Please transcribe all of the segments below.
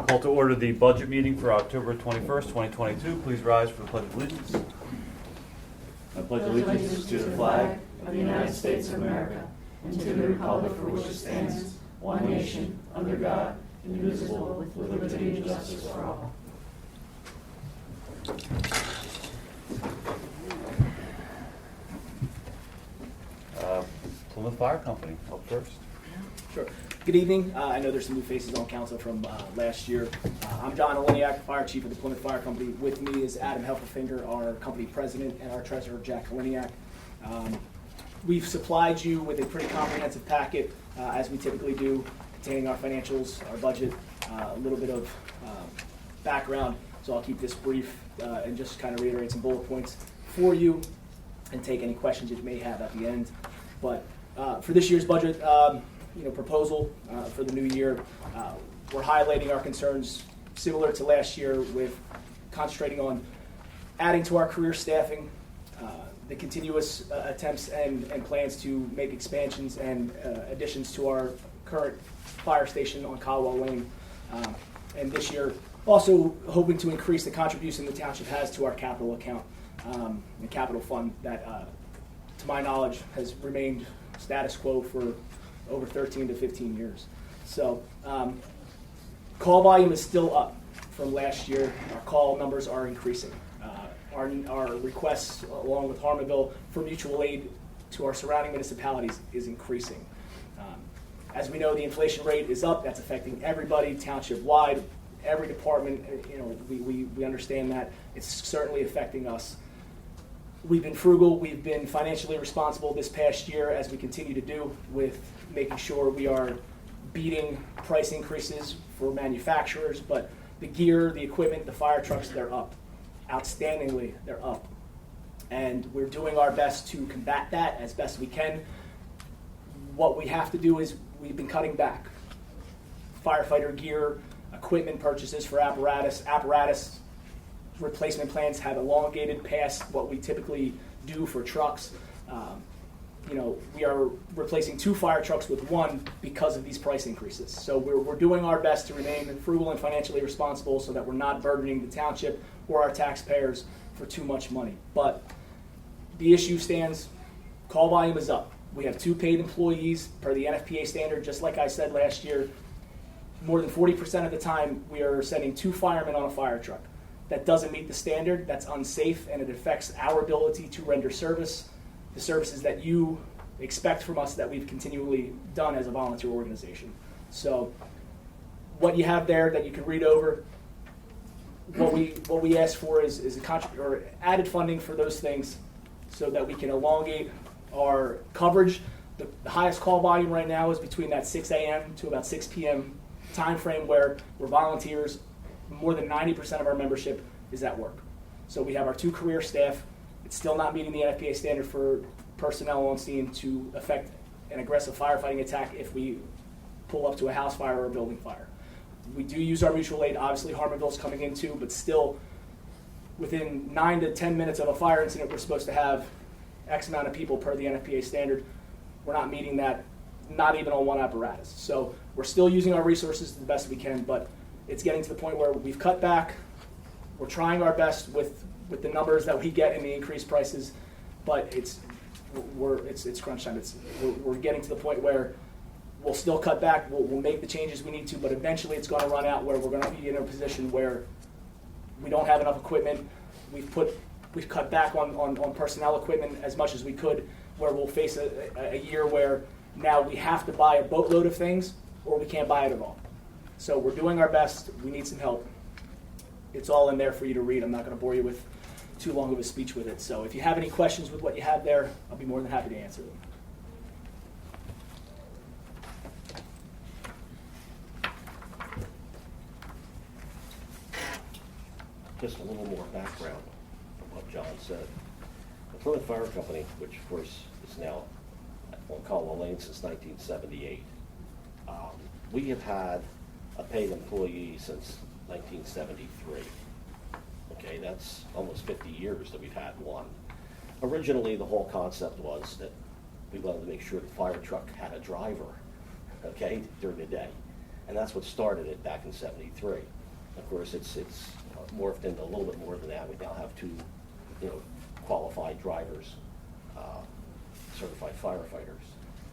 Call to order the budget meeting for October 21st, 2022. Please rise for the Pledge of Allegiance. I pledge allegiance to the flag of the United States of America and to the republic for which it stands, one nation, under God, indivisible, with liberty and justice for all. Plymouth Fire Company, up first. Sure. Good evening. I know there's some new faces on council from last year. I'm John Oliniak, Fire Chief of the Plymouth Fire Company. With me is Adam Heffelfinger, our company president, and our treasurer, Jack Oliniak. We've supplied you with a pretty comprehensive packet, as we typically do, containing our financials, our budget, a little bit of background. So I'll keep this brief and just kind of reiterate some bullet points for you and take any questions you may have at the end. But for this year's budget proposal for the new year, we're highlighting our concerns similar to last year with concentrating on adding to our career staffing, the continuous attempts and plans to make expansions and additions to our current fire station on Caldwell Lane. And this year, also hoping to increase the contribution the township has to our capital account, the capital fund that, to my knowledge, has remained status quo for over 13 to 15 years. So call volume is still up from last year. Our call numbers are increasing. Our requests, along with Harmonville, for mutual aid to our surrounding municipalities is increasing. As we know, the inflation rate is up. That's affecting everybody, township-wide, every department. We understand that. It's certainly affecting us. We've been frugal. We've been financially responsible this past year, as we continue to do, with making sure we are beating price increases for manufacturers. But the gear, the equipment, the fire trucks, they're up. Outstandingly, they're up. And we're doing our best to combat that as best we can. What we have to do is we've been cutting back. Firefighter gear, equipment purchases for apparatus replacement plans have elongated past what we typically do for trucks. We are replacing 2 fire trucks with 1 because of these price increases. So we're doing our best to remain frugal and financially responsible so that we're not burdening the township or our taxpayers for too much money. But the issue stands. Call volume is up. We have 2 paid employees per the NFPA standard. Just like I said last year, more than 40% of the time we are sending 2 firemen on a fire truck. That doesn't meet the standard. That's unsafe, and it affects our ability to render service, the services that you expect from us that we've continually done as a volunteer organization. So what you have there that you can read over, what we ask for is or added funding for those things so that we can elongate our coverage. The highest call volume right now is between that 6 a.m. to about 6 p.m. time frame where we're volunteers. More than 90% of our membership is at work. So we have our 2 career staff. It's still not meeting the NFPA standard for personnel on scene to effect an aggressive firefighting attack if we pull up to a house fire or a building fire. We do use our mutual aid. Obviously, Harmonville's coming in too, but still, within 9 to 10 minutes of a fire incident, we're supposed to have X amount of people per the NFPA standard. We're not meeting that, not even on 1 apparatus. So we're still using our resources to the best we can, but it's getting to the point where we've cut back. We're trying our best with the numbers that we get in the increased prices, but it's crunch time. We're getting to the point where we'll still cut back. We'll make the changes we need to, but eventually it's going to run out where we're going to be in a position where we don't have enough equipment. We've cut back on personnel equipment as much as we could, where we'll face a year where now we have to buy a boatload of things or we can't buy it at all. So we're doing our best. We need some help. It's all in there for you to read. I'm not going to bore you with too long of a speech with it. So if you have any questions with what you have there, I'll be more than happy to answer them. Just a little more background on what John said. The Plymouth Fire Company, which of course is now on Caldwell Lane since 1978, we have had a paid employee since 1973. Okay, that's almost 50 years that we've had one. Originally, the whole concept was that we wanted to make sure the fire truck had a driver, okay, during the day. And that's what started it back in '73. Of course, it's morphed into a little bit more than that. We now have two, qualified drivers, certified firefighters,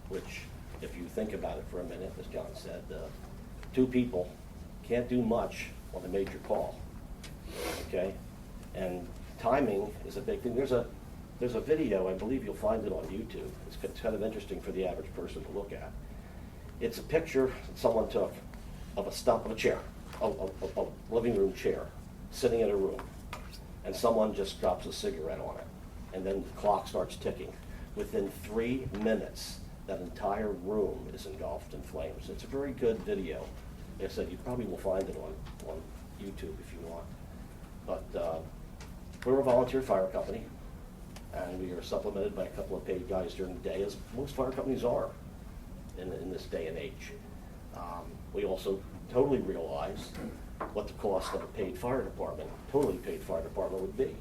which, if you think about it for a minute, as John said, two people can't do much on a major call, okay? And timing is a big thing. There's a video, I believe you'll find it on YouTube. It's kind of interesting for the average person to look at. It's a picture that someone took of a stump of a chair, a living room chair, sitting in a room, and someone just drops a cigarette on it, and then the clock starts ticking. Within 3 minutes, that entire room is engulfed in flames. It's a very good video. Like I said, you probably will find it on YouTube if you want. But we're a volunteer fire company, and we are supplemented by a couple of paid guys during the day, as most fire companies are in this day and age. We also totally realize what the cost of a paid fire department, totally paid fire department would be.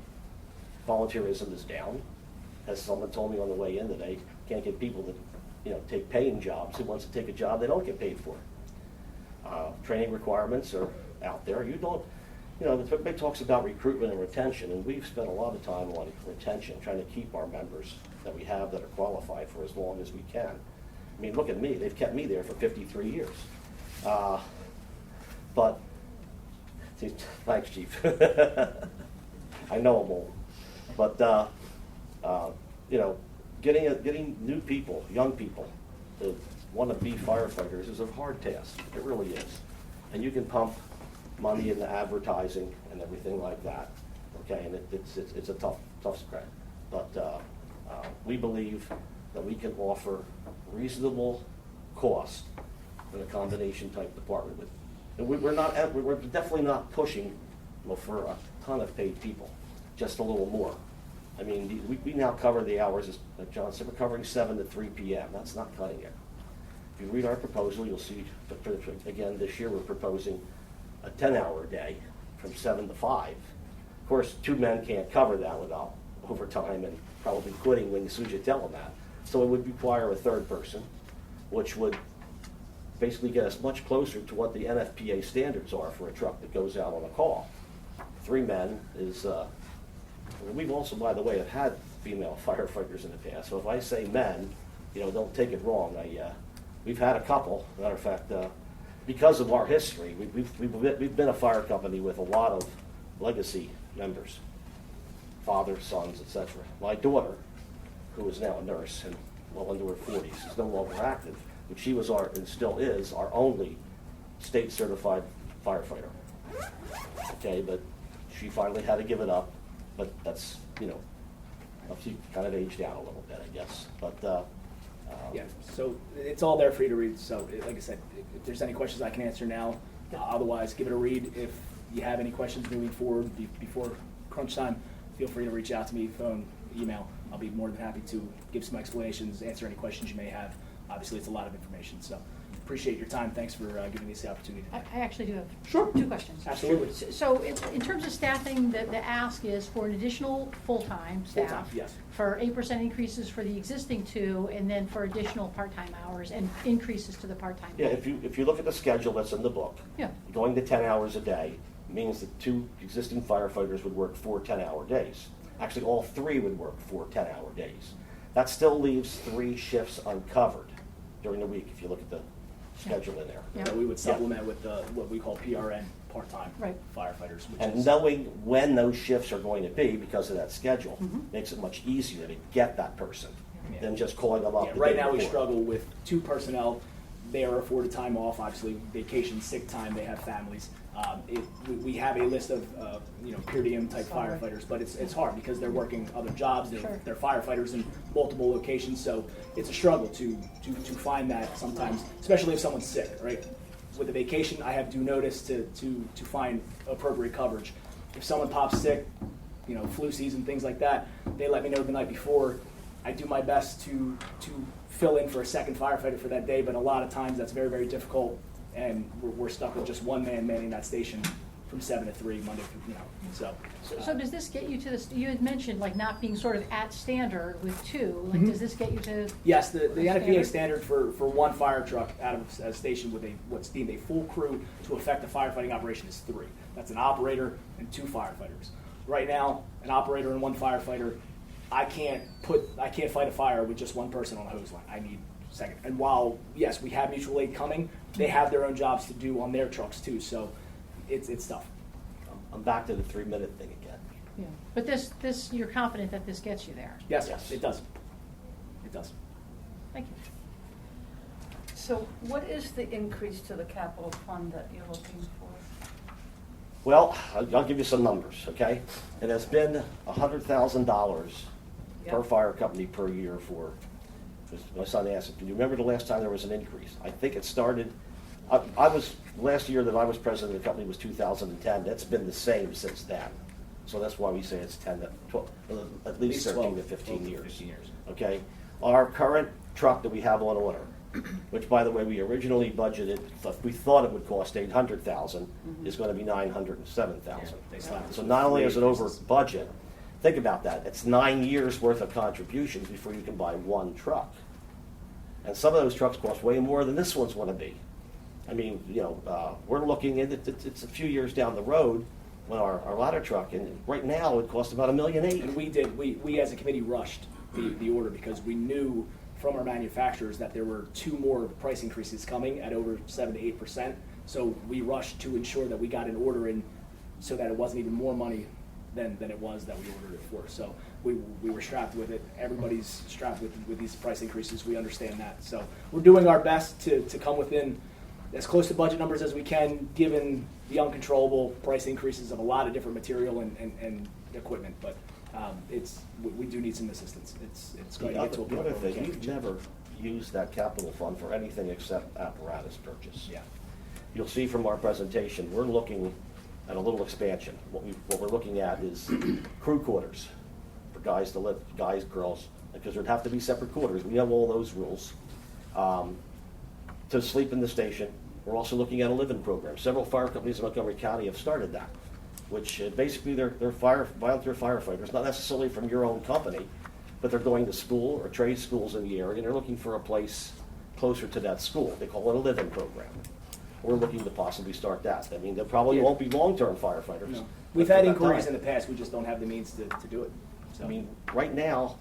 Volunteerism is down. As someone told me on the way in today, can't get people to take paying jobs. Who wants to take a job they don't get paid for? Training requirements are out there. Everybody talks about recruitment and retention, and we've spent a lot of time on retention, trying to keep our members that we have that are qualified for as long as we can. I mean, look at me. They've kept me there for 53 years. But, thanks, Chief. I know I'm old. But, getting new people, young people, to want to be firefighters is a hard task. It really is. And you can pump money into advertising and everything like that, okay? And it's a tough spread. But we believe that we can offer reasonable cost in a combination type department. And we're definitely not pushing for a ton of paid people, just a little more. I mean, we now cover the hours, as John said, we're covering 7 to 3 p.m. That's not cutting it. If you read our proposal, you'll see, again, this year we're proposing a 10-hour day from 7 to 5. Of course, 2 men can't cover that without overtime and probably quitting as soon as you tell them that. So it would require a third person, which would basically get us much closer to what the NFPA standards are for a truck that goes out on a call. 3 men is, we've also, by the way, have had female firefighters in the past. So if I say men, don't take it wrong. We've had a couple. Matter of fact, because of our history, we've been a fire company with a lot of legacy members, fathers, sons, etc. My daughter, who is now a nurse and well into her 40s, is no longer active, but she was and still is our only state certified firefighter. Okay, but she finally had to give it up. But that's, she kind of aged out a little bit, I guess. But Yeah, so it's all there for you to read. So like I said, if there's any questions I can answer now, otherwise give it a read. If you have any questions moving forward before crunch time, feel free to reach out to me, phone, email. I'll be more than happy to give some explanations, answer any questions you may have. Obviously, it's a lot of information, so appreciate your time. Thanks for giving me this opportunity. I actually do have Sure. 2 questions. Absolutely. So in terms of staffing, the ask is for an additional full-time staff. Full-time, yes. For 8% increases for the existing 2, and then for additional part-time hours and increases to the part-time. yeah, if you look at the schedule that's in the book, Yeah. going to 10 hours a day means that 2 existing firefighters would work 4 10-hour days. Actually, all 3 would work 4 10-hour days. That still leaves 3 shifts uncovered during the week if you look at the schedule in there. Yeah. So we would supplement with what we call PRN, part-time Right. firefighters. Which And is, knowing when those shifts are going to be because of that schedule Mhm. makes it much easier to get that person Yeah. than just calling them up Yeah, the right day now we before. struggle with 2 personnel. They are afforded time off, obviously vacation, sick time, they have families. We have a list of per diem type Sorry. firefighters, but it's hard because they're working other jobs, Sure. they're firefighters in multiple locations, so it's a struggle to find that sometimes, especially if someone's sick, right? With a vacation, I have due notice to find appropriate coverage. If someone pops sick, flu season, things like that, they let me know the night before. I do my best to fill in for a second firefighter for that day, but a lot of times that's very, very difficult, and we're stuck with just one man manning that station from 7 to 3 Monday, so. So does this get you to this, you had mentioned like not being sort of at standard with two, like does this get you to? Yes, the NFPA Standard? standard for one fire truck out of a station with what's deemed a full crew to effect a firefighting operation is 3. That's an operator and 2 firefighters. Right now, an operator and 1 firefighter, I can't fight a fire with just 1 person on the hose line. I need second. And while, yes, we have mutual aid coming, they have their own jobs to do on their trucks too, so it's tough. I'm back to the 3-minute thing again. Yeah. But this, you're confident that this gets you there? Yes, Yes. it does. It does. Thank you. So what is the increase to the capital fund that you're looking for? Well, I'll give you some numbers, okay? It has been $100,000 per Yep. fire company per year for, my son asked, can you remember the last time there was an increase? I think it started, last year that I was president of the company was 2010. That's been the same since then. So that's why we say it's 10 to 12, at least 13 to 15 years. Okay? Our current truck that we have on order, which by the way, we originally budgeted, we thought it would cost $800,000, is going to be $907,000. They slapped us So with not only 3 is it over increases. budget, think about that. It's 9 years worth of contributions before you can buy 1 truck. And some of those trucks cost way more than this one's going to be. I mean, we're looking at it's a few years down the road when our ladder truck, and right now it costs about $1.8 million. And we as a committee rushed the order because we knew from our manufacturers that there were 2 more price increases coming at over 7 to 8%. So we rushed to ensure that we got an order in so that it wasn't even more money than it was that we ordered it for. So we were strapped with it. Everybody's strapped with these price increases. We understand that. So we're doing our best to come within as close to budget numbers as we can, given the uncontrollable price increases of a lot of different material and equipment. But we do need some assistance. It's going to get to a The point other where we thing, can't we've never used that capital fund for anything except apparatus purchase. Yeah. You'll see from our presentation, we're looking at a little expansion. What we're looking at is crew quarters for guys to live, guys, girls, because there'd have to be separate quarters. We have all those rules. To sleep in the station. We're also looking at a live-in program. Several fire companies in Montgomery County have started that, which basically they're volunteer firefighters, not necessarily from your own company, but they're going to school or trade schools in the area, and they're looking for a place closer to that school. They call it a live-in program. We're looking to possibly start that. I mean, there probably won't be long-term firefighters. No. but We've for had that inquiries time. in the past. We just don't have the means to do it. So I mean, right now,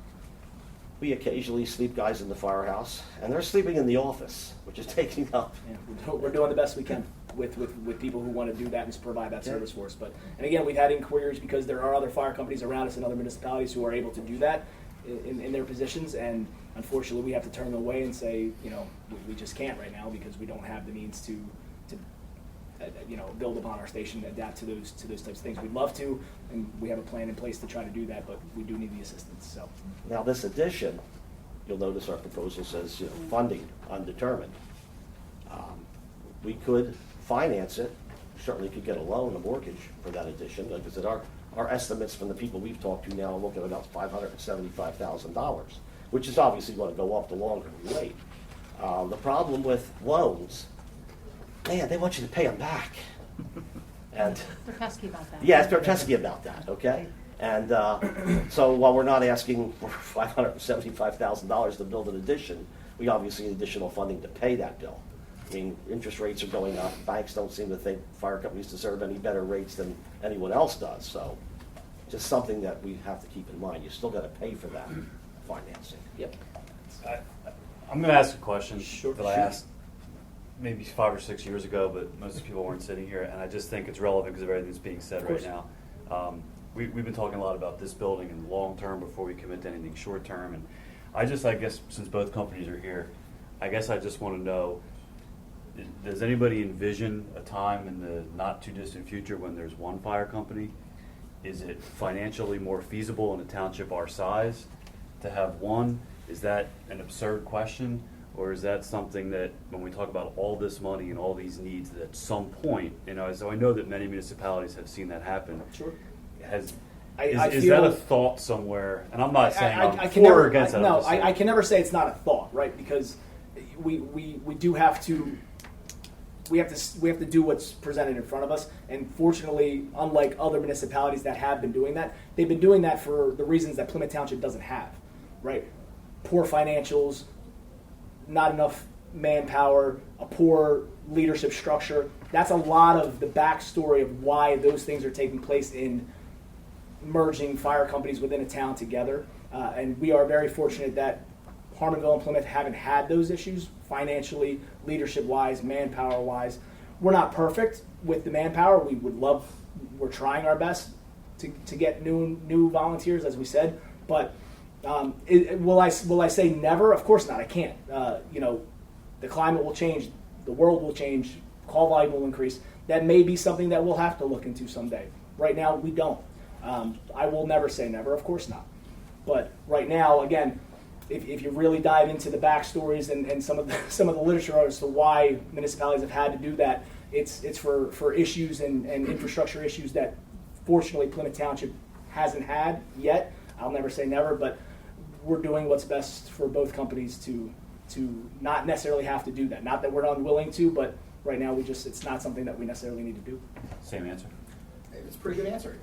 we occasionally sleep guys in the firehouse, and they're sleeping in the office, which is taking up. yeah, we're doing the best we can with people who want to do that and provide that service for us. And again, we've had inquiries because there are other fire companies around us in other municipalities who are able to do that in their positions, and unfortunately, we have to turn them away and say, we just can't right now because we don't have the means to build upon our station, adapt to those types of things. We'd love to, and we have a plan in place to try to do that, but we do need the assistance. So Now, this addition, you'll notice our proposal says, funding undetermined. We could finance it, certainly could get a loan, a mortgage for that addition. Like I said, our estimates from the people we've talked to now look at about $575,000, which is obviously going to go up the longer we wait. The problem with loans, man, they want you to pay them back. And They're pesky about that. yeah, they're pesky about that, okay? And so while we're not asking for $575,000 to build an addition, we obviously need additional funding to pay that bill. I mean, interest rates are going up. Banks don't seem to think fire companies deserve any better rates than anyone else does. So just something that we have to keep in mind. You still got to pay for that financing. yep. I'm going to ask a question Sure, that I shoot. asked maybe 5 or 6 years ago, but most people weren't sitting here, and I just think it's relevant because of everything that's being said Of right course. now. We've been talking a lot about this building and long-term before we commit to anything short-term, and I guess, since both companies are here, I guess I just want to know, does anybody envision a time in the not-too-distant future when there's one fire company? Is it financially more feasible in a township our size to have one? Is that an absurd question? Or is that something that, when we talk about all this money and all these needs, that at some point, so I know that many municipalities have seen that happen. Sure. Is I that feel- a thought somewhere? And I'm not saying I'm can for never, or against that. I'm No, just saying. I can never say it's not a thought, right? Because we do have to we have to do what's presented in front of us. And fortunately, unlike other municipalities that have been doing that, they've been doing that for the reasons that Plymouth Township doesn't have, right? Poor financials, not enough manpower, a poor leadership structure. That's a lot of the backstory of why those things are taking place in merging fire companies within a town together. And we are very fortunate that Harmonville and Plymouth haven't had those issues financially, leadership-wise, manpower-wise. We're not perfect with the manpower. We're trying our best to get new volunteers, as we said. But will I say never? Of course not. I can't. The climate will change, the world will change, call volume will increase. That may be something that we'll have to look into someday. Right now, we don't. I will never say never, of course not. But right now, again, if you really dive into the backstories and some of the literature as to why municipalities have had to do that, it's for issues and infrastructure issues that fortunately Plymouth Township hasn't had yet. I'll never say never, but we're doing what's best for both companies to not necessarily have to do that. Not that we're unwilling to, but right now it's not something that we necessarily need to do. Same answer. It's a pretty good answer.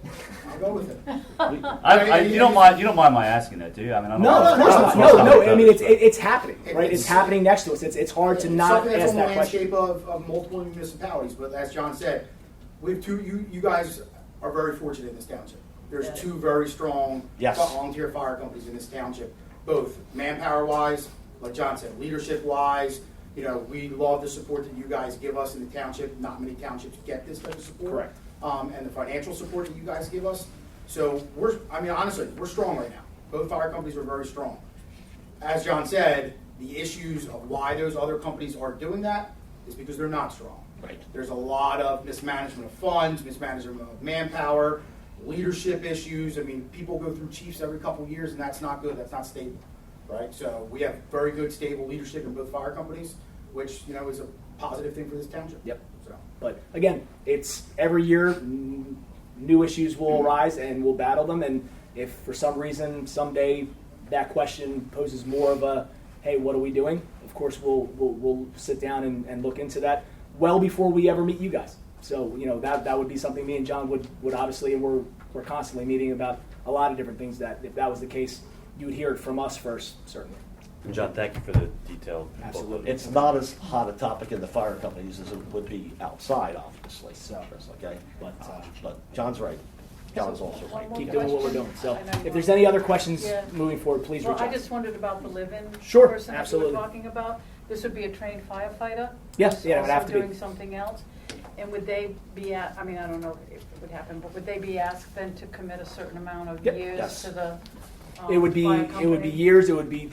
I'll go with it. You don't mind my asking that, do you? I mean, I don't No, know. of course not. No. I mean, it's happening, right? It's It's- happening next to us. It's hard to not Something that's ask on the that question. landscape of multiple municipalities, but as John said, you guys are very fortunate in this township. There's Yeah. two very strong Yes. volunteer fire companies in this township, both manpower-wise, like John said, leadership-wise. We love the support that you guys give us in the township. Not many townships get this type of support. Correct. And the financial support that you guys give us. So honestly, we're strong right now. Both fire companies are very strong. As John said, the issues of why those other companies are doing that is because they're not strong. Right. There's a lot of mismanagement of funds, mismanagement of manpower, leadership issues. I mean, people go through chiefs every couple of years, and that's not good. That's not stable, right? So we have very good, stable leadership in both fire companies, which is a positive thing for this township. Yep. So But again, it's every year new issues will arise and we'll battle them. And if for some reason someday that question poses more of a, hey, what are we doing? Of course, we'll sit down and look into that well before we ever meet you guys. So that would be something me and John would obviously, and we're constantly meeting about a lot of different things that if that was the case, you would hear it from us first, certainly. And John, thank you for the detailed. Absolutely. It's not as hot a topic in the fire companies as it would be outside, obviously. So. Okay, but John's right. John's also right. One Keep more doing what we're question. doing. So I know you if there's want- any other questions Yeah. moving forward, please reach Well, out. I just wondered about the live-in Sure, person that you absolutely. were talking about. This would be a trained firefighter? Yes, yeah, it would have to be. Also doing something else? And would they be, I don't know if it would happen, but would they be asked then to commit a certain amount of Yep. years Yes. to the It would be fire it would be company? years. It would be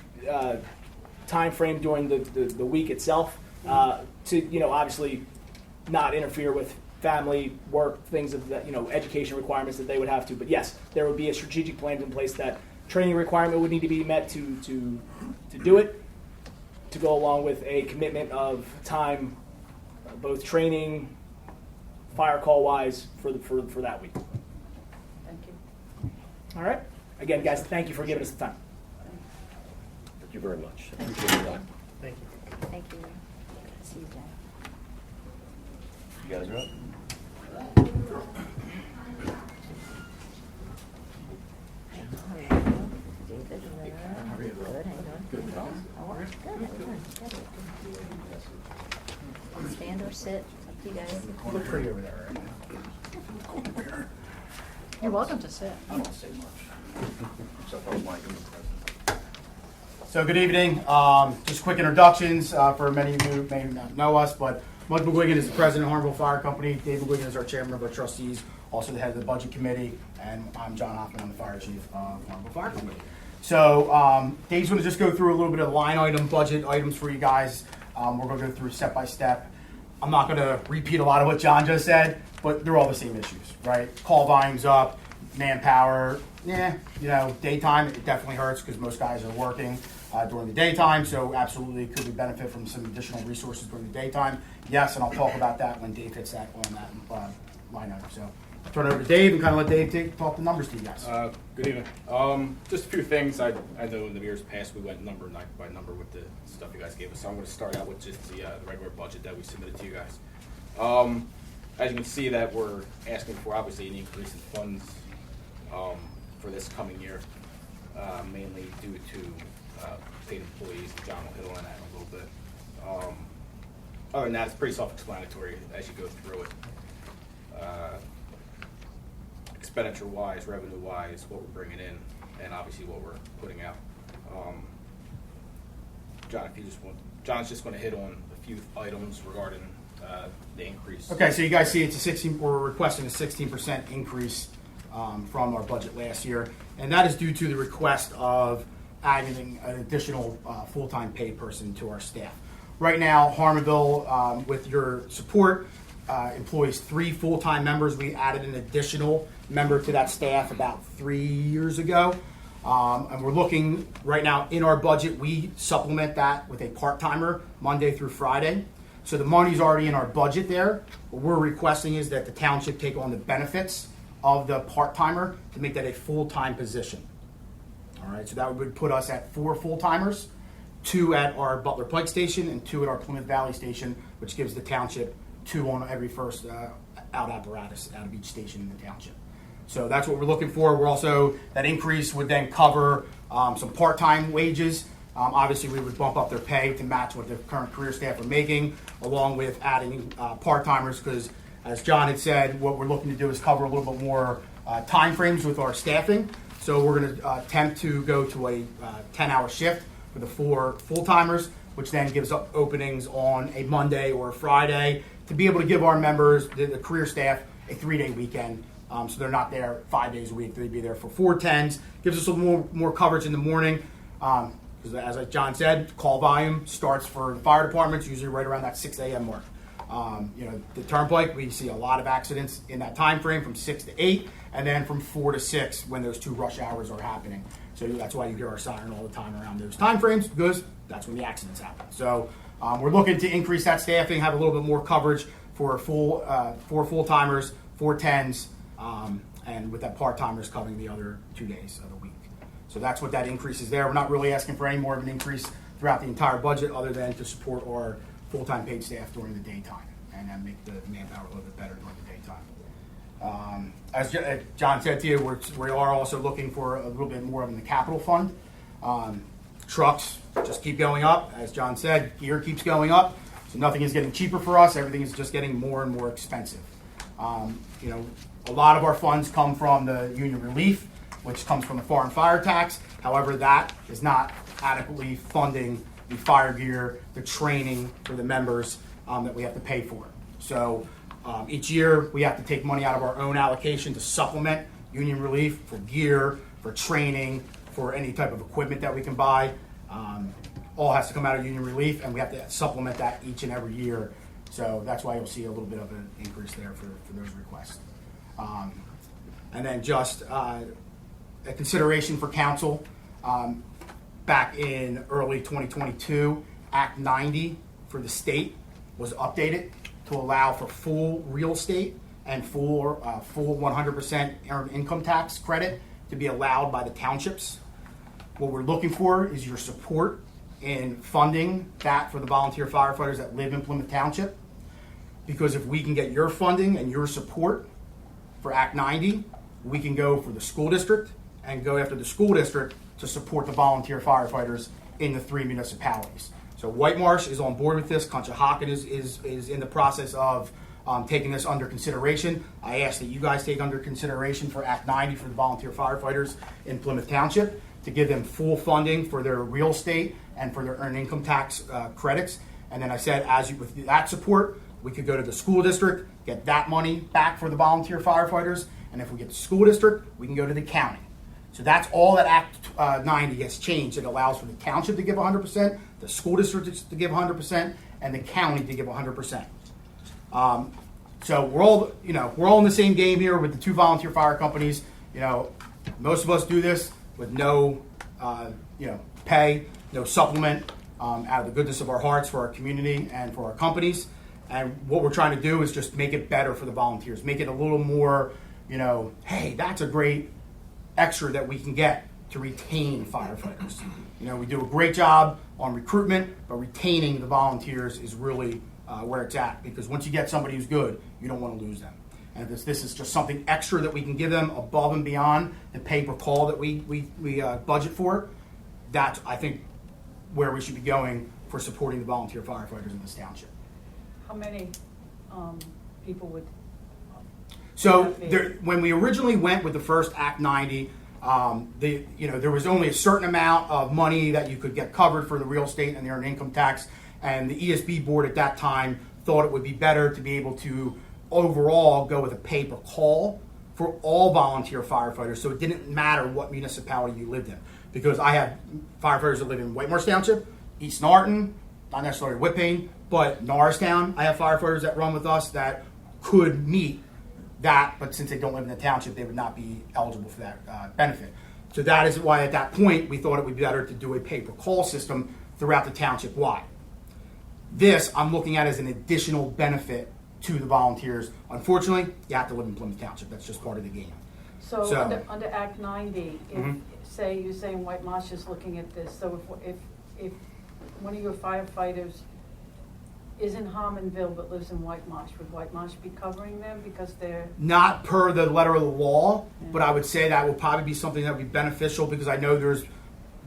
time frame during the week itself to obviously not interfere with family, work, things of that, education requirements that they would have to. But yes, there would be a strategic plan in place that training requirement would need to be met to do it, to go along with a commitment of time, both training, fire call wise for that week. Thank you. All right. Again, guys, thank you for giving us the time. Thank you very much. Appreciate your time. Thank you. See you, Jack. You guys are up? Stand or sit, up to you guys. look pretty over there, right? You're welcome to sit. I don't say much. So good evening. Just quick introductions for many of you who may not know us, but Mike McGuigan is the president of Harmonville Fire Company. Dave McGuigan is our chairman of our trustees, also the head of the budget committee, and I'm John Hoffman. I'm the fire chief of Harmonville Fire Company. So Dave's going to just go through a little bit of line item budget items for you guys. We're going to go through step by step. I'm not going to repeat a lot of what John just said, but they're all the same issues, right? Call volumes up, manpower, daytime, it definitely hurts because most guys are working during the daytime, so absolutely could we benefit from some additional resources during the daytime? Yes, and I'll talk about that when Dave hits that on that line item. So I'll turn it over to Dave and kind of let Dave talk the numbers to you guys. Good evening. Just a few things. I know in the years past we went number by number with the stuff you guys gave us. So I'm going to start out with just the regular budget that we submitted to you guys. As you can see, that we're asking for obviously an increase in funds for this coming year, mainly due to paid employees. John will hit on that in a little bit. Other than that, it's pretty self-explanatory as you go through it. Expenditure-wise, revenue-wise, what we're bringing in, and obviously what we're putting out. John, if you just want, John's just going to hit on a few items regarding the increase. Okay, so you guys see it's we're requesting a 16% increase from our budget last year, and that is due to the request of adding an additional full-time paid person to our staff. Right now, Harmonville, with your support, employs 3 full-time members. We added an additional member to that staff about 3 years ago. And we're looking right now in our budget, we supplement that with a part-timer Monday through Friday. So the money's already in our budget there. What we're requesting is that the township take on the benefits of the part-timer to make that a full-time position. All right, so that would put us at 4 full-timers, 2 at our Butler Pike station and 2 at our Plymouth Valley station, which gives the township 2 on every first out apparatus out of each station in the township. So that's what we're looking for. We're also, that increase would then cover some part-time wages. Obviously, we would bump up their pay to match what the current career staff are making, along with adding part-timers, because as John had said, what we're looking to do is cover a little bit more time frames with our staffing. So we're going to attempt to go to a 10-hour shift for the 4 full-timers, which then gives up openings on a Monday or a Friday to be able to give our members, the career staff, a 3-day weekend. So they're not there 5 days a week. They'd be there for 4 10s. Gives us a little more coverage in the morning. Because as John said, call volume starts for the fire departments usually right around that 6 a.m. mark. The Turnpike, we see a lot of accidents in that time frame from 6 to 8, and then from 4 to 6 when those 2 rush hours are happening. So that's why you hear our siren all the time around those time frames, because that's when the accidents happen. So we're looking to increase that staffing, have a little bit more coverage for 4 full-timers, 4 10s, and with that part-timers covering the other 2 days of the week. So that's what that increase is there. We're not really asking for any more of an increase throughout the entire budget other than to support our full-time paid staff during the daytime and then make the manpower a little bit better during the daytime. As John said to you, we are also looking for a little bit more of in the capital fund. Trucks just keep going up. As John said, gear keeps going up. So nothing is getting cheaper for us. Everything is just getting more and more expensive. A lot of our funds come from the union relief, which comes from the foreign fire tax. However, that is not adequately funding the fire gear, the training for the members that we have to pay for. So each year we have to take money out of our own allocation to supplement union relief for gear, for training, for any type of equipment that we can buy. All has to come out of union relief, and we have to supplement that each and every year. So that's why you'll see a little bit of an increase there for those requests. And then just a consideration for council, back in early 2022, Act 90 for the state was updated to allow for full real estate and full 100% earned income tax credit to be allowed by the townships. What we're looking for is your support in funding that for the volunteer firefighters that live in Plymouth Township. Because if we can get your funding and your support for Act 90, we can go for the school district and go after the school district to support the volunteer firefighters in the 3 municipalities. So White Marsh is on board with this. Conshohocken is in the process of taking this under consideration. I ask that you guys take under consideration for Act 90 for the volunteer firefighters in Plymouth Township to give them full funding for their real estate and for their earned income tax credits. And then I said, with that support, we could go to the school district, get that money back for the volunteer firefighters, and if we get the school district, we can go to the county. So that's all that Act 90 gets changed. It allows for the township to give 100%, the school district to give 100%, and the county to give 100%. So we're all in the same game here with the 2 volunteer fire companies. Most of us do this with no pay, no supplement, out of the goodness of our hearts for our community and for our companies. And what we're trying to do is just make it better for the volunteers, make it a little more, hey, that's a great extra that we can get to retain firefighters. We do a great job on recruitment, but retaining the volunteers is really where it's at, because once you get somebody who's good, you don't want to lose them. And if this is just something extra that we can give them above and beyond the pay-per-call that we budget for, that's, I think, where we should be going for supporting the volunteer firefighters in this township. How many people would? So when we originally went with the first Act 90, there was only a certain amount of money that you could get covered for the real estate and the earned income tax, and the ESB board at that time thought it would be better to be able to overall go with a pay-per-call for all volunteer firefighters, so it didn't matter what municipality you lived in. Because I have firefighters that live in White Marsh Township, East Norton, not necessarily Whippane, but Norristown. I have firefighters that run with us that could meet that, but since they don't live in the township, they would not be eligible for that benefit. So that is why at that point we thought it would be better to do a pay-per-call system throughout the township wide. This I'm looking at as an additional benefit to the volunteers. Unfortunately, you have to live in Plymouth Township. That's just part of the game. So So- under Act 90, if, Mhm. say, you're saying White Marsh is looking at this, so if one of your firefighters is in Harmonville but lives in White Marsh, would White Marsh be covering them because they're? Not per the letter of the law, but I would say that would probably be something that would be beneficial, because I know there's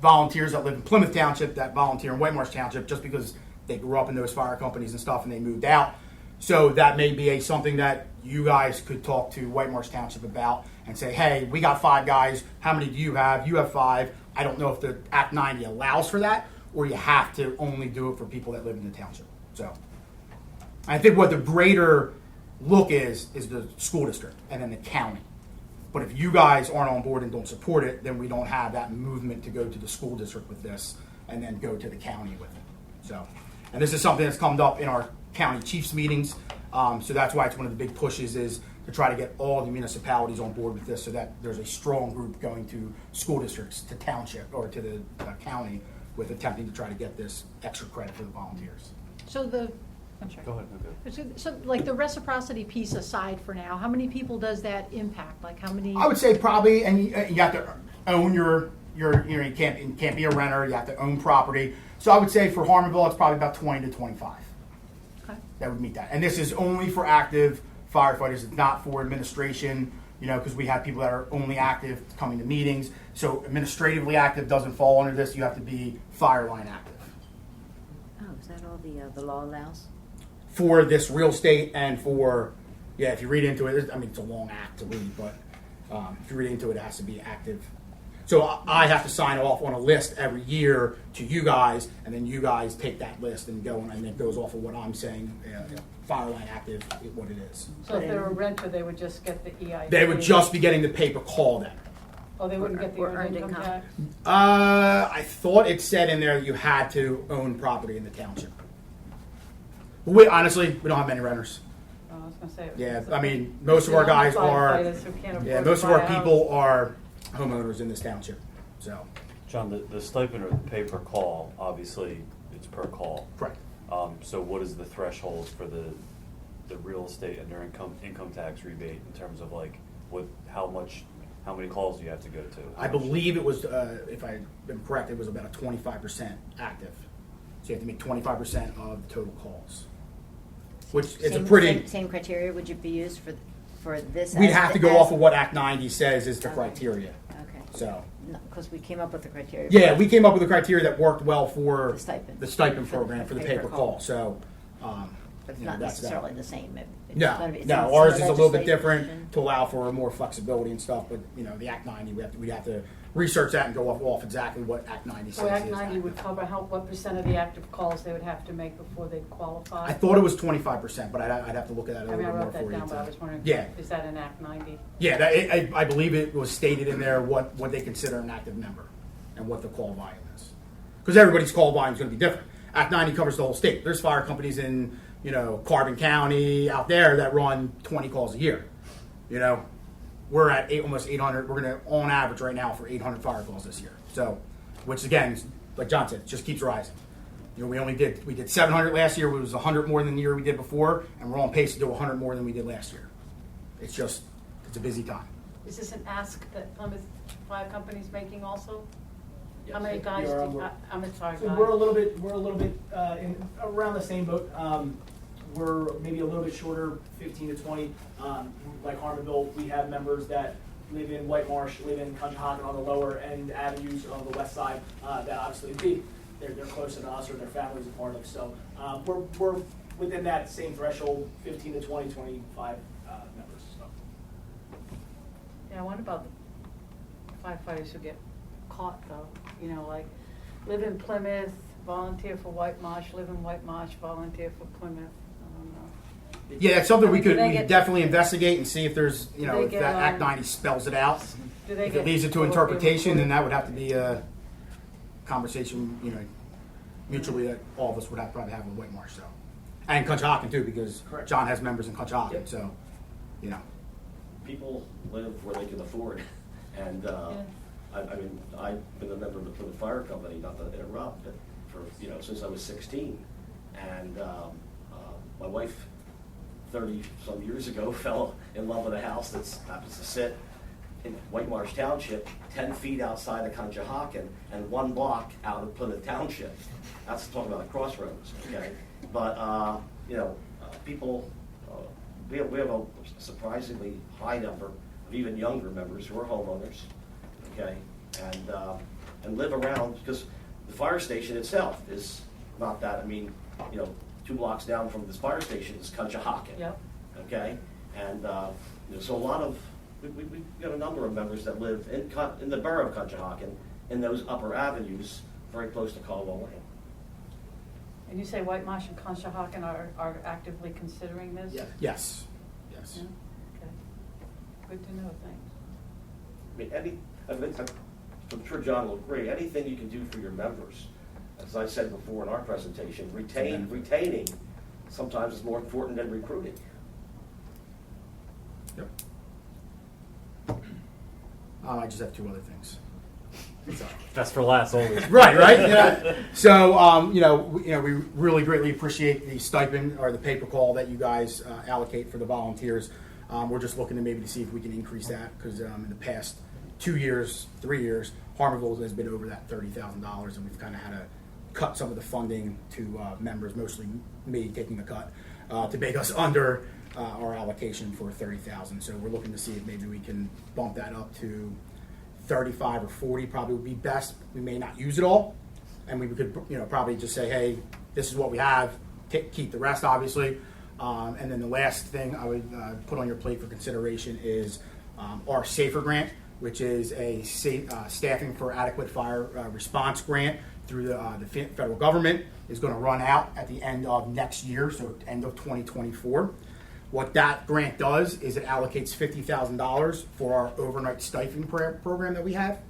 volunteers that live in Plymouth Township that volunteer in White Marsh Township just because they grew up in those fire companies and stuff and they moved out. So that may be something that you guys could talk to White Marsh Township about and say, hey, we got 5 guys. How many do you have? You have 5. I don't know if the Act 90 allows for that, or you have to only do it for people that live in the township. So I think what the greater look is the school district and then the county. But if you guys aren't on board and don't support it, then we don't have that movement to go to the school district with this and then go to the county with it. So, and this is something that's come up in our county chiefs meetings. So that's why it's one of the big pushes is to try to get all the municipalities on board with this, so that there's a strong group going to school districts, to township, or to the county with attempting to try to get this extra credit for the volunteers. So I'm sorry. Go ahead, okay. So like the reciprocity piece aside for now, how many people does that impact? Like how many? I would say probably, and you have to own you can't be a renter. You have to own property. So I would say for Harmonville, it's probably about 20 to 25. Okay. That would meet that. And this is only for active firefighters. It's not for administration, because we have people that are only active coming to meetings. So administratively active doesn't fall under this. You have to be fire line active Oh, is that all the law allows? for this real estate and for, if you read into it, it's a long act to read, but if you read into it, it has to be active. So I have to sign off on a list every year to you guys, and then you guys take that list and go, and it goes off of what I'm saying, fire line active, what it is. So if they're a renter, they would just get the EIP? They would just be getting the paper call then. Oh, they wouldn't get the Or earned earned income income. tax? I thought it said in there that you had to own property in the township. Honestly, we don't have many renters. Oh, I was gonna say. Yeah, I mean, most of our guys are, Firefighters who can't afford most to of our buy a house. people are homeowners in this township, so, John, the stipend or the pay per call, obviously, it's per call. correct. So what is the threshold for the real estate and their income tax rebate in terms of like, how many calls do you have to go to? I believe it was, if I am correct, it was about a 25% active. So you have to make 25% of the total calls, which is a pretty, Same criteria would you be used for this? we'd as have to the- go as- off of what Act 90 says is the Okay. criteria, Okay. so. Because we came up with the criteria. Yeah, we came up with a criteria that worked well for The stipend. the stipend For the program for the pay-per-call. pay-per-call, so. But it's you know, not that's that. necessarily the same. It's No, gonna be- it's no, in ours some is a little bit legislation. different to allow for more flexibility and stuff, but, the Act 90, we'd have to research that and go off exactly what Act 90 says. So Act is 90 would active. cover what percent of the active calls they would have to make before they'd qualify? I thought it was 25%, but I'd have to look at that a I little mean, I bit more wrote for that you. down, but I was wondering, Yeah. is that in Act 90? Yeah, I believe it was stated in there what they consider an active member and what the call volume is. Because everybody's call volume is going to be different. Act 90 covers the whole state. There's fire companies in, Carbon County out there that run 20 calls a year. We're at almost 800. We're going to, on average right now, for 800 fire calls this year. So, which again, like John said, just keeps rising. We did 700 last year. It was 100 more than the year we did before, and we're on pace to do 100 more than we did last year. It's a busy time. Is this an ask that Plymouth Fire Company's making also? How Yes, many we guys are do on board. I'm sorry, So guys. we're a little bit in around the same boat. we're maybe a little bit shorter, 15 to 20. Like Harmonville, we have members that live in White Marsh, live in Conshohocken on the lower end avenues of the west side, that obviously they're closer to us or their families a part of. So we're within that same threshold, 15 to 20, 25 members. So. Yeah, what about the firefighters who get caught though? You know, like live in Plymouth, volunteer for White Marsh, live in White Marsh, volunteer for Plymouth. I don't know. Yeah, it's something we Do could they we get- could definitely investigate and see if there's, Do you know, they if get, that Act 90 spells it out. Do they If get it leaves it to will be interpretation, then recorded? that would have to be a conversation, you know, mutually that all of us would have probably have with White Marsh, so. And Conshohocken too, because Correct. John has members in Conshohocken, Yep. so, you know. People live where they can afford, and I mean, I've been a member of the Plymouth Fire Company, not to interrupt, but since I was 16, and my wife 30-some years ago fell in love with a house that happens to sit in White Marsh Township, 10 feet outside of Conshohocken, and 1 block out of Plymouth Township. That's talking about a crossroads, okay? But people, we have a surprisingly high number of even younger members who are homeowners, okay, and live around, because the fire station itself is not that. I mean, 2 blocks down from this fire station is Conshohocken. Yep. Okay, and so a lot of we've got a number of members that live in the borough of Conshohocken in those upper avenues, very close to Caldwell Lane. And you say White Marsh and Conshohocken are actively considering this? Yeah. Yes, yes. Yeah, okay. Good to know, thanks. I mean, I'm sure John will agree, anything you can do for your members, as I said before in our presentation, retaining sometimes is more important than recruiting. Yep. I just have 2 other things. So. That's for last always. Right. Yeah. So, we really greatly appreciate the stipend or the pay-per-call that you guys allocate for the volunteers. We're just looking to see if we can increase that because in the past 2 years, 3 years, Harmonville has been over that $30,000, and we've kind of had to cut some of the funding to members, mostly me taking the cut, to make us under our allocation for $30,000. So we're looking to see if maybe we can bump that up to 35 or 40 probably would be best. We may not use it all, and we could, probably just say, hey, this is what we have. Keep the rest, obviously. And then the last thing I would put on your plate for consideration is our SAFER grant, which is a staffing for adequate fire response grant through the federal government. Is going to run out at the end of next year, so end of 2024. What that grant does is it allocates $50,000 for our overnight stipend program that we have.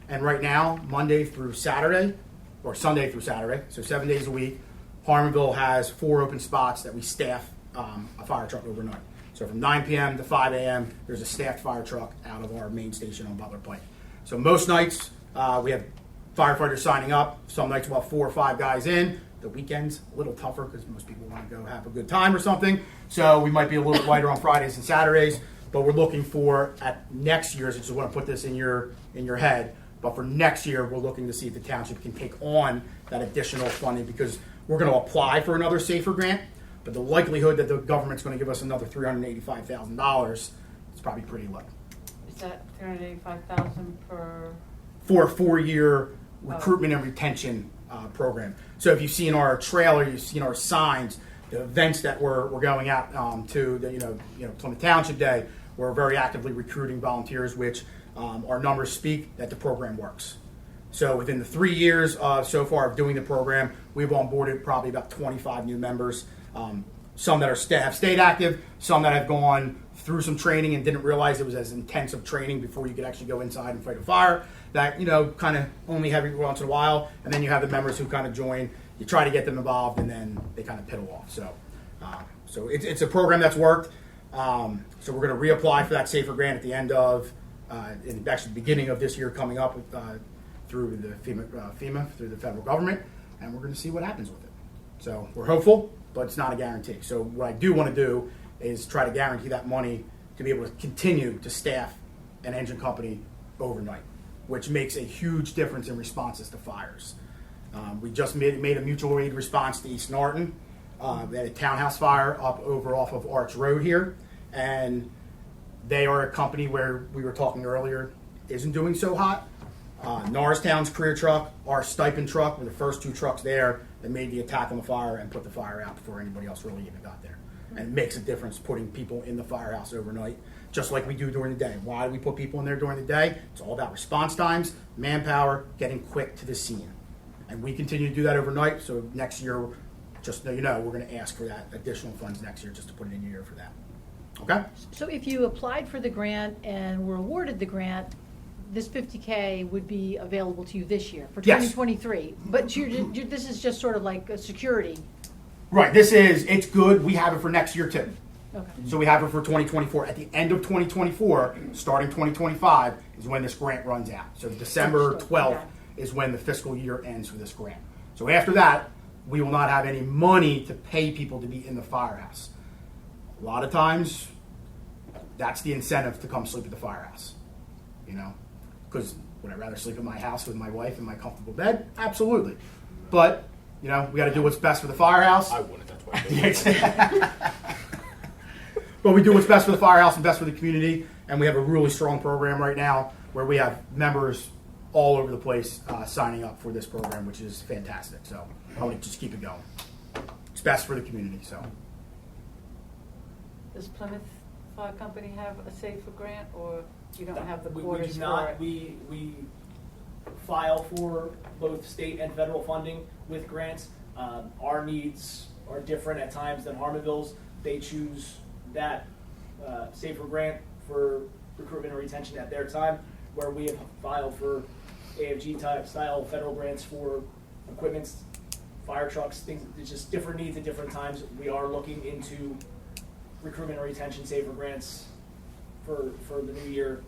And right now, Monday through Saturday, or Sunday through Saturday, so 7 days a week, Harmonville has 4 open spots that we staff a fire truck overnight. So from 9 p.m. to 5 a.m., there's a staffed fire truck out of our main station on Butler Pike. So most nights, we have firefighters signing up. Some nights we'll have 4 or 5 guys in. The weekends, a little tougher because most people want to go have a good time or something. So we might be a little lighter on Fridays and Saturdays, but we're looking for at next year's, I just want to put this in your head, but for next year, we're looking to see if the township can take on that additional funding because we're going to apply for another SAFER grant, but the likelihood that the government's going to give us another $385,000 is probably pretty low. Is that $385,000 per? For a 4-year recruitment and retention program. So if you've seen our trailer, you've seen our signs, the events that we're going out to, the Plymouth Township Day, we're very actively recruiting volunteers, which our numbers speak that the program works. So within the 3 years so far of doing the program, we've onboarded probably about 25 new members. Some that have stayed active, some that have gone through some training and didn't realize it was as intensive training before you could actually go inside and fight a fire. That, kind of only have every once in a while. And then you have the members who kind of join. You try to get them involved, and then they kind of piddle off. So it's a program that's worked. So we're going to reapply for that SAFER grant at the end of, actually the beginning of this year coming up through the FEMA, through the federal government, and we're going to see what happens with it. So we're hopeful, but it's not a guarantee. So what I do want to do is try to guarantee that money to be able to continue to staff an engine company overnight, which makes a huge difference in responses to fires. We just made a mutual aid response to East Norton. They had a townhouse fire up over off of Arch Road here, and they are a company where we were talking earlier isn't doing so hot. Norristown's career truck, our stipend truck were the first two trucks there that made the attack on the fire and put the fire out before anybody else really even got there. And it makes a difference putting people in the firehouse overnight, just like we do during the day. Why do we put people in there during the day? It's all about response times, manpower, getting quick to the scene. And we continue to do that overnight, so next year, just so you know, we're going to ask for that additional funds next year just to put it in your year for that. Okay? So if you applied for the grant and were awarded the grant, this 50K would be available to you this year for Yes. 2023. But this is just sort of like a security. Right, it's good. We have it for next year too. Okay. So we have it for 2024. At the end of 2024, starting 2025, is when this grant runs out. So December 12th is when the fiscal year ends for this grant. So after that, we will not have any money to pay people to be in the firehouse. A lot of times, that's the incentive to come sleep at the firehouse. You know, because would I rather sleep in my house with my wife in my comfortable bed? Absolutely. But, you know, we got to do what's best for the firehouse. I wouldn't, that's why I did it. But we do what's best for the firehouse and best for the community, and we have a really strong program right now where we have members all over the place signing up for this program, which is fantastic. So I want to just keep it going. It's best for the community. So Does Plymouth Fire Company have a safer grant, or you don't have the We quarters do for not. it? We file for both state and federal funding with grants. Our needs are different at times than Harmonville's. They choose that safer grant for recruitment and retention at their time, where we have filed for AFG type style federal grants for equipment, fire trucks, things. It's just different needs at different times. We are looking into recruitment and retention safer grants for the new year.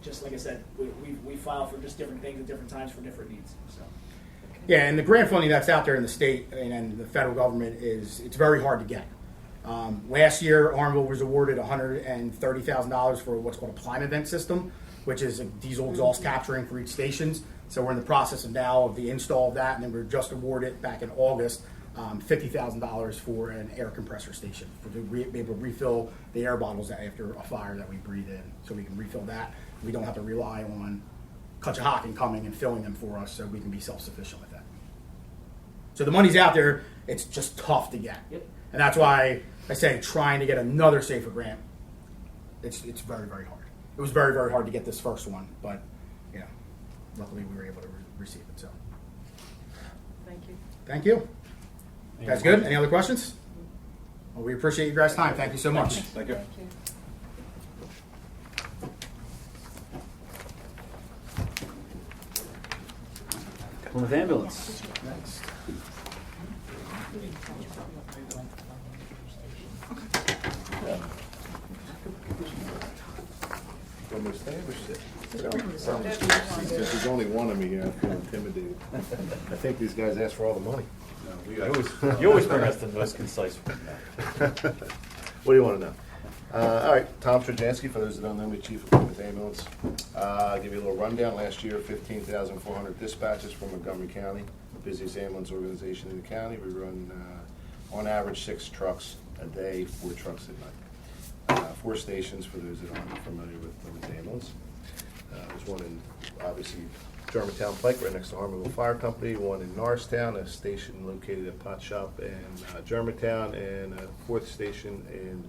Just like I said, we file for just different things at different times for different needs. So. yeah, and the grant funding that's out there in the state and the federal government it's very hard to get. Last year, Harmonville was awarded $130,000 for what's called a Prime Event System, which is a diesel exhaust capturing for each stations. So we're in the process of the install of that, and then we were just awarded back in August $50,000 for an air compressor station to be able to refill the air bottles after a fire that we breathe in. So we can refill that. We don't have to rely on Conshohocken coming and filling them for us, so we can be self-sufficient with that. So the money's out there. It's just tough to get. Yep. And that's why I say trying to get another safer grant, it's very, very hard. It was very, very hard to get this first one, but you know, luckily we were able to receive it. So Thank you. thank you. You guys good? Any other questions? Well, we appreciate you guys' time. Thank you so much. Thank you. Thank you. Plymouth Ambulance. Next. From established it. Since there's only one of me here, I feel intimidated. I think these guys asked for all the money. You always bring us the most concise one. What do you want to know? All right, Tom Strajanski, for those that don't know me, Chief of Plymouth Ambulance. I'll give you a little rundown. Last year, 15,400 dispatches from Montgomery County, the busiest ambulance organization in the county. We run, on average, 6 trucks a day, 4 trucks at night. 4 stations, for those that aren't familiar with Plymouth Ambulance. There's one in, obviously, Germantown Pike, right next to Harmonville Fire Company, one in Norristown, a station located at Pot Shop in Germantown, and a 4th station in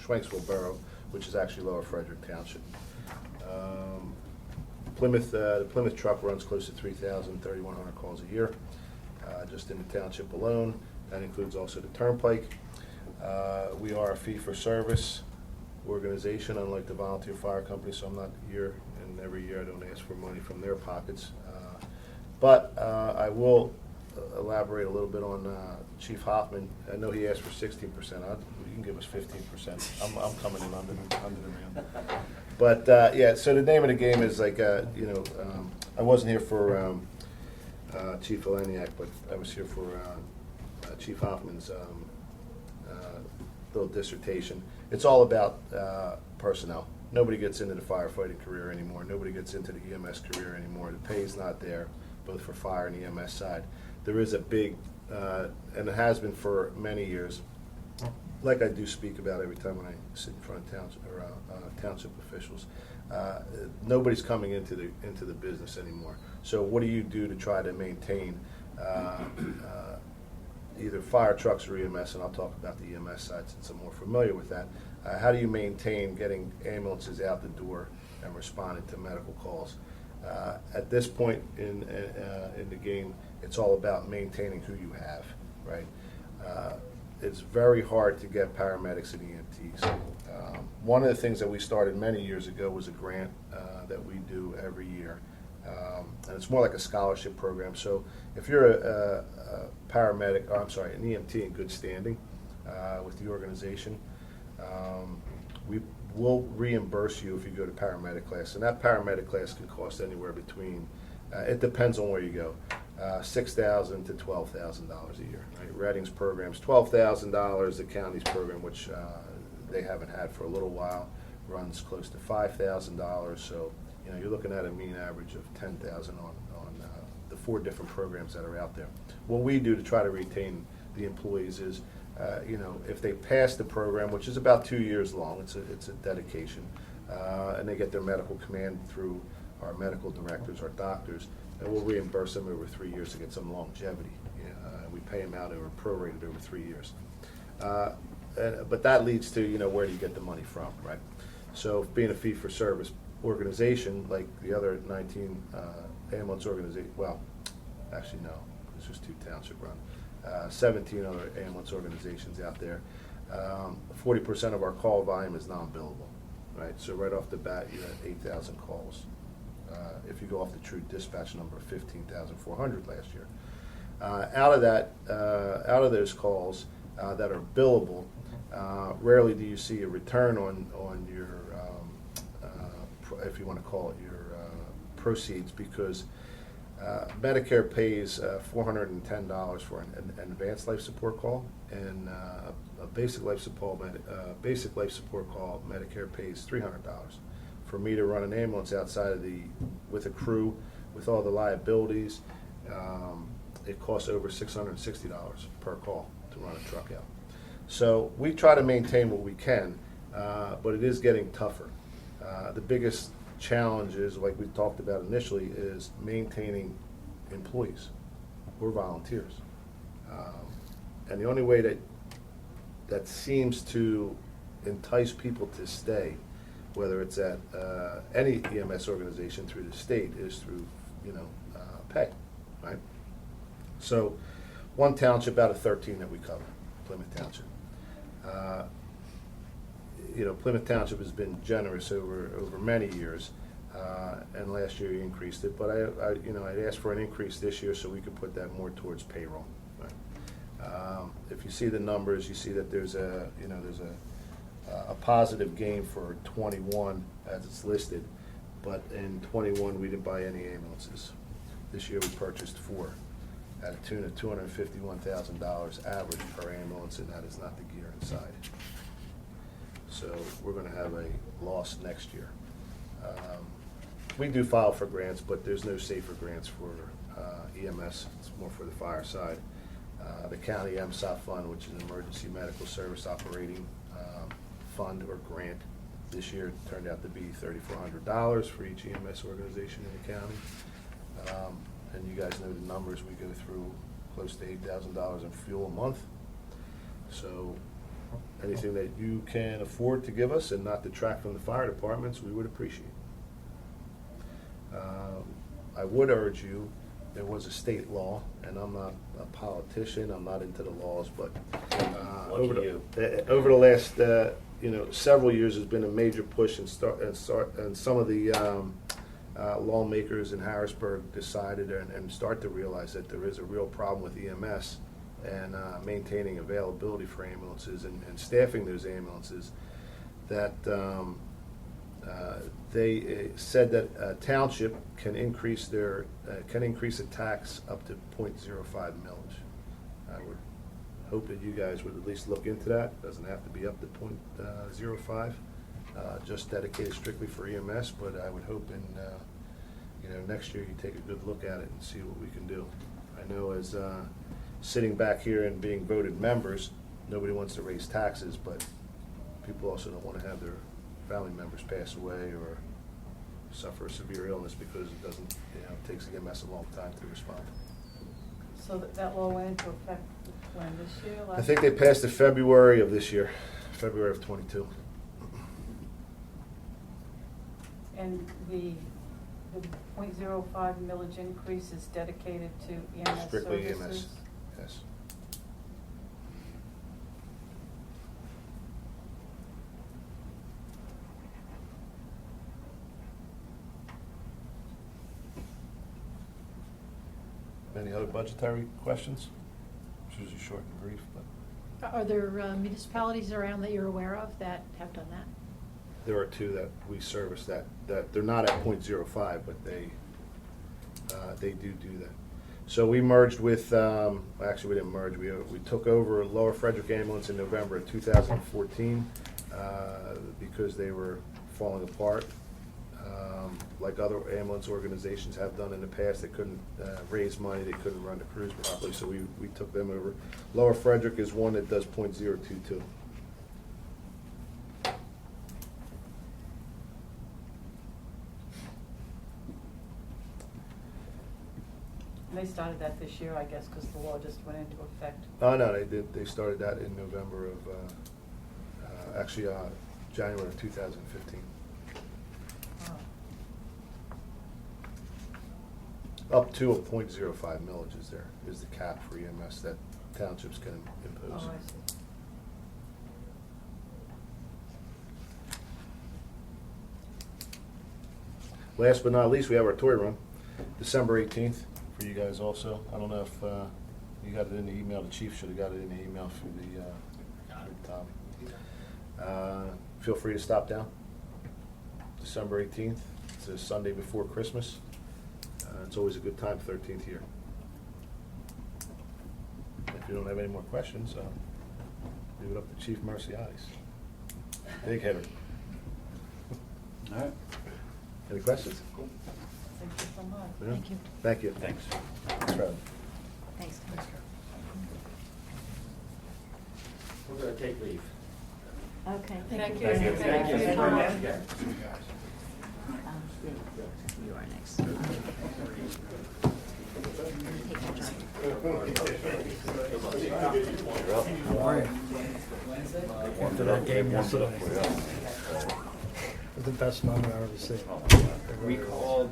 Schwenksville Borough, which is actually Lower Frederick Township. The Plymouth truck runs close to 3,100 calls a year, just in the township alone. That includes also the Turnpike. We are a fee-for-service organization, unlike the volunteer fire company, so I'm not here, and every year I don't ask for money from their pockets. But I will elaborate a little bit on Chief Hoffman. I know he asked for 16%. You can give us 15%. I'm coming in under the round. But yeah, so the name of the game is like, I wasn't here for Chief Oleniak, but I was here for Chief Hoffman's little dissertation. It's all about personnel. Nobody gets into the firefighting career anymore. Nobody gets into the EMS career anymore. The pay's not there, both for fire and EMS side. There is a big and it has been for many years, like I do speak about every time when I sit in front of township officials. Nobody's coming into the business anymore. So what do you do to try to maintain either fire trucks or EMS? And I'll talk about the EMS side since I'm more familiar with that. How do you maintain getting ambulances out the door and responding to medical calls? At this point in the game, it's all about maintaining who you have, right? It's very hard to get paramedics and EMTs. One of the things that we started many years ago was a grant that we do every year. And it's more like a scholarship program. So if you're a paramedic, or I'm sorry, an EMT in good standing with the organization, we will reimburse you if you go to paramedic class. And that paramedic class can cost anywhere between, it depends on where you go, $6,000 to $12,000 a year. Right? Reading's program's $12,000. The county's program, which they haven't had for a little while, runs close to $5,000. So you're looking at a mean average of $10,000 on the 4 different programs that are out there. What we do to try to retain the employees is, if they pass the program, which is about 2 years long, it's a dedication, and they get their medical command through our medical directors, our doctors, and we'll reimburse them over 3 years to get some longevity. We pay them out over prorated over 3 years. But that leads to, where do you get the money from, right? So being a fee-for-service organization, like the other 19 ambulance organizations, well, actually no, this was 2 township run, 17 other ambulance organizations out there, 40% of our call volume is non-billable, right? So right off the bat, you had 8,000 calls. If you go off the true dispatch number of 15,400 last year. Out of those calls that are billable, rarely do you see a return on your, if you want to call it your proceeds, because Medicare pays $410 for an advanced life support call, and a basic life support call Medicare pays $300. For me to run an ambulance outside of with a crew, with all the liabilities, it costs over $660 per call to run a truck out. So we try to maintain what we can, but it is getting tougher. The biggest challenge is, like we talked about initially, is maintaining employees or volunteers. And the only way that seems to entice people to stay, whether it's at any EMS organization through the state, is through pay, right? So one township out of 13 that we cover, Plymouth Township. Plymouth Township has been generous over many years, and last year he increased it. But I'd asked for an increase this year so we could put that more towards payroll. Right? If you see the numbers, you see that there's a positive gain for 21 as it's listed, but in 21 we didn't buy any ambulances. This year we purchased 4 at a tune of $251,000 average per ambulance, and that is not the gear inside. So we're going to have a loss next year. We do file for grants, but there's no safer grants for EMS. It's more for the fire side. The county MSOP fund, which is an emergency medical service operating fund or grant, this year turned out to be $3,400 for each EMS organization in the county. And you guys know the numbers. We go through close to $8,000 in fuel a month. So anything that you can afford to give us and not detract from the fire departments, we would appreciate. I would urge you, there was a state law, and I'm not a politician, I'm not into the laws, but over the last several years there's been a major push, and some of the lawmakers in Harrisburg decided and start to realize that there is a real problem with EMS and maintaining availability for ambulances and staffing those ambulances, that they said that a township can increase a tax up to 0.05 millage. I would hope that you guys would at least look into that. It doesn't have to be up to 0.05, just dedicated strictly for EMS, but I would hope in next year you take a good look at it and see what we can do. I know as sitting back here and being voted members, nobody wants to raise taxes, but people also don't want to have their family members pass away or suffer a severe illness because it doesn't, it takes EMS a long time to respond. So that law went into effect when, this year? I think they passed it February of this year, February of '22. And the .05 millage increase is dedicated to EMS Strictly services? EMS, yes. Any other budgetary questions? It's usually short and brief, but Are there municipalities around that you're aware of that have done that? there are two that we service that they're not at .05, but they do that. So we merged with, actually we didn't merge, we took over Lower Frederick Ambulance in November of 2014 because they were falling apart. Like other ambulance organizations have done in the past, they couldn't raise money, they couldn't run the crews properly, so we took them over. Lower Frederick is one that does .022. And they started that this year, I guess, because the law just went into effect. Oh, no, they did, they started that in November of, January of 2015. Wow. Up to a .05 millage is the cap for EMS that townships can impose. Oh, I see. Last but not least, we have our toy run, December 18th for you guys also. I don't know if you got it in the email, the chief should have got it in the email through the Tommy. Feel free to stop down. December 18th, it's a Sunday before Christmas. It's always a good time, 13th year. If you don't have any more questions, leave it up to Chief Marcialis. Big hitter. All right. Any questions? Thank you so much. Yeah. Thank you. Thank you. Thanks. Thanks, Robin. Thanks. We're gonna take leave. Okay. Thank you. Thank you. Thank you for your time. You are next. Take your time. How are you? Warmed it up, game warmed it up for you. The best moment I've ever seen. We called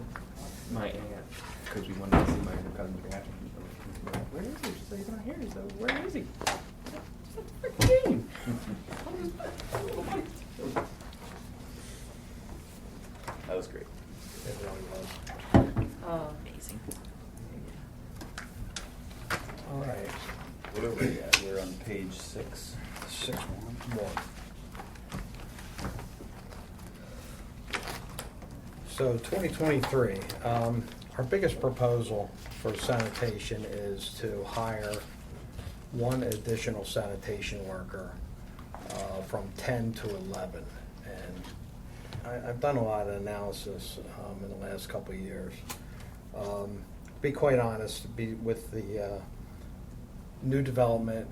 my aunt because we wanted to see my younger cousin Patrick. Where is he? She's like, he's not here. So where is he? It's at the freaking game. That was great. It really was. Oh, Amazing. All right. What are we at? We're on page 6. 6-1. So 2023, our biggest proposal for sanitation is to hire one additional sanitation worker from 10 to 11. And I've done a lot of analysis in the last couple of years. To be quite honest, with the new development,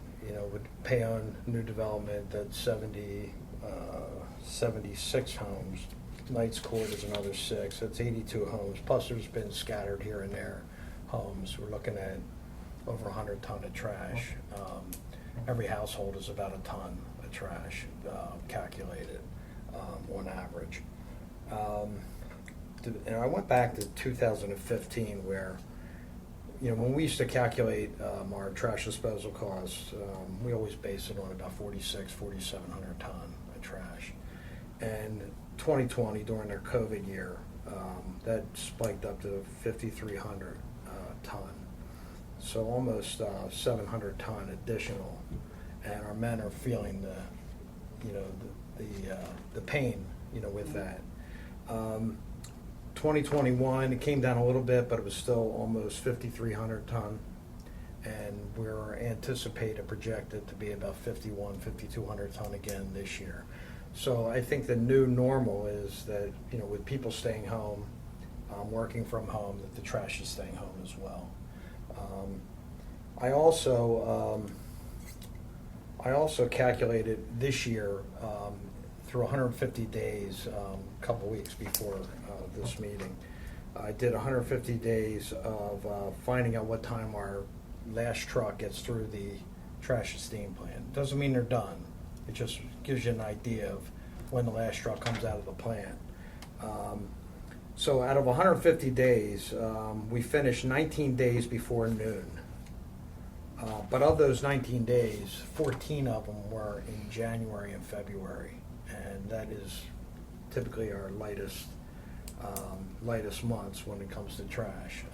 with pay-on new development, that's 76 homes. Knights Court is another 6. That's 82 homes. Plus, there's been scattered here and there homes. We're looking at over 100 ton of trash. Every household is about a ton of trash calculated on average. And I went back to 2015 where, when we used to calculate our trash disposal costs, we always base it on about 4,700 ton of trash. And 2020, during their COVID year, that spiked up to 5,300 ton. So almost 700 ton additional. And our men are feeling the pain, with that. 2021, it came down a little bit, but it was still almost 5,300 ton. And we're projected to be about 5,200 ton again this year. So I think the new normal is that, with people staying home, working from home, that the trash is staying home as well. I also calculated this year through 150 days, a couple weeks before this meeting. I did 150 days of finding out what time our last truck gets through the trash and steam plant. Doesn't mean they're done. It just gives you an idea of when the last truck comes out of the plant. So out of 150 days, we finished 19 days before noon. But of those 19 days, 14 of them were in January and February, and that is typically our lightest months when it comes to trash.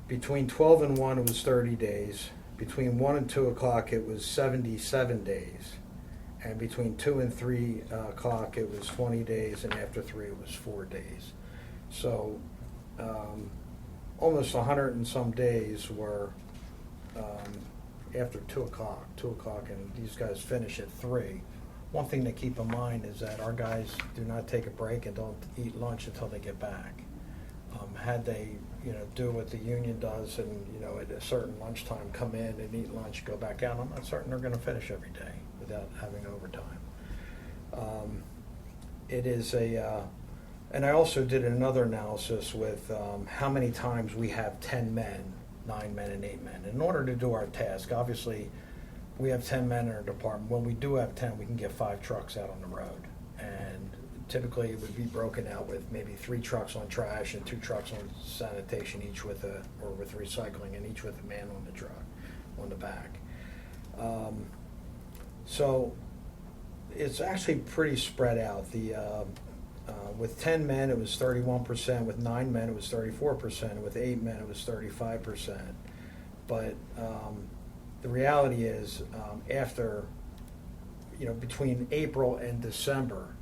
Between 12 and 1 it was 30 days. Between 1 and 2 o'clock it was 77 days. And between 2 and 3 o'clock it was 20 days, and after 3 it was 4 days. So almost 100 and some days were after 2 o'clock, and these guys finish at 3. One thing to keep in mind is that our guys do not take a break and don't eat lunch until they get back. Had they, do what the union does and, at a certain lunchtime come in and eat lunch, go back out, I'm not certain they're going to finish every day without having overtime. It is and I also did another analysis with how many times we have 10 men, 9 men, and 8 men. In order to do our task, obviously, we have 10 men in our department. When we do have 10, we can get 5 trucks out on the road. And typically it would be broken out with maybe 3 trucks on trash and 2 trucks on sanitation, each with with recycling, and each with a man on the truck, on the back. So it's actually pretty spread out. With 10 men, it was 31%. With 9 men, it was 34%. With 8 men, it was 35%. But the reality is, after, between April and December,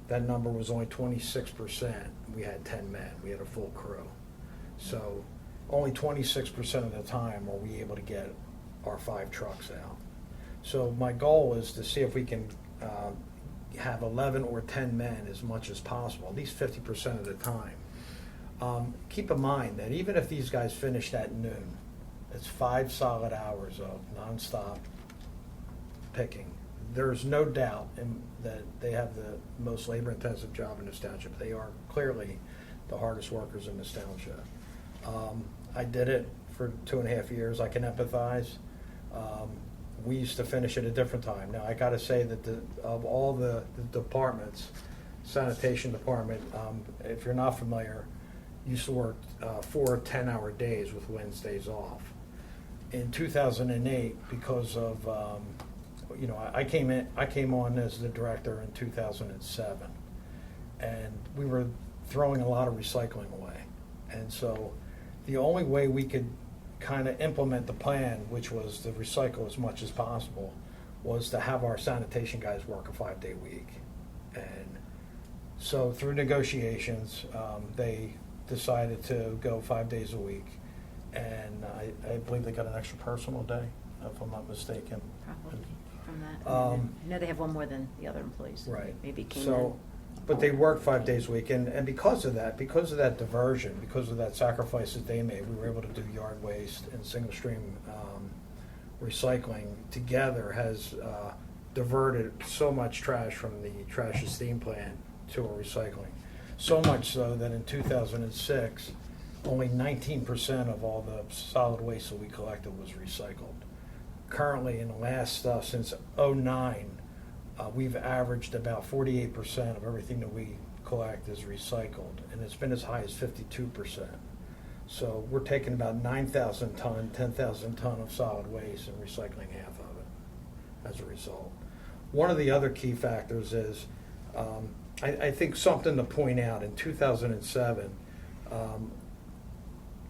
that number was only 26%. We had 10 men. We had a full crew. So only 26% of the time are we able to get our 5 trucks out. So my goal is to see if we can have 11 or 10 men as much as possible, at least 50% of the time. Keep in mind that even if these guys finished at noon, it's 5 solid hours of nonstop picking. There's no doubt that they have the most labor-intensive job in this township. They are clearly the hardest workers in this township. I did it for 2.5 years. I can empathize. We used to finish at a different time. Now, I got to say that of all the departments, sanitation department, if you're not familiar, used to work 4 10-hour days with Wednesdays off. In 2008, because of I came on as the director in 2007, and we were throwing a lot of recycling away, and so the only way we could kind of implement the plan, which was to recycle as much as possible, was to have our sanitation guys work a 5-day week. And so through negotiations, they decided to go 5 days a week, and I believe they got an extra personal day, if I'm not mistaken. Probably from that. I know they have one more than the other employees. Right. Maybe came So, but they worked 5 days a week, and because of that diversion, because of that sacrifice that they made, we were able to do yard waste and single stream recycling together has diverted so much trash from the trash and steam plant to our recycling. So much so that in 2006, only 19% of all the solid waste that we collected was recycled. Currently, in the last since 2009, we've averaged about 48% of everything that we collect is recycled, and it's been as high as 52%. So we're taking about 9,000 ton, 10,000 ton of solid waste and recycling half of it as a result. One of the other key factors is, I think something to point out, in 2007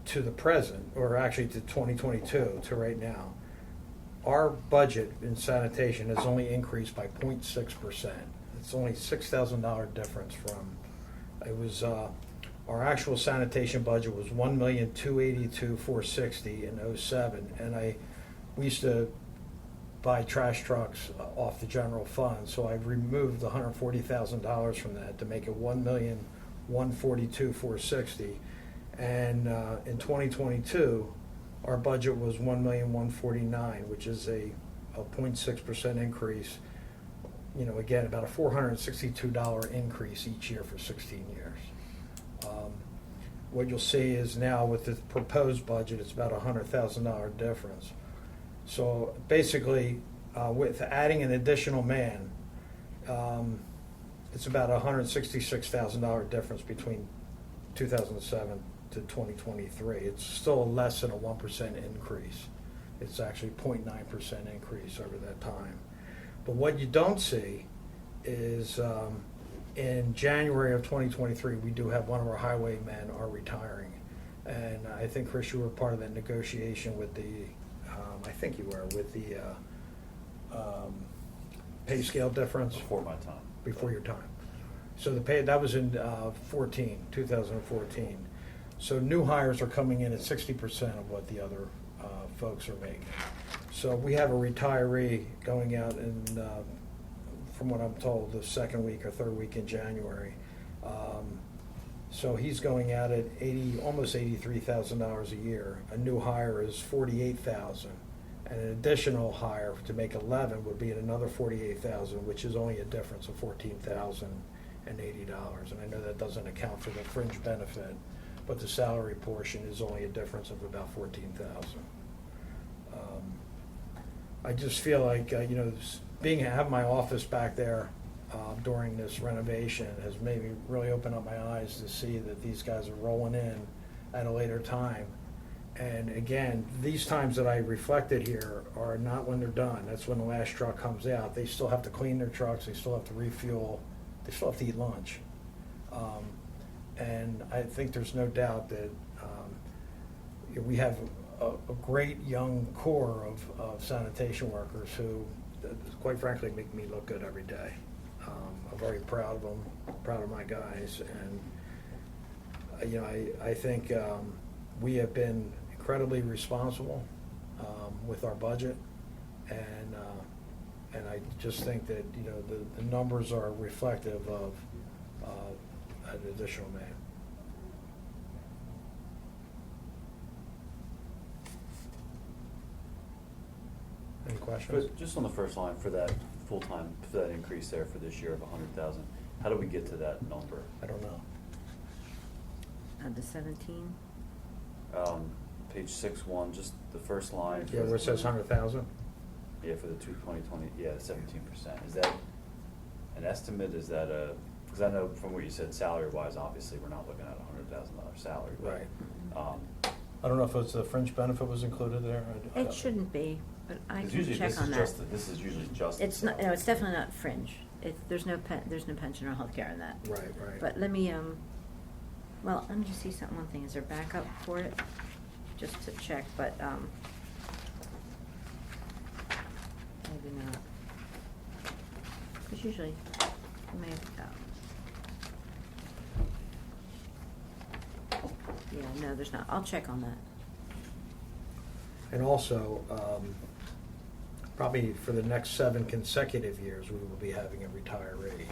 to the present, or actually to 2022, to right now, our budget in sanitation has only increased by 0.6%. It's only $6,000 difference from, it was, our actual sanitation budget was $1,282,460 in 2007, and we used to buy trash trucks off the general fund, so I've removed $140,000 from that to make it $1,142,460. And in 2022, our budget was $1,149,000, which is a 0.6% increase. You know, again, about a $462 increase each year for 16 years. What you'll see is now with the proposed budget, it's about a $100,000 difference. So basically, with adding an additional man, it's about a $166,000 difference between 2007 to 2023. It's still less than a 1% increase. It's actually 0.9% increase over that time. But what you don't see is in January of 2023, we do have one of our highwaymen are retiring. And I think, Chris, you were part of that negotiation with the, I think you were, with the pay scale difference. Before my time. Before your time. So the pay, that was in 2014. So new hires are coming in at 60% of what the other folks are making. So we have a retiree going out in, from what I'm told, the second week or third week in January. So he's going out at almost $83,000 a year. A new hire is $48,000. And an additional hire to make 11 would be at another $48,000, which is only a difference of $14,080. And I know that doesn't account for the fringe benefit, but the salary portion is only a difference of about $14,000. I just feel like you know, have my office back there during this renovation has made me really open up my eyes to see that these guys are rolling in at a later time. And again, these times that I reflected here are not when they're done. That's when the last truck comes out. They still have to clean their trucks. They still have to refuel. They still have to eat lunch. And I think there's no doubt that we have a great young core of sanitation workers who, quite frankly, make me look good every day. I'm very proud of them, proud of my guys. And, you know, I think we have been incredibly responsible with our budget, and I just think that, you know, the numbers are reflective of an additional man. Any questions? But just on the first line for that full-time, for that increase there for this year of 100,000, how do we get to that number? I don't know. The 17? Page 6-1, just the first line. Yeah, where it says 100,000? Yeah, for the 2020, yeah, 17%. Is that an estimate? Is that a, because I know from what you said, salary-wise, obviously, we're not looking at a $100,000 salary. But, Right. I I don't know if it's the fringe benefit was included there. It shouldn't be, but I because can usually check this on is that. just, this is usually just. It's not, no, it's definitely not fringe. There's no pension or healthcare in that. Right, right. But let me, well, let me just see something, one thing. Is there backup for it? Just to check, but, maybe not. Because usually, you may have, yeah, no, there's not. I'll check on that. And also, probably for the next 7 consecutive years, we will be having a retiree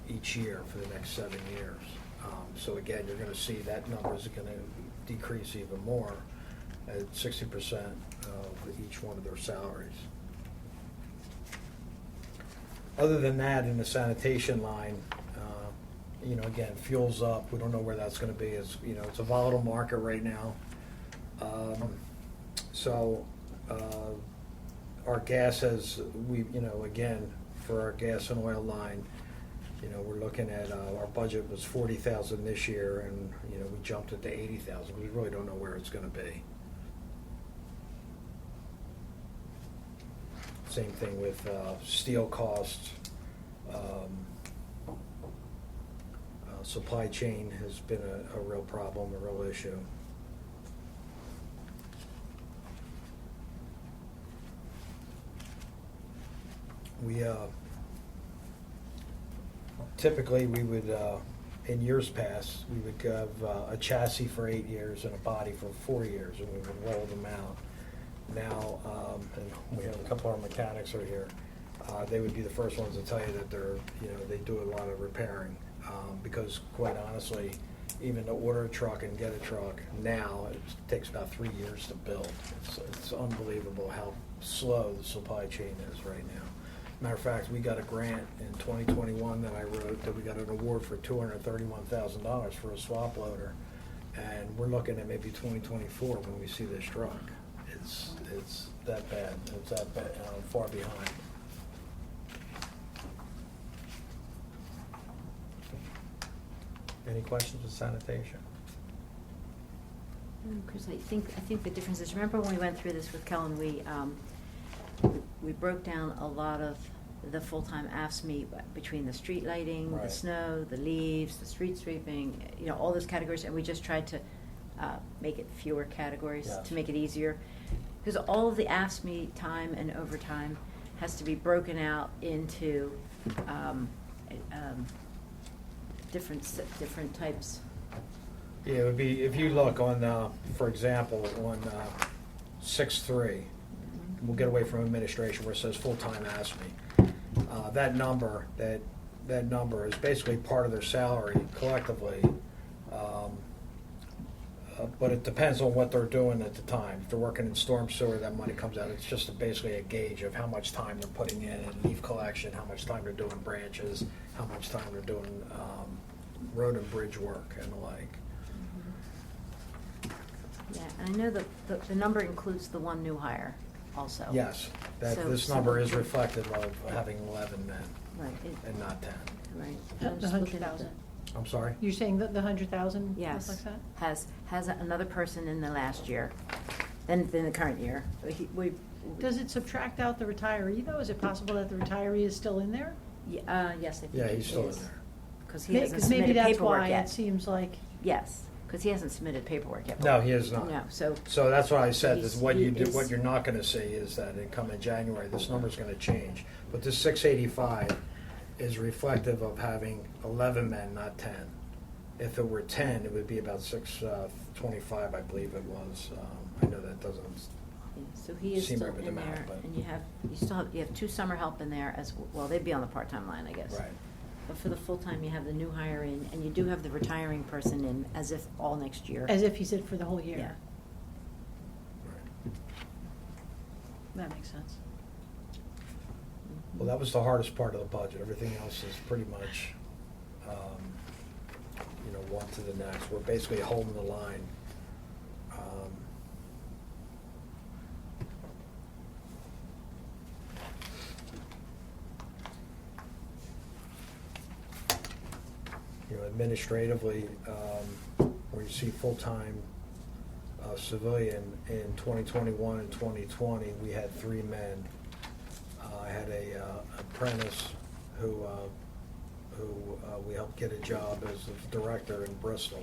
each year for the next 7 years. So again, you're going to see that number is going to decrease even more at 60% of each one of their salaries. Other than that, in the sanitation line, you know, again, fuel's up. We don't know where that's going to be. It's, you know, it's a volatile market right now. So our gas has, you know, again, for our gas and oil line, you know, we're looking at, our budget was $40,000 this year, and, you know, we jumped it to $80,000. We really don't know where it's going to be. Same thing with steel costs. Supply chain has been a real problem, a real issue. We typically we would, in years past, we would have a chassis for 8 years and a body for 4 years, and we would roll them out. Now, and we have a couple of our mechanics are here. They would be the first ones to tell you that they're, you know, they do a lot of repairing, because quite honestly, even to order a truck and get a truck now, it takes about 3 years to build. It's unbelievable how slow the supply chain is right now. Matter of fact, we got a grant in 2021 that I wrote, that we got an award for $231,000 for a swap loader. And we're looking at maybe 2024 when we see this truck. It's that bad. It's that bad, far behind. Any questions with sanitation? Because I think the difference is, remember when we went through this with Kellen, we broke down a lot of the full-time AFSCME between the street lighting, the Right. snow, the leaves, the street sweeping, all those categories, and we just tried to make it fewer categories Yes. to make it easier. Because all of the AFSCME time and overtime has to be broken out into different types. Yeah, it would be, if you look on, for example, on 6.3, we'll get away from administration where it says full-time AFSCME. That number is basically part of their salary collectively. But it depends on what they're doing at the time. If they're working in storm sewer, that money comes out. It's just basically a gauge of how much time they're putting in leaf collection, how much time they're doing branches, how much time they're doing road and bridge work and the like. Yeah, and I know the number includes the one new hire also. Yes, So- this so number the- is reflective of having 11 men Right, and not 10. right. The I was just looking at 100,000. I'm sorry? You're saying that the 100,000 Yes, reflects that? has another person in the last year, than the current year. Does it subtract out the retiree, though? Is it possible that the retiree is still in there? Yes, I think Yeah, he he's still in is. there. Because he hasn't Because maybe submitted that's paperwork why it yet. seems like, Yes, because he hasn't submitted paperwork yet. No, he is not. No, so. So that's what I said, He's- is what he you do, is- what you're not gonna see is that in coming January, this number's gonna change. But this 685 is reflective of having 11 men, not 10. If it were 10, it would be about 625, I believe it was. I know that doesn't, Yeah, So he is Seem still right with in the math, there, but- and you have two summer help in there as, well, they'd be on the part-time line, I guess. right. But for the full-time, you have the new hire in, and you do have the retiring person in as if all next year. as if he's in for the whole year. Yeah. That makes sense. Well, that was the hardest part of the budget. Everything else is pretty much, one to the next. We're basically holding the line. Administratively, where you see full-time civilian in 2021 and 2020, we had 3 men. I had a apprentice who we helped get a job as the director in Bristol.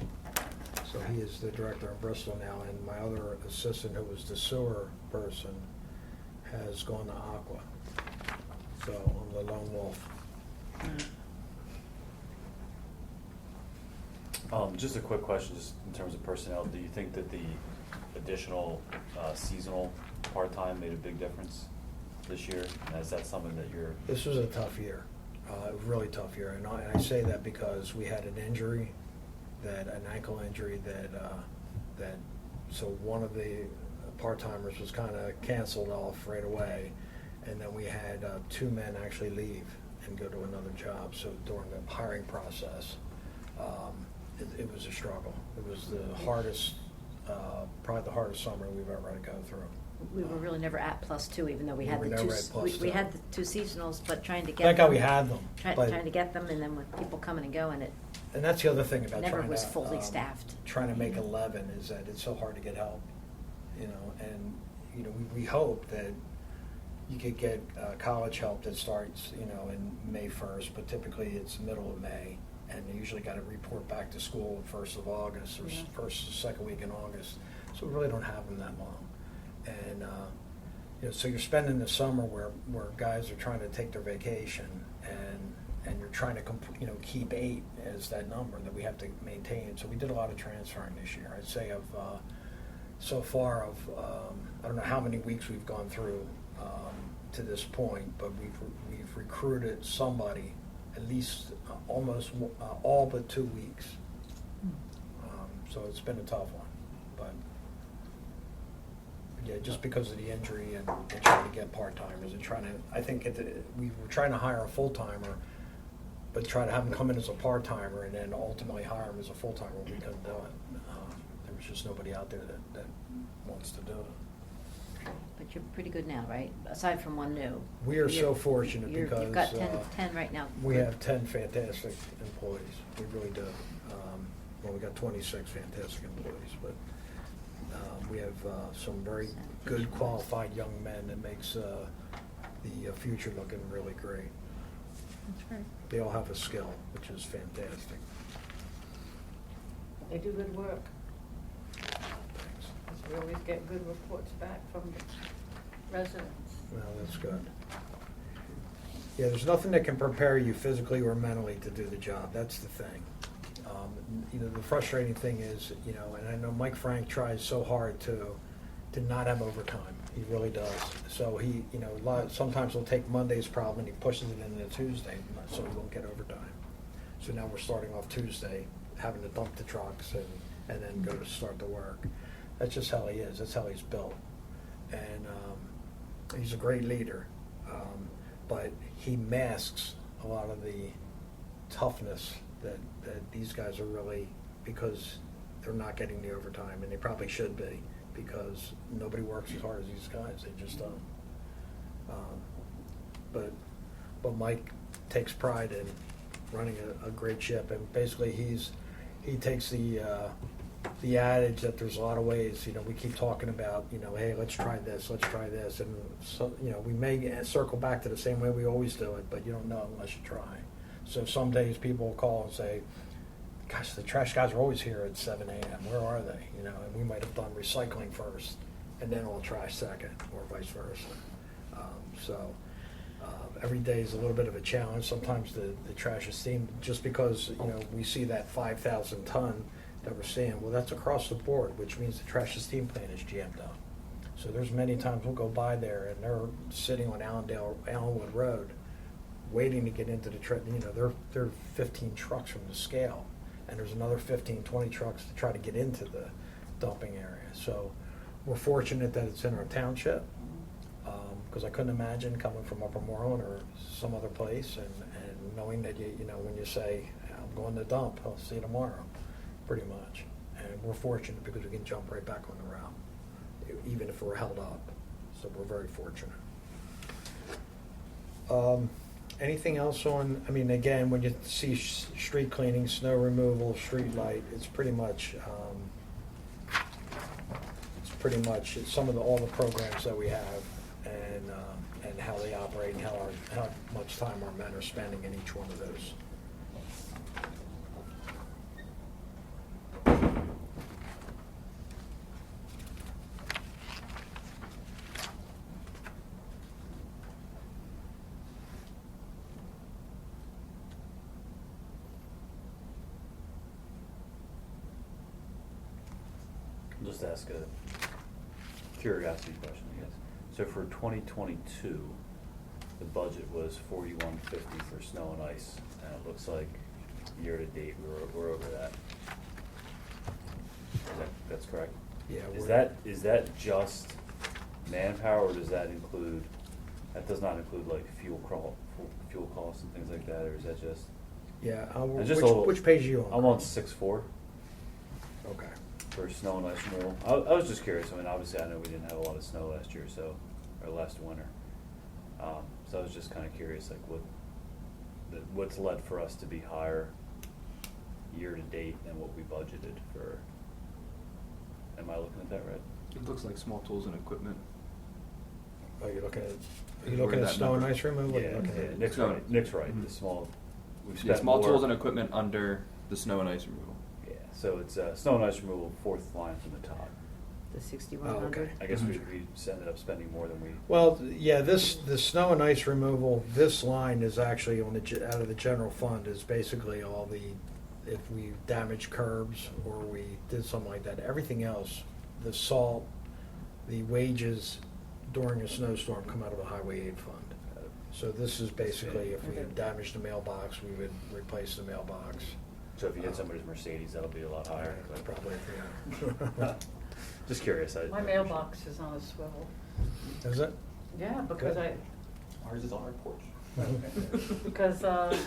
So he is the director in Bristol now, and my other assistant, who was the sewer person, has gone to Aqua. So I'm the lone wolf. Just a quick question, just in terms of personnel, do you think that the additional seasonal part-time made a big difference this year? And is that something that you're? This was a tough year, a really tough year, and I say that because we had an injury, an ankle injury so one of the part-timers was kind of canceled off right away, and then we had 2 men actually leave and go to another job. So during the hiring process, it was a struggle. It was the hardest, probably the hardest summer we've ever had to go through. We were really never at +2, even though we had We the were two, never at +2. we had the 2 seasonals, but trying to get Thank God them- we had them, but- Trying to get them, and then with people coming and going, it And that's the other thing about never trying was to, fully staffed. trying to make 11 is that it's so hard to get help, and, we hope that you could get college help that starts, in May 1st, but typically it's middle of May, and they usually got to report back to school 1st of August, or Yeah. first or second week in August, so we really don't have them that long. And, so you're spending the summer where guys are trying to take their vacation, and you're trying to keep 8 as that number that we have to maintain. So we did a lot of transferring this year. I'd say so far I don't know how many weeks we've gone through to this point, but we've recruited somebody at least almost all but 2 weeks so it's been a tough one. But yeah, just because of the injury and trying to get part-timers and trying to, I think we were trying to hire a full-timer, but try to have him come in as a part-timer and then ultimately hire him as a full-timer, we couldn't do it. There was just nobody out there that wants to do it. But you're pretty good now, right? Aside from one new. We are so You're- fortunate because. You've got 10 right now. We have 10 fantastic employees, we really do. Well, we got 26 fantastic employees, but we have some very good qualified young men that makes the future looking really great. That's right. They all have a skill, which is fantastic. They do good work. Thanks. 'Cause we always get good reports back from the residents. Well, that's good. Yeah, there's nothing that can prepare you physically or mentally to do the job. That's the thing. The frustrating thing is, and I know Mike Frank tries so hard to not have overtime. He really does. So he, sometimes he'll take Monday's problem and he pushes it into Tuesday, so he won't get overtime. So now we're starting off Tuesday, having to dump the trucks and then go to start the work. That's just how he is. That's how he's built. And he's a great leader. But he masks a lot of the toughness that these guys are really, because they're not getting the overtime, and they probably should be, because nobody works as hard as these guys. They just don't. But Mike takes pride in running a great ship, and basically he takes the adage that there's a lot of ways. We keep talking about, hey, let's try this, and so we may circle back to the same way we always do it, but you don't know unless you try. So some days people will call and say, gosh, the trash guys are always here at 7 a.m. Where are they? And we might have done recycling first, and then we'll trash second, or vice versa. Every day is a little bit of a challenge. Sometimes the trash is steamed, just because we see that 5,000 ton that we're seeing. Well, that's across the board, which means the trash and steam plant is jammed up. So there's many times we'll go by there and they're sitting on Allenwood Road, waiting to get into the they're 15 trucks from the scale, and there's another 15, 20 trucks to try to get into the dumping area. So we're fortunate that it's in our township, because I couldn't imagine coming from Upper Moreland or some other place and knowing that when you say, I'm going to dump, I'll see you tomorrow, pretty much. And we're fortunate because we can jump right back on the route, even if we're held up. So we're very fortunate. Anything else on, again, when you see street cleaning, snow removal, street light, it's pretty much some of all the programs that we have, and how they operate, and how much time our men are spending in each one of those. I'll just ask a curiosity question, I guess. So for 2022, the budget was 4150 for snow and ice, and it looks like year to date we're over that. That's correct? Yeah. Is that just manpower, or does that include? That does not include like fuel costs and things like that, or is that just? Yeah. And just a little- Which page are you on? I'm on 6-4 Okay. for snow and ice removal. I was just curious. Obviously, I know we didn't have a lot of snow last year, or last winter. So I was just kind of curious, like what's led for us to be higher year to date than what we budgeted for. Am I looking at that right? It looks like small tools and equipment. Oh, you're looking at, Where did that snow and number- ice removal? What are you Yeah, looking yeah, at? Nick's No. right. Nick's right. Mhm. The small. We've Yeah, spent small more. tools and equipment under the snow and ice removal. Yeah, so it's snow and ice removal, fourth line from the top. The 6,100. okay. I guess Mhm. we ended up spending more than we. Well, yeah, the snow and ice removal, this line is actually out of the general fund, is basically all if we damaged curbs or we did something like that. Everything else, the salt, the wages during a snowstorm come out of the highway aid fund. So this is basically if we had damaged the mailbox, we would replace the mailbox. So if you hit somebody's Mercedes, that'll be a lot higher. but- Probably, yeah. Just curious. My mailbox is on a swivel. Is it? Yeah, because Good. Ours is on our porch. because, the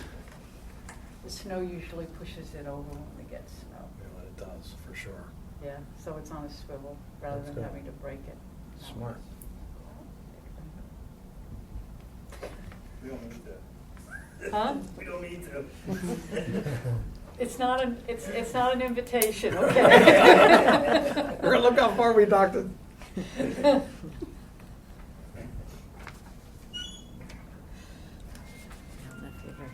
snow usually pushes it over when we get snow. Yeah, it does, for sure. Yeah, so it's on a swivel rather That's than good. having to break it. Smart. We don't need to. Huh? We don't need to. It's not an invitation, okay? We're gonna look how far we docked it. I don't know if you ever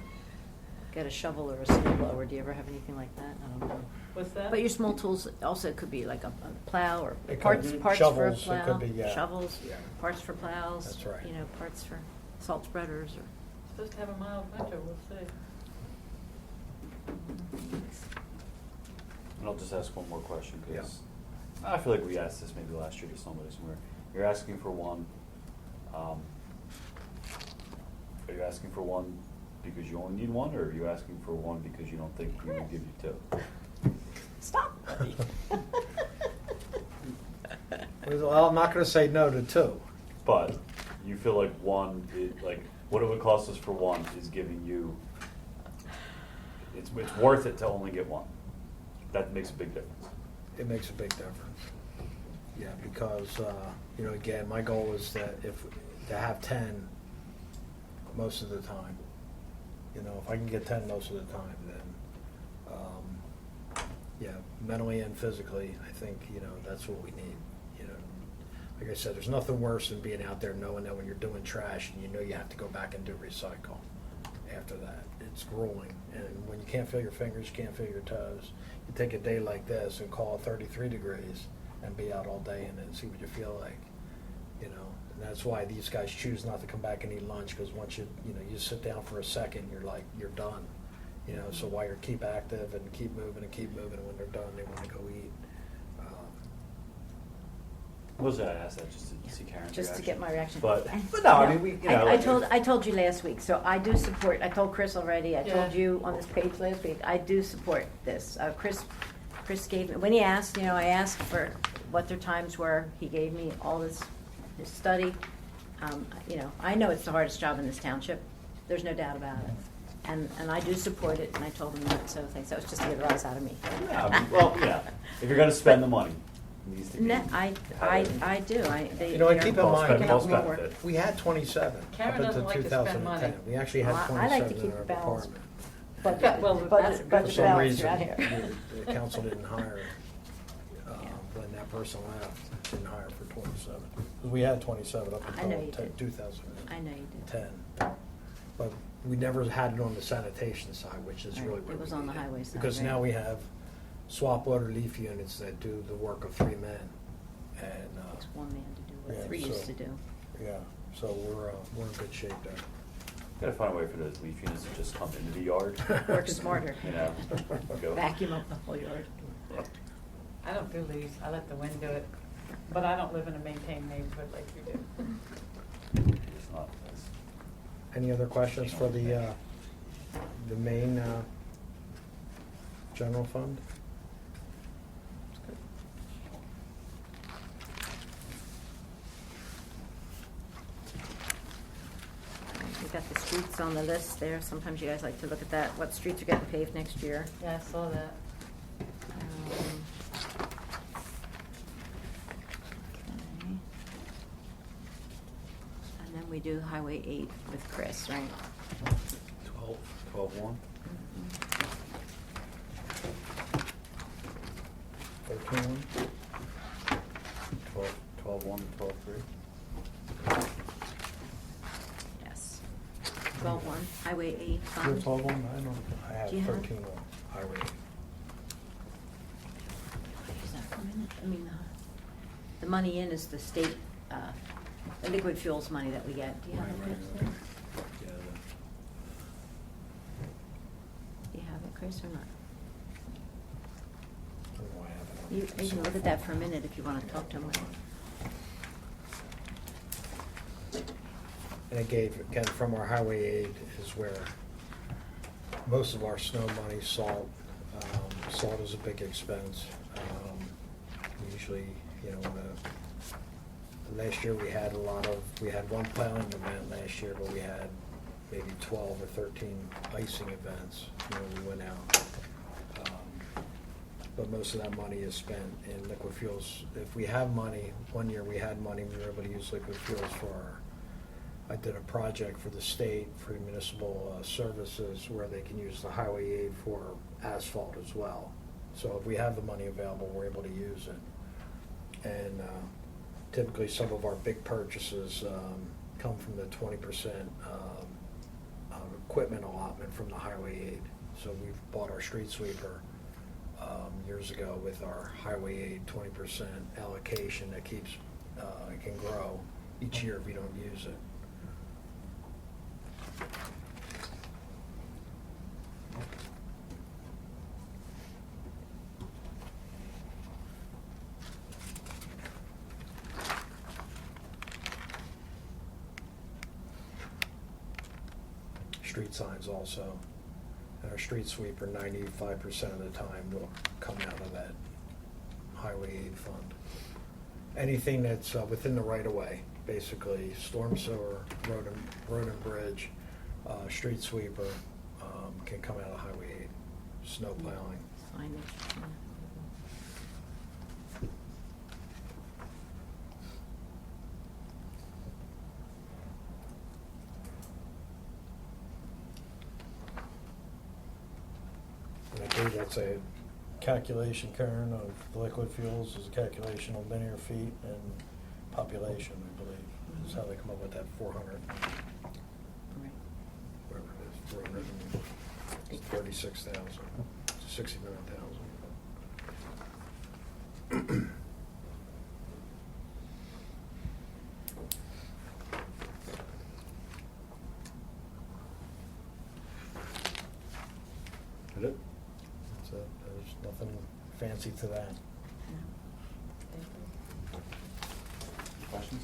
get a shovel or a snow blower. Do you ever have anything like that? I don't know. What's that? But your small tools also could be like a plow or It could parts be for a shovels, it plow. could be, yeah. Shovels, Yeah. parts for plows. That's right. You know, parts for salt spreaders or. Supposed to have a mild winter, we'll see. And I'll just ask one more question, because I feel like we asked this maybe last year to somebody somewhere. You're asking for one, are you asking for one because you only need one, or are you asking for one because you don't think we will give you two? Stop. Well, I'm not gonna say no to two. But you feel like one, like, what it would cost us for one is giving you, it's worth it to only get one. That makes a big difference. It makes a big difference. Yeah, because, you know, again, my goal is that to have 10 most of the time. You know, if I can get 10 most of the time, then, yeah, mentally and physically, I think, you know, that's what we need, you know. Like I said, there's nothing worse than being out there knowing that when you're doing trash and you know you have to go back and do recycle after that. It's grueling. And when you can't feel your fingers, you can't feel your toes, you take a day like this and call it 33 degrees and be out all day and then see what you feel like, you know. And that's why these guys choose not to come back and eat lunch, because once you sit down for a second, you're like, you're done. You know, so while you're keep active and keep moving, and when they're done, they want to go eat. Mostly I asked that just to see Karen's reaction. Just to get my reaction. But And- no, I mean, we, you know. I told you last week, so I do support, I told Chris already, I told Yeah. you on this page last week, I do support this. Chris gave me, when he asked, you know, I asked for what their times were, he gave me all his study. You know, I know it's the hardest job in this township, there's no doubt about it. And I do support it, and I told him that, so thanks, that was just to get a rise out of me. Yeah, I mean, well, yeah, if you're gonna spend the money, it needs to be. No, I do, You know, and keep in mind, Cost benefit. we had 27 Karen up doesn't until like to spend 2010. money. We actually had Well, I like to 27 in keep our the balance. department. But, Well, that's good. For but some balance reason, around here. the council didn't hire, when that person left, didn't hire for 27. 'Cause we had 27 up I know until you did. 2010. I know you did. But we never had it on the sanitation side, which is Right. really what It was we on the needed. highway side, Because right. now we have swap loader leaf units that do the work of 3 men. And, Takes one man to do yeah, what three used so- to do. yeah, so we're in good shape there. Gotta find a way for those leaf units to just come into the yard. Work smarter. You know, go. Vacuum up the whole yard. I don't do leaves, I let the wind do it, but I don't live in a maintained neighborhood like you do. It's not- it's- Any other questions for the main general fund? We got the streets on the list there. Sometimes you guys like to look at that. What streets are getting paved next year? Yeah, I saw that. Okay. And then we do Highway 8 with Chris, right? 12-1? 13? 12-1, 12-3? Yes. 12-1, Highway 8 You fund. have 12 on? I have Do you have- 13 on highway. Does that come in? I mean, the money in is the state, the liquid fuels money that we get. Do you have it, Chris? there? Yeah, Do you have it, Chris, or not? I don't know why I have it on. You can look at that for a minute if you want to talk to him. And it gave, again, from our highway aid is where most of our snow money, salt, Salt is a big expense. We usually, last year we had one plowing event last year, but we had maybe 12 or 13 icing events, we went out. But most of that money is spent in liquid fuels. If we have money, one year we had money, we were able to use liquid fuels I did a project for the state, for municipal services, where they can use the highway aid for asphalt as well. So if we have the money available, we're able to use it. And typically some of our big purchases come from the 20% equipment allotment from the highway aid. So we've bought our street sweeper years ago with our highway aid 20% allocation that keeps, it can grow each year if we don't use it. Street signs also. And our street sweeper, 95% of the time will come out of that highway aid fund. Anything that's within the right of way, basically storm sewer, road and bridge, street sweeper, can come out of highway aid, snow plowing. Signage, yeah. And I believe that's a calculation, Karen, of liquid fuels is a calculation of linear feet and population, I believe. Is how they come up with that 400, Right. whatever it is, 436,000, 69,000. Is it? So there's nothing fancy to that. Questions?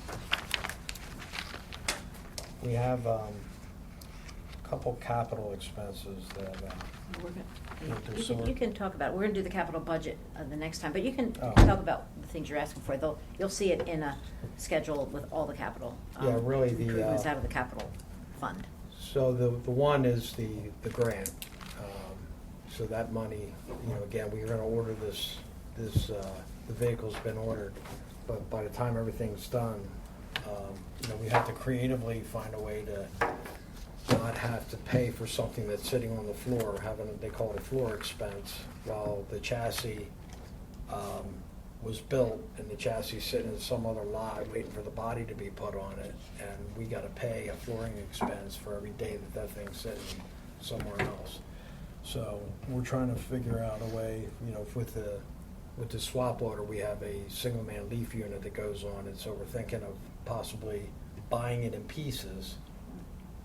We have a couple capital expenses that, We're With the gonna- sewer. You can talk about, we're gonna do the capital budget the next time, but you can Oh. talk about the things you're asking for. You'll see it in a schedule with all the capital. Yeah, really the, Improvements out of the capital fund. so the one is the grant. So that money, again, we're gonna order the vehicle's been ordered, but by the time everything's done, we have to creatively find a way to not have to pay for something that's sitting on the floor, they call it a floor expense, while the chassis was built and the chassis sitting in some other lot waiting for the body to be put on it, and we gotta pay a flooring expense for every day that thing's sitting somewhere else. So we're trying to figure out a way, with the swap loader, we have a single man leaf unit that goes on, and so we're thinking of possibly buying it in pieces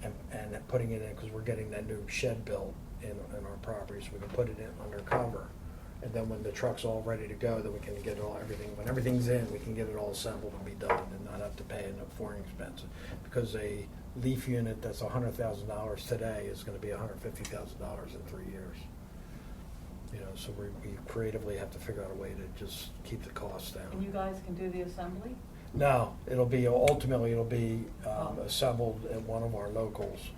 and putting it in, because we're getting that new shed built in our property, so we can put it in under cover. And then when the truck's all ready to go, then we can get when everything's in, we can get it all assembled and be done and not have to pay a flooring expense. Because a leaf unit that's $100,000 today is gonna be $150,000 in 3 years. So we creatively have to figure out a way to just keep the costs down. And you guys can do the assembly? No, ultimately it'll be assembled at one of our locals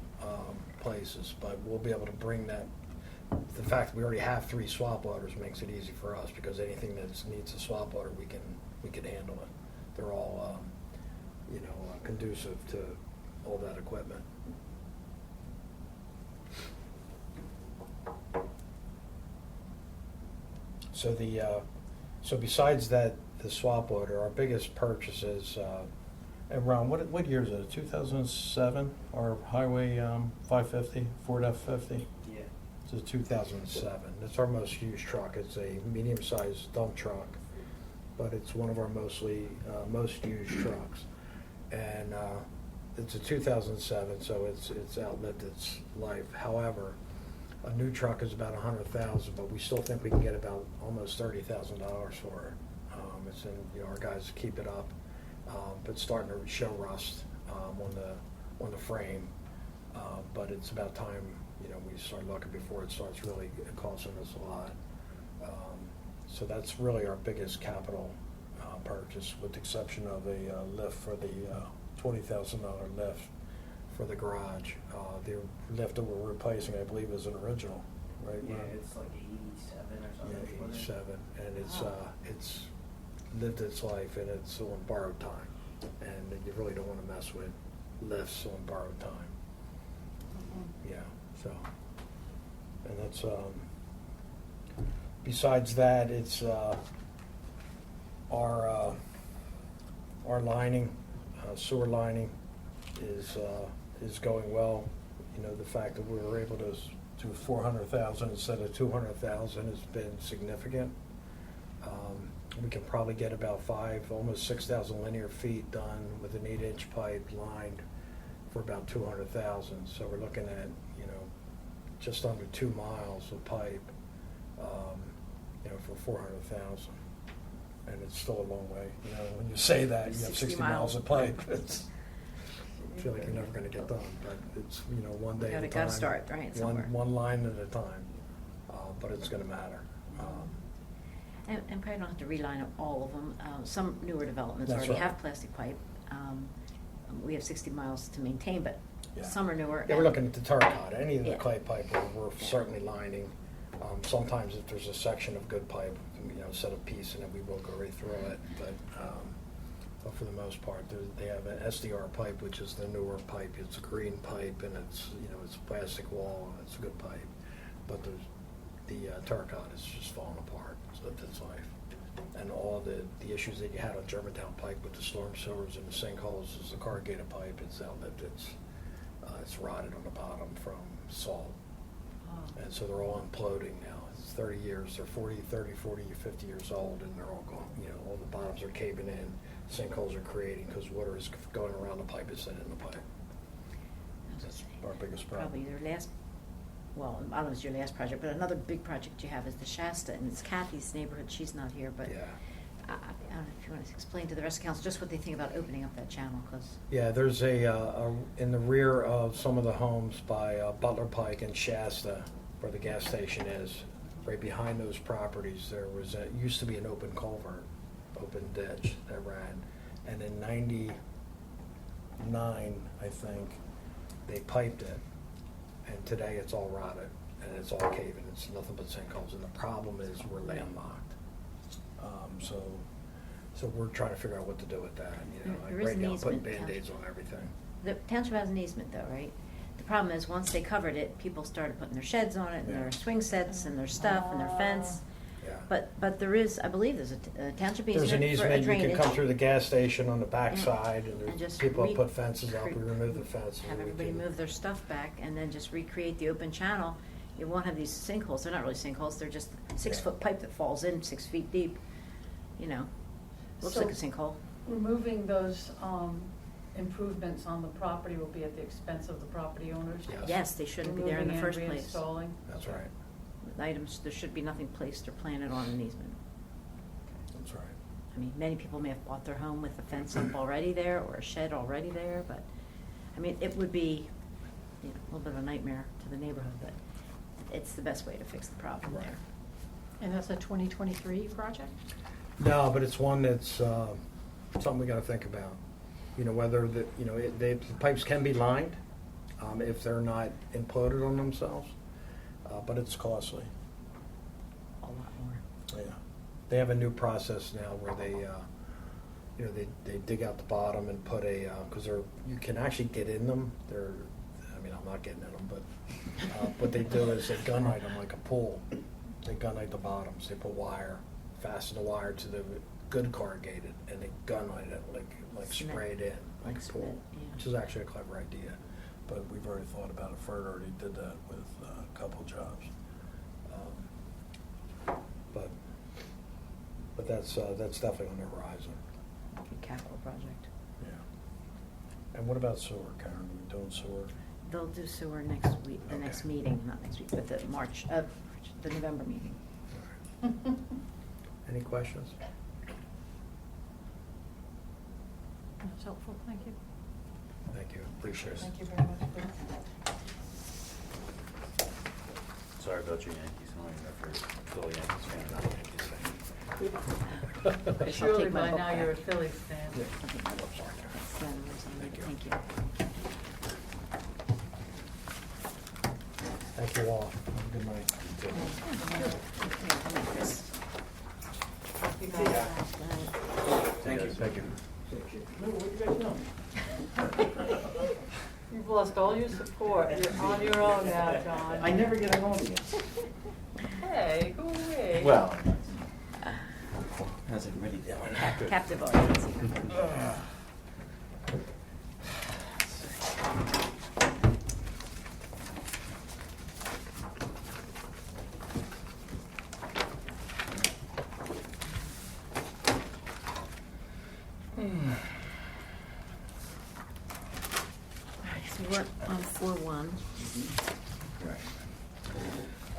places, but we'll be able to bring that. The fact that we already have 3 swap loaders makes it easy for us, because anything that needs a swap loader, we can handle it. They're all conducive to all that equipment. So besides that, the swap loader, our biggest purchase is, and Ron, what year is it? 2007? Our Highway 550, Ford F50? Yeah. It's a 2007. It's our most used truck. It's a medium-sized dump truck, but it's one of our most used trucks. And it's a 2007, so it's outlived its life. However, a new truck is about $100,000, but we still think we can get about almost $30,000 for it. It's in, our guys keep it up, but it's starting to show rust on the frame. But it's about time you know, we start looking before it starts really costing us a lot. So that's really our biggest capital purchase, with the exception of a lift for the $20,000 lift for the garage. The lift that we're replacing, I believe, is an original, right? Yeah, Ron? it's like 87 or something. Yeah, wasn't it? 87, and Wow. it's lived its life, and it's on borrowed time, and you really don't want to mess with lifts on borrowed time. Yeah, so, and that's, besides that, it's, our lining, sewer lining is going well. You know, the fact that we were able to do 400,000 instead of 200,000 has been significant. We can probably get about almost 6,000 linear feet done with an 8-inch pipe lined for about 200,000. So we're looking at, you know, just under 2 miles of pipe, you know, for 400,000. And it's still a long way, you know, when you say that, you have 60 miles of pipe, it's, I feel like you're never gonna get done, but it's, you know, one day at a time. Gotta start, right, somewhere. One line at a time, but it's gonna matter. And probably don't have to reline up all of them. Some newer developments That's already right. have plastic pipe. We have 60 miles to maintain, but Yeah. some are newer. Yeah, we're and- looking at the terracotta, any of the Yeah. clay pipe, we're certainly lining. Sometimes if there's a section of good pipe, you know, set a piece and then we will go right through it, but for the most part, they have an SDR pipe, which is the newer pipe. It's a green pipe and it's, you know, it's a plastic wall and it's a good pipe. But the terracotta is just falling apart, it's lived its life. And all the issues that you had on Germantown Pike with the storm sewers and the sinkholes is the corrugated pipe. It's outlived it's rotted on the bottom from salt. Oh. And so they're all imploding now. It's 30 years, they're 40, 50 years old, and they're all gone. You know, all the bottoms are caving in, sinkholes are creating because water is going around the pipe instead of in the pipe. That's our biggest problem. Probably your last, well, I don't know if it's your last project, but another big project you have is the Shasta, and it's Kathy's neighborhood. She's not here, but Yeah. I don't know if you want to explain to the rest of council just what they think about opening up that channel, because Yeah, there's a in the rear of some of the homes by Butler Pike and Shasta, where the gas station is, right behind those properties, there was used to be an open culvert, open ditch that ran, and in '99, I think, they piped it, and today it's all rotted and it's all caving. It's nothing but sinkholes, and the problem is we're landlocked. So we're trying to figure out what to do with that. You know, There like is right an now, putting easement, Band-Aids on everything. the township has an easement though, right? The problem is, once they covered it, people started putting their sheds on it, and Yeah. their swing sets, and their stuff, and their fence. Yeah. But there is, I believe there's a township There's an easement for a easement, you drainage. can come through the gas station on the backside, and And there's just people have put fences up, we recre- remove the fence. Have and we everybody can- move their stuff back, and then just recreate the open channel. You won't have these sinkholes, they're not really sinkholes, they're just Yeah. 6-foot pipe that falls in 6 feet deep, you know. Looks So- like a sinkhole. Removing those improvements on the property will be at the expense of the property owners? Yes. Yes, they shouldn't be there in the first Removing place. and reinstalling? That's right, The items, there should be nothing placed or planted on an easement. that's right. I mean, many people may have bought their home with a fence up already there, or a shed already there, but, I mean, it would be, you know, a little bit of a nightmare to the neighborhood, but it's the best way to fix the problem Right. there. And that's a 2023 project? No, but it's one that's something we gotta think about. You know, whether the pipes can be lined if they're not imploded on themselves, but it's costly. A lot more. Yeah, they have a new process now where they, you know, they dig out the bottom and put because you can actually get in them. I mean, I'm not getting in them, but what they do is they gunite them like a pool. They gunite the bottoms. They put wire, fasten the wire to the good corrugated, and they gunite it like Cement. spray it in like a pool, Cement, yeah. which is actually a clever idea. But we've already thought about it. Ferd already did that with a couple jobs. But that's definitely on the horizon. Good capital project. Yeah. And what about sewer, Karen? Are we doing sewer? They'll do sewer next week, the Okay. next meeting, not next week, but the the November meeting. All right. Any questions? That's helpful, thank you. Thank you, appreciate it. Thank you very much. sorry about you Yankees. I don't even know if you're still a Yankees fan or not a Yankees fan. I'll Surely take my by book now back. you're a Phillies fan. I'll take my book back. Thank you. Thank you all. Have a good night. You guys, Thank you. Thank you. You've lost all your support. You're on your own now, John. I never get along again. Hey, go away. Well, how's everybody doing? Captive audience. So we're on 4-1. Right.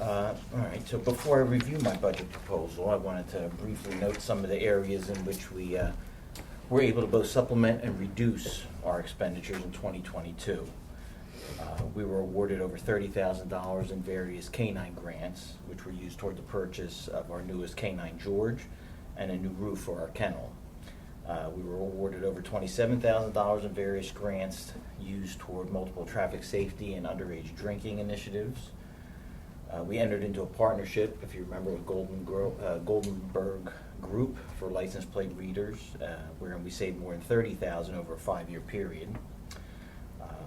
All right, so before I review my budget proposal, I wanted to briefly note some of the areas in which we were able to both supplement and reduce our expenditures in 2022. We were awarded over $30,000 in various canine grants, which were used toward the purchase of our newest canine George and a new roof for our kennel. We were awarded over $27,000 in various grants used toward multiple traffic safety and underage drinking initiatives. We entered into a partnership, if you remember, with Goldenberg Group for license plate readers, wherein we saved more than $30,000 over a 5-year period.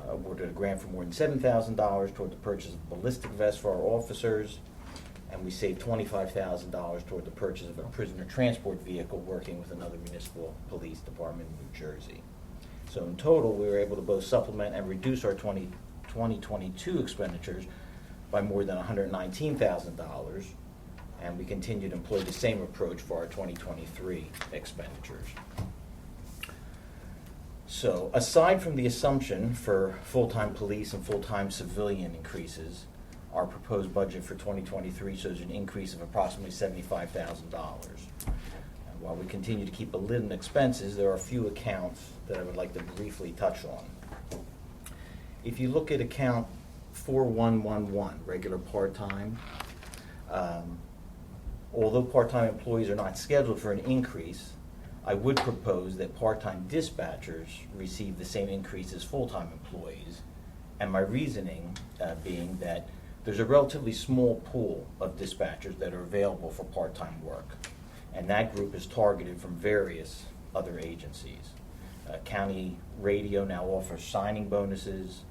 Awarded a grant for more than $7,000 toward the purchase of ballistic vests for our officers, and we saved $25,000 toward the purchase of a prisoner transport vehicle working with another municipal police department in New Jersey. So in total, we were able to both supplement and reduce our 2022 expenditures by more than $119,000, and we continue to employ the same approach for our 2023 expenditures. So aside from the assumption for full-time police and full-time civilian increases, our proposed budget for 2023 shows an increase of approximately $75,000. And while we continue to keep a lid on expenses, there are a few accounts that I would like to briefly touch on. If you look at account 4111, regular part-time, although part-time employees are not scheduled for an increase, I would propose that part-time dispatchers receive the same increase as full-time employees, and my reasoning being that there's a relatively small pool of dispatchers that are available for part-time work, and that group is targeted from various other agencies. County radio now offers signing bonuses.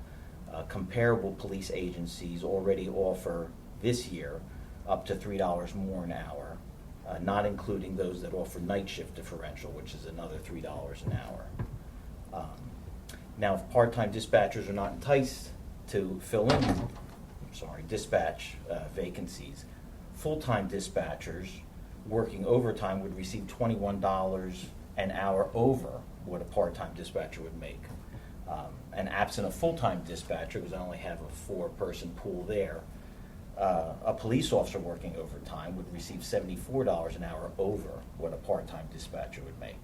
Comparable police agencies already offer this year up to $3 more an hour, not including those that offer night shift differential, which is another $3 an hour. Now, if part-time dispatchers are not enticed to dispatch vacancies, full-time dispatchers working overtime would receive $21 an hour over what a part-time dispatcher would make. And absent a full-time dispatcher, because I only have a 4-person pool there, a police officer working overtime would receive $74 an hour over what a part-time dispatcher would make.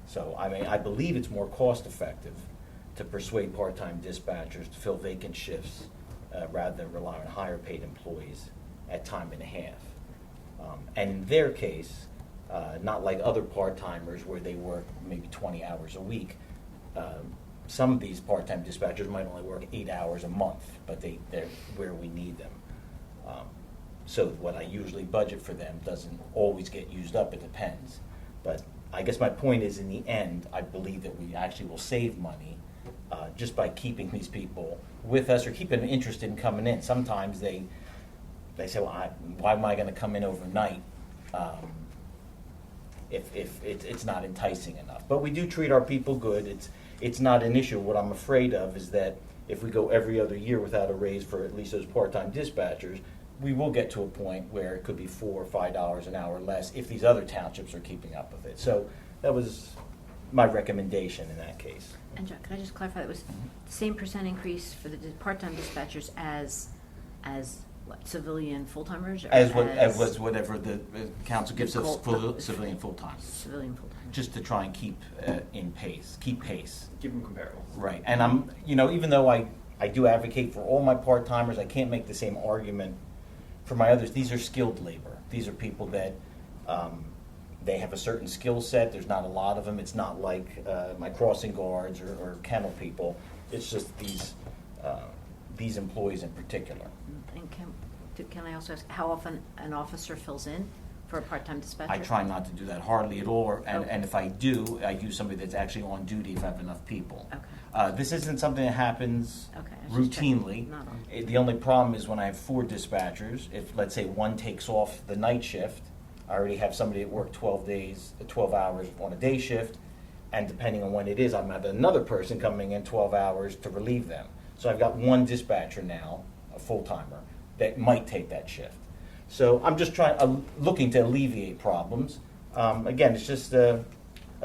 So, I mean, I believe it's more cost-effective to persuade part-time dispatchers to fill vacant shifts rather than rely on higher-paid employees at time and a half. And in their case, not like other part-timers where they work maybe 20 hours a week, some of these part-time dispatchers might only work 8 hours a month, but they're where we need them. So what I usually budget for them doesn't always get used up, it depends. But I guess my point is, in the end, I believe that we actually will save money just by keeping these people with us or keeping them interested in coming in. Sometimes they say, well, why am I going to come in overnight if it's not enticing enough? But we do treat our people good. It's not an issue. What I'm afraid of is that if we go every other year without a raise for at least those part-time dispatchers, we will get to a point where it could be $4 or $5 an hour less if these other townships are keeping up with it. So that was my recommendation in that case. And John, can I just clarify, that was the same percent increase for the part-time dispatchers as what, civilian full-timers? Or As whatever the council gives us for civilian full-time, Civilian full-time. just to try and keep pace. Give them comparable. Right, and even though I do advocate for all my part-timers, I can't make the same argument For my others, these are skilled labor. These are people that they have a certain skill set. There's not a lot of them. It's not like my crossing guards or kennel people. It's just these employees in particular. And can I also ask, how often an officer fills in for a part-time dispatcher? I try not to do that hardly at all, and, Okay. and if I do, I use somebody that's actually on duty if I have enough people. Okay. This isn't something that happens Okay, I was just checking. routinely. Not on. The only problem is when I have 4 dispatchers, if, let's say, one takes off the night shift, I already have somebody that worked 12 hours on a day shift, and depending on when it is, I'm going to have another person coming in 12 hours to relieve them. So I've got one dispatcher now, a full-timer, that might take that shift. So I'm just looking to alleviate problems. Again, it's just a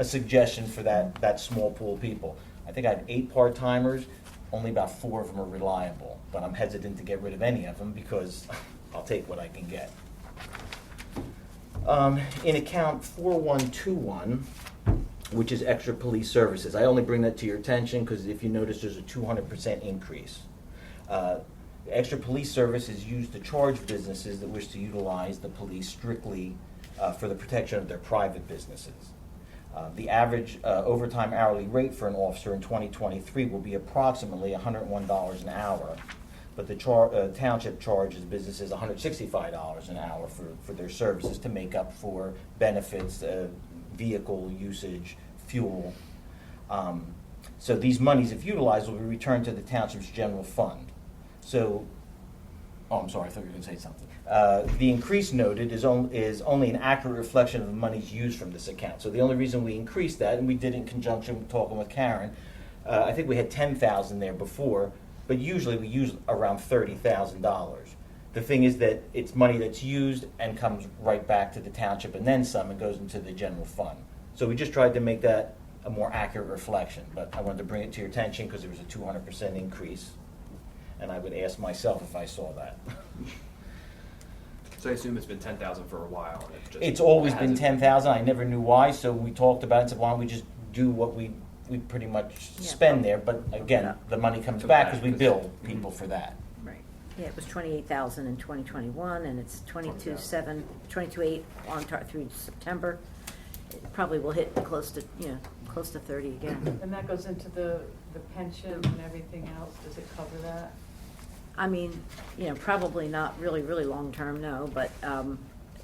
suggestion for that small pool of people. I think I have 8 part-timers, only about 4 of them are reliable, but I'm hesitant to get rid of any of them because I'll take what I can get. In account 4121, which is extra police services, I only bring that to your attention because if you notice there's a 200% increase. Extra police service is used to charge businesses that wish to utilize the police strictly for the protection of their private businesses. The average overtime hourly rate for an officer in 2023 will be approximately $101 an hour, but the township charges businesses $165 an hour for their services to make up for benefits, vehicle usage, fuel. So these monies, if utilized, will be returned to the township's general fund. So, I'm sorry, I thought you were going to say something. The increase noted is only an accurate reflection of the monies used from this account. So the only reason we increased that, and we did it in conjunction with talking with Karen, I think we had $10,000 there before, but usually we use around $30,000. The thing is that it's money that's used and comes right back to the township and then some and goes into the general fund. So we just tried to make that a more accurate reflection, but I wanted to bring it to your attention because there was a 200% increase, and I would ask myself if I saw that. So I assume it's been 10,000 for a while. And It's always been hasn't- 10,000. I never knew why, so we talked about it and said, why don't we just do what we pretty much Yeah. spend there, but again, the money comes back because we bill people for that. Right. Yeah, it was 28,000 in 2021, and it's 22.8 on through September. It probably will hit close to 30 again. And that goes into the pension and everything else, does it cover that? I mean, probably not really, really long-term, no, but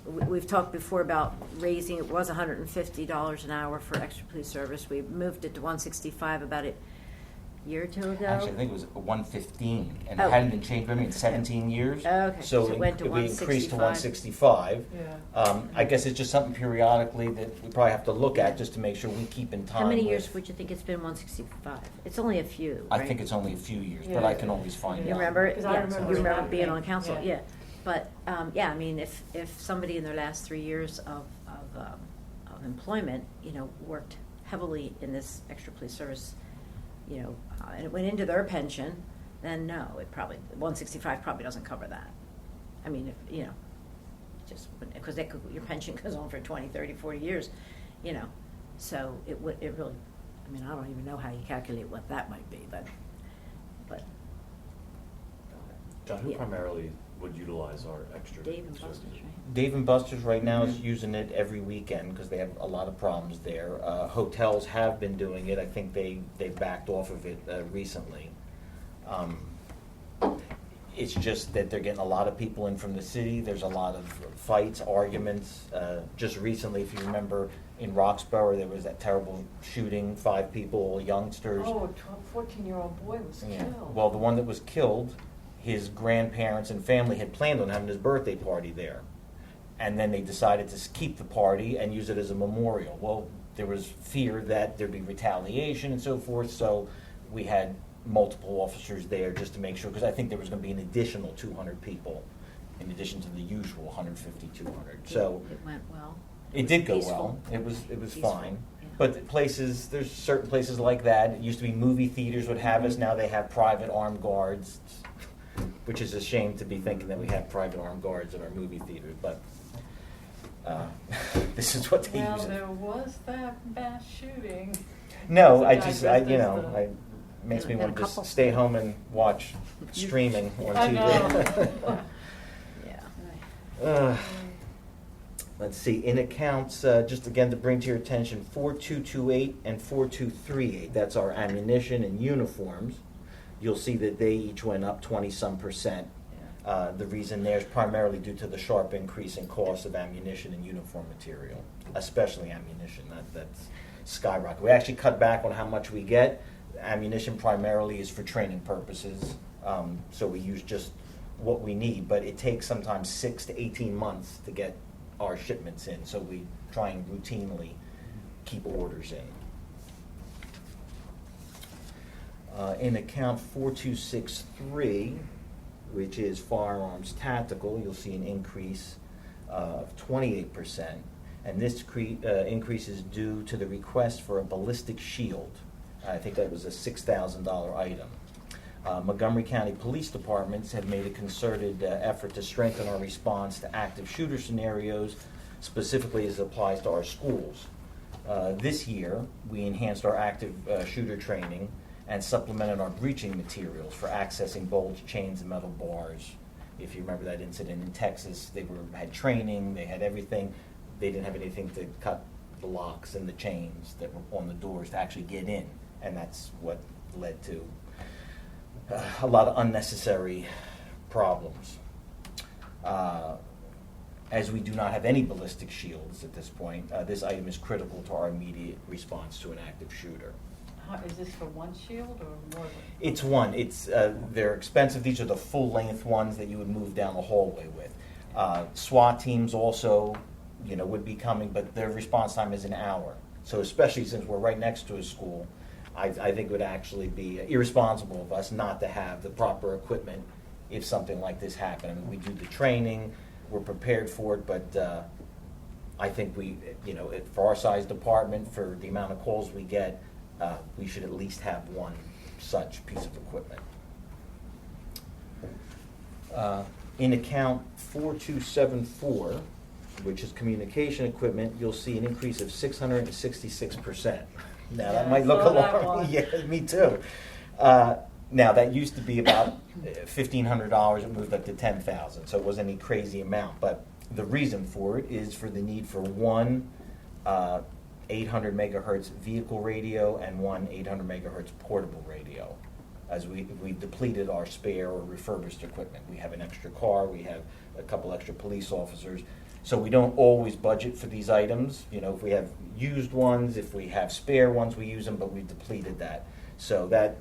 we've talked before about raising, it was $150 an hour for extra police service. We moved it to $165 about a year or two ago. Actually, I think it was 115, and Oh. it hadn't been changed, I mean, in 17 years. Okay, so it went to we increased to 165. 165. Yeah. I guess it's just something periodically that we probably have to look at just to make sure we keep in time How many with- years would you think it's been 165? It's only a few, I right? think it's only a few years, but Yeah. I can always find You out. remember it? 'Cause I Yeah, remember you it remember being on happening. council, Yeah. yeah. But, I mean, if somebody in their last 3 years of employment, worked heavily in this extra police service, and it went into their pension, then no, it probably, 165 probably doesn't cover that. I mean, if, just, because your pension goes on for 20, 30, 40 years, so it really, I mean, I don't even know how you calculate what that might be, but. John, who Yeah. primarily would utilize our extra? Dave and services? Buster's, right? Dave and Buster's right now is using it every weekend because they have a lot of problems there. Hotels have been doing it. I think they backed off of it recently. It's just that they're getting a lot of people in from the city. There's a lot of fights, arguments. Just recently, if you remember, in Roxborough, there was that terrible shooting, 5 people, all youngsters. Oh, a 14-year-old boy was Yeah. killed. Well, the one that was killed, his grandparents and family had planned on having his birthday party there. And then they decided to keep the party and use it as a memorial. Well, there was fear that there'd be retaliation and so forth, so we had multiple officers there just to make sure, because I think there was going to be an additional 200 people in addition to the usual 150, 200. So It went well. it did go Peaceful. well. It was Peaceful, fine. yeah. But there's certain places like that. It used to be movie theaters would have us. Now they have private armed guards, which is a shame to be thinking that we have private armed guards in our movie theaters. But this is what they Well, use it. there was that mass shooting. No, The I guy just, dressed as the- it makes me And a want to couple. just stay home and watch streaming on I TV. know. Yeah. Let's see, in accounts, just again to bring to your attention, 4228 and 4238, that's our ammunition and uniforms. You'll see that they each went up 20-some percent. The reason there is primarily due to the sharp increase in cost of ammunition and uniform material, especially ammunition. That's skyrocketed. We actually cut back on how much we get. Ammunition primarily is for training purposes, so we use just what we need, but it takes sometimes 6 to 18 months to get our shipments in, so we try and routinely keep orders in. In account 4263, which is firearms tactical, you'll see an increase of 28%, and this increase is due to the request for a ballistic shield. I think that was a $6,000 item. Montgomery County Police Departments have made a concerted effort to strengthen our response to active shooter scenarios, specifically as it applies to our schools. This year, we enhanced our active shooter training and supplemented our breaching materials for accessing bolts, chains, and metal bars. If you remember that incident in Texas, they had training, they had everything. They didn't have anything to cut the locks and the chains that were on the doors to actually get in, and that's what led to a lot of unnecessary problems. As we do not have any ballistic shields at this point, this item is critical to our immediate response to an active shooter. Is this for one shield or more than? It's one. They're expensive. These are the full-length ones that you would move down the hallway with. SWAT teams also, would be coming, but their response time is an hour. So especially since we're right next to a school, I think it would actually be irresponsible of us not to have the proper equipment if something like this happened. I mean, we do the training, we're prepared for it, but I think for our size department, for the amount of calls we get, we should at least have one such piece of equipment. In account 4274, which is communication equipment, you'll see an increase of 666%. Now, Yeah, that might I look saw a that lot. one. Yeah, me too. Now, that used to be about $1,500. It moved up to $10,000, so it wasn't any crazy amount. But the reason for it is for the need for one 800 megahertz vehicle radio and one 800 megahertz portable radio. As we've depleted our spare or refurbished equipment. We have an extra car, we have a couple extra police officers. So we don't always budget for these items. If we have used ones, if we have spare ones, we use them, but we've depleted that. So that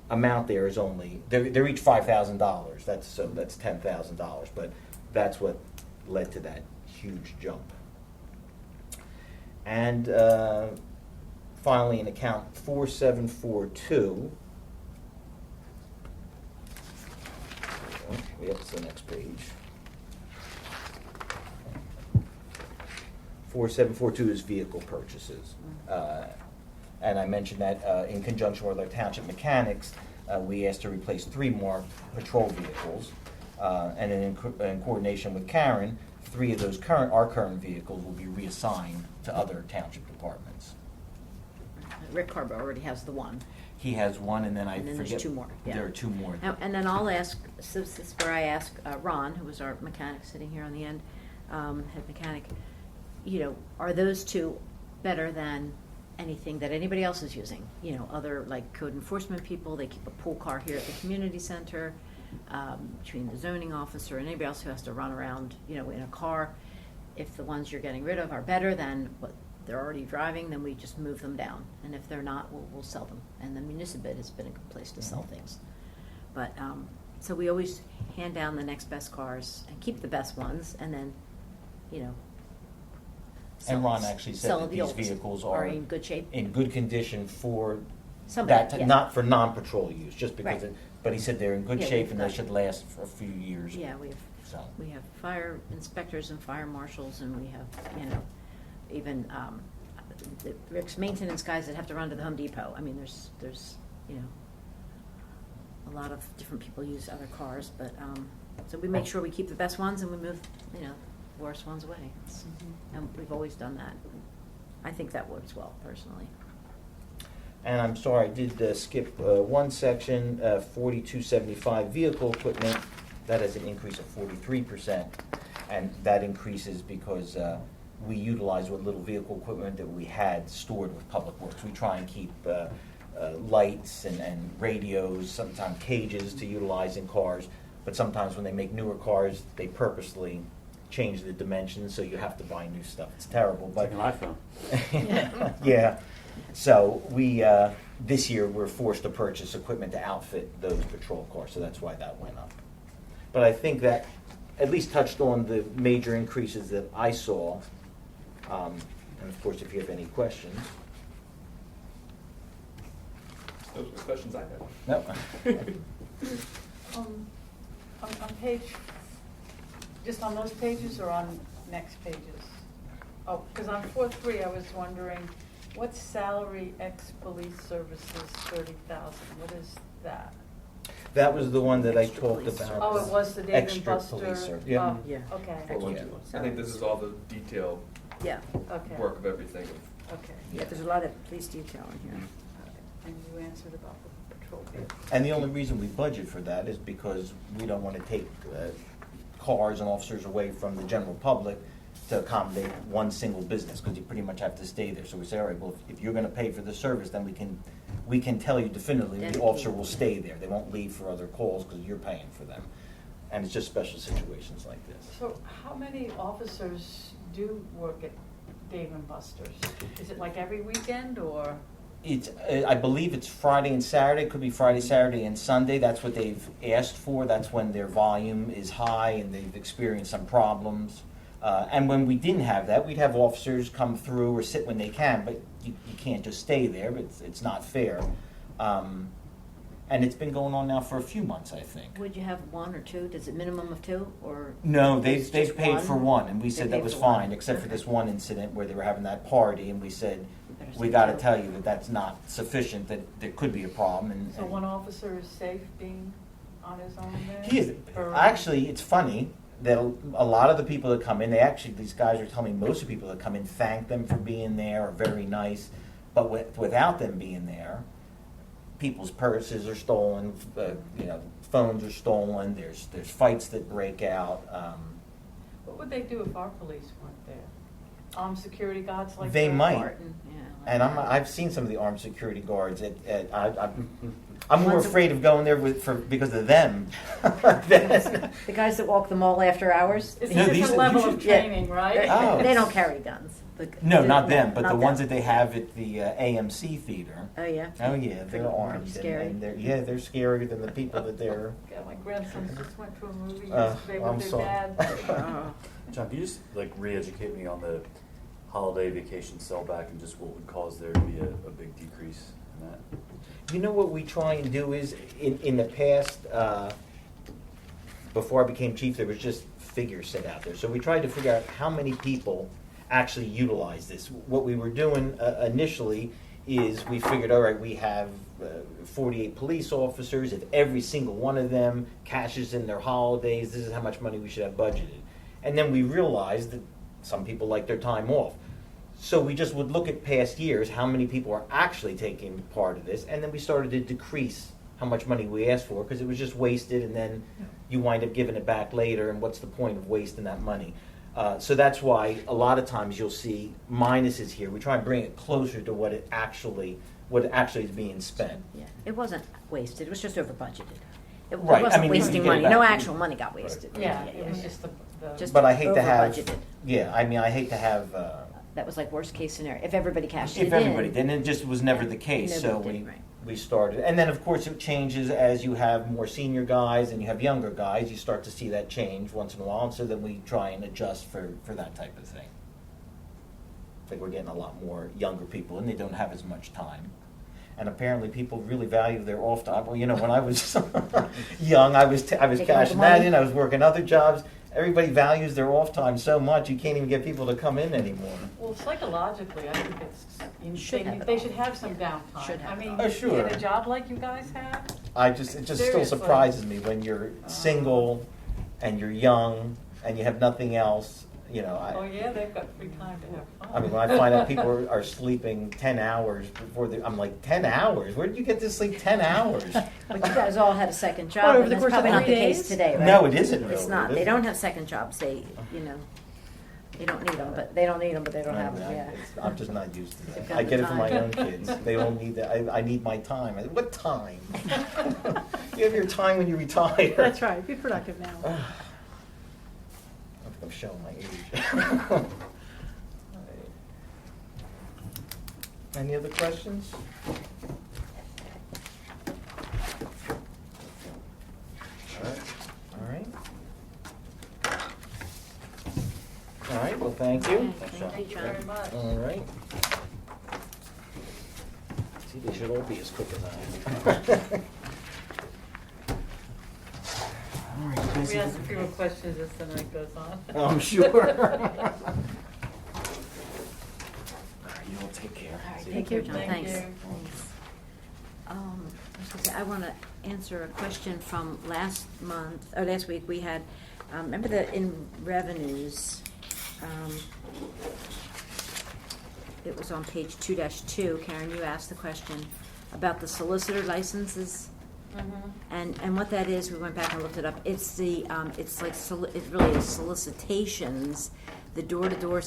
amount there is only, they're each $5,000. That's $10,000, but that's what led to that huge jump. And finally, in account 4742, it's the next page. 4742 is vehicle purchases. And I mentioned that in conjunction with our township mechanics, we asked to replace 3 more patrol vehicles. And in coordination with Karen, 3 of those our current vehicles will be reassigned to other township departments. Rick Carbo already has the one. He has one, and then I And then forget. there's 2 more, yeah. There are 2 more. And then I'll ask, so this is where I ask Ron, who was our mechanic sitting here on the end, head mechanic, are those 2 better than anything that anybody else is using? Other like code enforcement people, they keep a pool car here at the community center, between the zoning officer and anybody else who has to run around, in a car. If the ones you're getting rid of are better than what they're already driving, then we just move them down. And if they're not, we'll sell them. And the Municipal has been a good place to sell things. But, so we always hand down the next best cars and keep the best ones, and then, And Ron actually said sell that the these olds. vehicles Are are in good shape. in good condition for Somebody, yeah. not for non-patrol use, just because. Right. But he said they're in good Yeah, shape we've and they got- should last for a few years. Yeah, So. we have fire inspectors and fire marshals, and we have, even Rick's maintenance guys that have to run to the Home Depot. I mean, there's a lot of different people use other cars, but so we make sure we keep the best ones and we move the worst ones away. And we've always done that. I think that works well, personally. And I'm sorry, I did skip one section, 4275 vehicle equipment. That is an increase of 43%, and that increases because we utilize what little vehicle equipment that we had stored with Public Works. We try and keep lights and radios, sometimes cages to utilize in cars, but sometimes when they make newer cars, they purposely change the dimensions, so you have to buy new stuff. It's terrible, It's but like an iPhone. yeah. So we this year we're forced to purchase equipment to outfit those patrol cars, so that's why that went up. But I think that at least touched on the major increases that I saw. And of course, if you have any questions. Those are the questions I had. No. On page, just on those pages or on next pages? Oh, because on 4.3, I was wondering, what's salary ex police services 30,000? What is that? That was the one that I Extra talked police about. Oh, it was the Dave and Extra Buster. police service. Yeah. Yeah. Okay. Yeah. I think this is all the detailed Yeah, Okay. work of everything. Okay. yeah, there's a lot of police detail in here. And you answered about the patrol vehicle. And the only reason we budget for that is because we don't want to take cars and officers away from the general public to accommodate one single business, because you pretty much have to stay there. So we say, all right, well, if you're going to pay for the service, then we can tell you definitively the officer will stay there. They won't leave for other calls because you're paying for them. And it's just special situations like this. So how many officers do work at Dave and Buster's? Is it like every weekend or? It's, I believe it's Friday and Saturday, could be Friday, Saturday, and Sunday. That's what they've asked for. That's when their volume is high and they've experienced some problems. And when we didn't have that, we'd have officers come through or sit when they can, but you can't just stay there. It's not fair. And it's been going on now for a few months, I think. Would you have one or two? Does it minimum of two, or? No, It's they've just paid for one, and we They said that paid was for one. fine, except for Okay. this one incident where they were having that party, and we said, better we say got to no. tell you that that's not sufficient, that there could be a problem. So one officer is safe being on his own there? He is. Or- Actually, it's funny that a lot of the people that come in, these guys are telling me most of the people that come in thank them for being there, are very nice, but without them being there, people's purses are stolen, phones are stolen, there's fights that break out. What would they do if our police weren't there? Armed security guards like They that? might. Barton, yeah. And I've seen some of the armed security guards. I'm more Ones that- afraid of going there because of them. than- The guys that walk the mall after hours? It's No, a these different are level of usually- training, right? Oh. They don't carry guns. No, not them, but Not the them. ones that they have at the AMC theater. Oh, yeah? Oh yeah, they're armed. Scary. And they're scarier than the people that they're. Yeah, my grandsons just went to a movie Uh, yesterday I'm with their sorry. dad. Oh. John, can you just re-educate me on the holiday vacation sellback and just what would cause there to be a big decrease in that? You know what we try and do is in the past, before I became chief, there was just figures set out there. So we tried to figure out how many people actually utilize this. What we were doing initially is we figured, all right, we have 48 police officers. If every single one of them cashes in their holidays, this is how much money we should have budgeted. And then we realized that some people like their time off. So we just would look at past years, how many people are actually taking part of this, and then we started to decrease how much money we asked for, because it was just wasted, and then you wind up giving it back later, and what's the point of wasting that money? So that's why a lot of times you'll see minuses here. We try and bring it closer to what actually is being spent. Yeah, it wasn't wasted, it was just over budgeted. It Right, I wasn't mean, you wasting get it money, no back. actual money got wasted. Yeah, it was just the. Just But I hate to have, over-budgeted. yeah, I mean, I hate to have, That was like worst case scenario, if everybody cashed it in. if everybody, then it just was never the case, so Nobody did, right. we started. And then, of course, it changes as you have more senior guys and you have younger guys, you start to see that change once in a while, and so then we try and adjust for that type of thing. I think we're getting a lot more younger people, and they don't have as much time. And apparently, people really value their off time. Well, when I was young, I was Taking all the cashing that money. in. I was working other jobs. Everybody values their off time so much, you can't even get people to come in anymore. Well, psychologically, I think it's, Should have it they all. should have some Yeah, downtime. should have I it mean, all. Oh, sure. in a job like you guys have, It just still Seriously. surprises me when you're single and you're young and you have nothing else. You know, Oh, yeah, they've got free time to have fun. I mean, when I find out people are sleeping 10 hours before I'm like, 10 hours? Where did you get to sleep 10 hours? But you guys all had a second job, What, over and the that's course of probably not the 3 case days? today, right? No, it isn't. It's No, not. it They isn't. don't have second jobs. They don't need them, but they don't need them, but they don't have them, yeah. I'm just not used to They've that. got I the get it from my time. own kids. They don't need that. I need my time. What time? You have your time when you retire. That's right, be productive now. I think I'm showing my age. Any other questions? All right. All right, well, thank you. Okay, thank Thank you, you very John. much. All right. See, they should all be as quick as I am. All right, We ask a few more questions as the night goes on. I'm sure. All right, you all take care. All right, See take care, John, Thank thanks. you. Thanks. I was gonna say, I want to answer a question from last week. We had, remember that in revenues, it was on page 2-2, Karen, you asked the question about the solicitor licenses. And what that is, we went back and looked it up. It's the it's like it really is solicitations, the door-to-door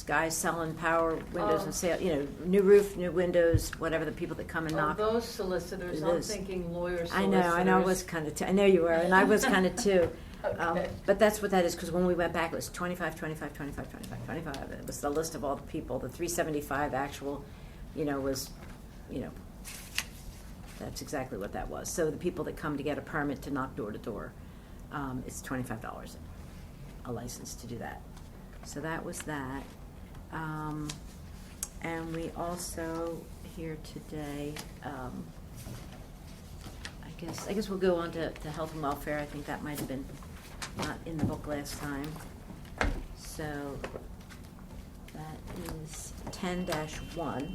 guys selling power windows Oh. and sale, new roof, new windows, whatever, the people that come and Oh, knock. those solicitors, I'm Those. thinking lawyer I solicitors. know. I was kind of. I know you were, and I was kind of too. Okay. But that's what that is, because when we went back, it was 25, 25, 25, 25, 25. It was the list of all the people. The 375 actual, was, that's exactly what that was. So the people that come to get a permit to knock door to door, it's $25 a license to do that. So that was that. And we also here today, I guess we'll go on to health and welfare. I think that might have been not in the book last time. So that is 10-1. Fire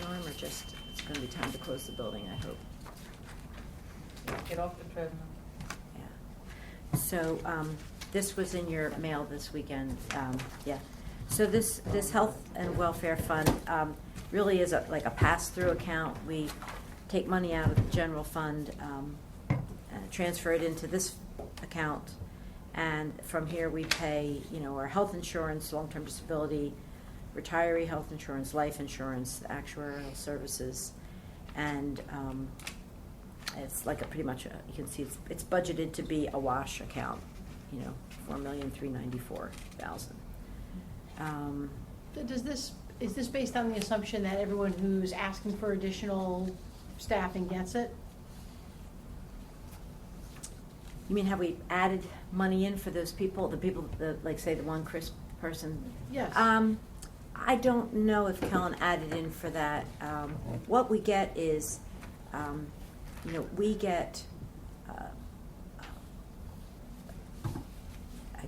alarm, or just, it's going to be time to close the building, I hope. Get off the treadmill. Yeah. So, this was in your mail this weekend, yeah. So this health and welfare fund, really is like a pass-through account. We take money out of the general fund, transfer it into this account, and from here we pay, our health insurance, long-term disability, retiree health insurance, life insurance, actuarial services, and it's like pretty much you can see it's budgeted to be a wash account, $4,394,000. Is this based on the assumption that everyone who's asking for additional staffing gets it? You mean, have we added money in for those people, like say the one Chris person? Yes. I don't know if Kellen added in for that. What we get is, we get, I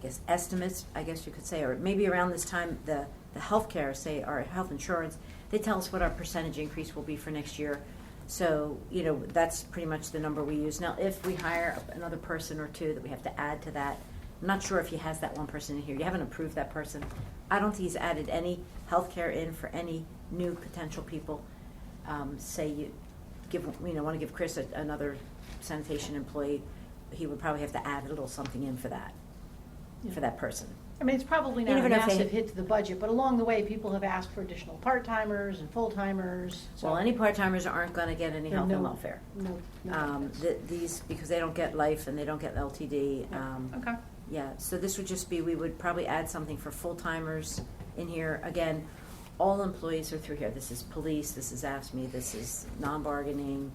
guess, estimates, I guess you could say, or maybe around this time, the healthcare, say, our health insurance, they tell us what our percentage increase will be for next year. So, that's pretty much the number we use. Now, if we hire another person or two that we have to add to that, I'm not sure if he has that one person in here. You haven't approved that person. I don't think he's added any healthcare in for any new potential people. Say you want to give Chris another sanitation employee, he would probably have to add a little something in for that, for that person. I mean, it's probably You not never a know if they- massive hit to the budget, but along the way, people have asked for additional part-timers and full-timers. so- Well, any part-timers aren't going to get any There are health and no- welfare. No. These, because they don't get life and they don't get LTD. Okay. Yeah, so this would just be, we would probably add something for full-timers in here. Again, all employees are through here. This is police, this is AFSCME, this is non-bargaining.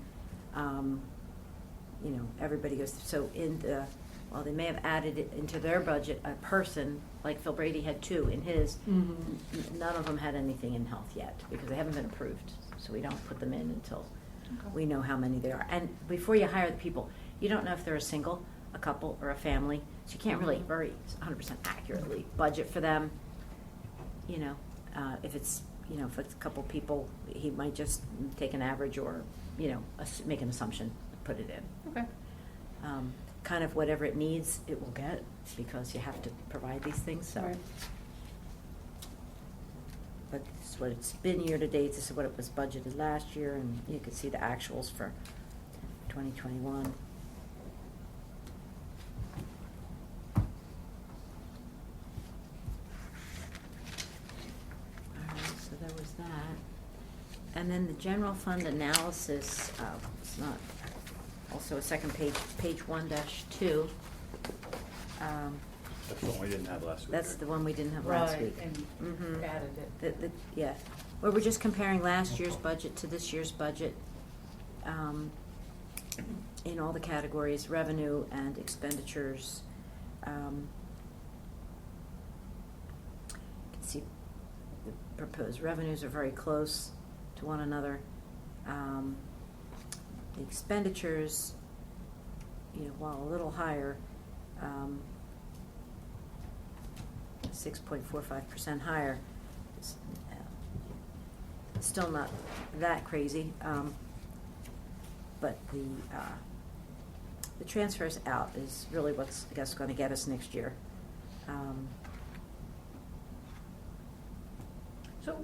Everybody goes through. So while they may have added it into their budget, a person, like Phil Brady had two in his, none of them had anything in health yet because they haven't been approved. So we don't put them in until we know how many there are. And before you hire the people, you don't know if they're a single, a couple, or a family. So you can't really very 100% accurately budget for them. If it's if it's a couple people, he might just take an average or make an assumption, put it in. Okay. kind of whatever it needs, it will get, because you have to provide these things, so. Right. But this is what it's been year-to-date, this is what it was budgeted last year, and you can see the actuals for 2021. All right, so there was that. And then the general fund analysis, it's not, also a second page, page 1-2. That's the one we didn't have last week. That's right? the one we didn't have last Right, week. and Mhm. added it. Yeah, where we're just comparing last year's budget to this year's budget, in all the categories, revenue and expenditures. You can see the proposed revenues are very close to one another. The expenditures, while a little higher, 6.45% higher, is still not that crazy, but the transfers out is really what's, I guess, going to get us next year. So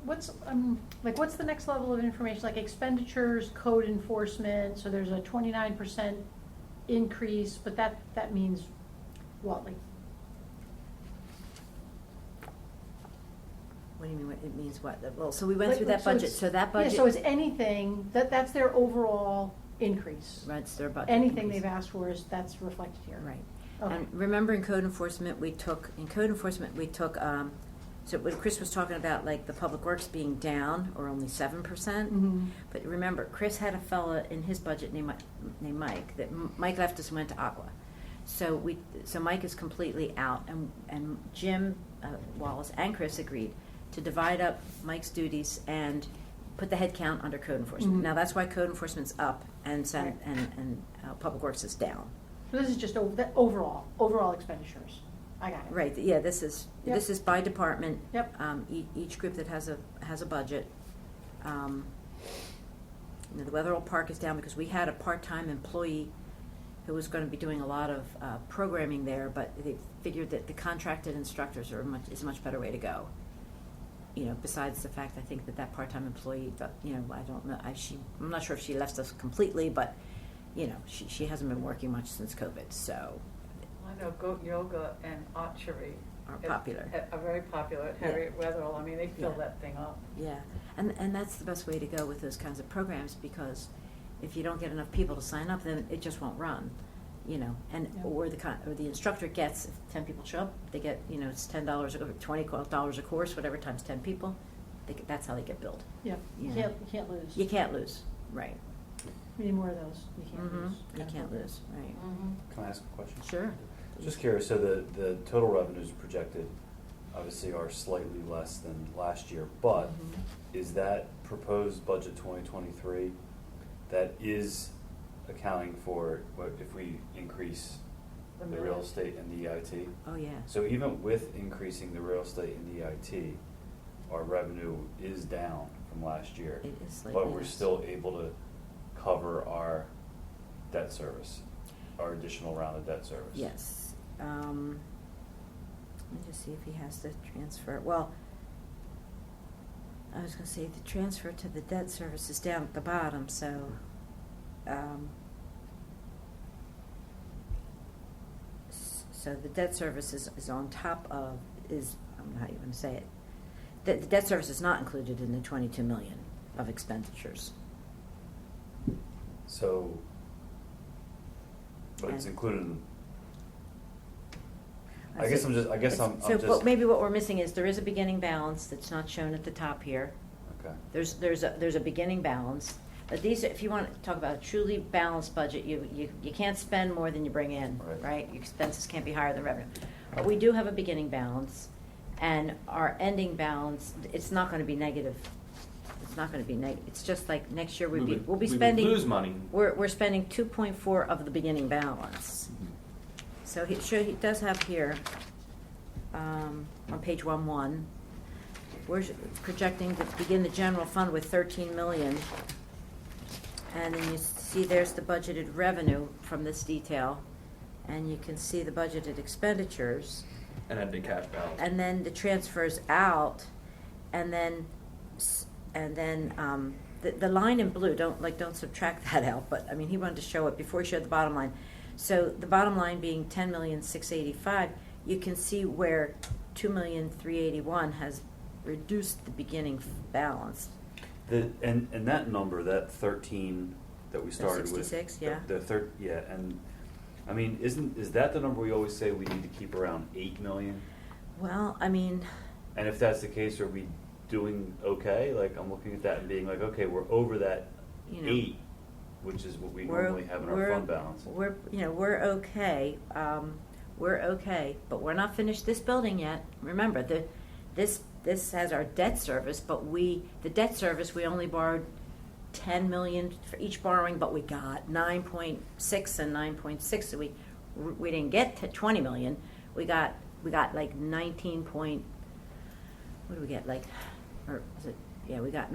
what's the next level of information, like expenditures, code enforcement, so there's a 29% increase, but that means what, like? What do you mean, it means what? Well, so we went Like, through that so budget, it's- so that budget. Yeah, so it's anything, that's their overall increase. Right, it's their budget. Anything increase. they've asked for that's reflected here. Right. Okay. And remember in code enforcement, we took, so when Chris was talking about like the public works being down or only 7%, Mhm. but remember, Chris had a fella in his budget named Mike, that Mike left us and went to Aqua. So Mike is completely out, and Jim Wallace and Chris agreed to divide up Mike's duties and put the head count under code enforcement. Mhm. Now, that's why code enforcement's up and Right. public works is down. So this is just overall expenditures. I got it. Right, yeah, this is Yep. by department. Yep. Each group that has a budget. The Weatherall Park is down because we had a part-time employee who was going to be doing a lot of programming there, but they figured that the contracted instructors is a much better way to go. Besides the fact, I think that part-time employee, I don't know, I'm not sure if she left us completely, but, she hasn't been working much since COVID, so. I know goat yoga and archery. Are popular. Are very popular at Harriet Weatherall. I mean, they fill Yeah. that thing up. Yeah, and that's the best way to go with those kinds of programs, because if you don't get enough people to sign up, then it just won't run, or the instructor gets, if 10 people show up, they get, it's $10 or $20 a course, whatever, times 10 people, that's how they get billed. Yep, you Yeah. can't lose. You can't lose, right. We need more of those. You can't Mhm. lose. You can't lose, right. Can I ask a question? Sure. Just curious, so the total revenues projected obviously are slightly less than last year, but Mhm. is that proposed budget 2023, that is accounting for what if we increase The the real millage. estate and the EIT? Oh, yeah. So even with increasing the real estate and the EIT, our revenue is down from last year. It is slightly But we're less. still able to cover our debt service, our additional round of debt service. Yes. Let me just see if he has to transfer. Well, I was going to say the transfer to the debt service is down at the bottom, so so the debt service is on top of, I don't know how you want to say it. The debt service is not included in the 22 million of expenditures. So, but it's And- included in, I guess I'm just. But maybe what we're missing is there is a beginning balance that's not shown at the top here. Okay. There's a beginning balance. But these, if you want to talk about a truly balanced budget, you can't spend more than you bring in, Right. right? Your expenses can't be higher than revenue. But we do have a beginning balance, and our ending balance, it's not going to be negative. It's not going to be negative. It's just like next year we'll be spending. We would lose money. We're spending 2.4 of the beginning balance. So he does have here, on page 1-1, we're projecting to begin the general fund with 13 million. And then you see there's the budgeted revenue from this detail, and you can see the budgeted expenditures, And then the cash balance. and then the transfers out, and then, the line in blue, don't subtract that out, but, I mean, he wanted to show it before he showed the bottom line. So the bottom line being 10,685,000, you can see where 2,381,000 has reduced the beginning balance. And that number, that 13 that we started with. 66, yeah. Yeah, and, I mean, is that the number we always say we need to keep around 8 million? Well, I mean, And if that's the case, are we doing okay? Like, I'm looking at that and being like, okay, we're over that You know, 8, which is what we we're, normally have in our we're- fund balance. We're, we're okay, but we're not finished this building yet. Remember, this has our debt service, but the debt service, we only borrowed 10 million for each borrowing, but we got 9.6 and 9.6, so we didn't get to 20 million. We got like 19 point, what do we get, like, or was it, yeah, we got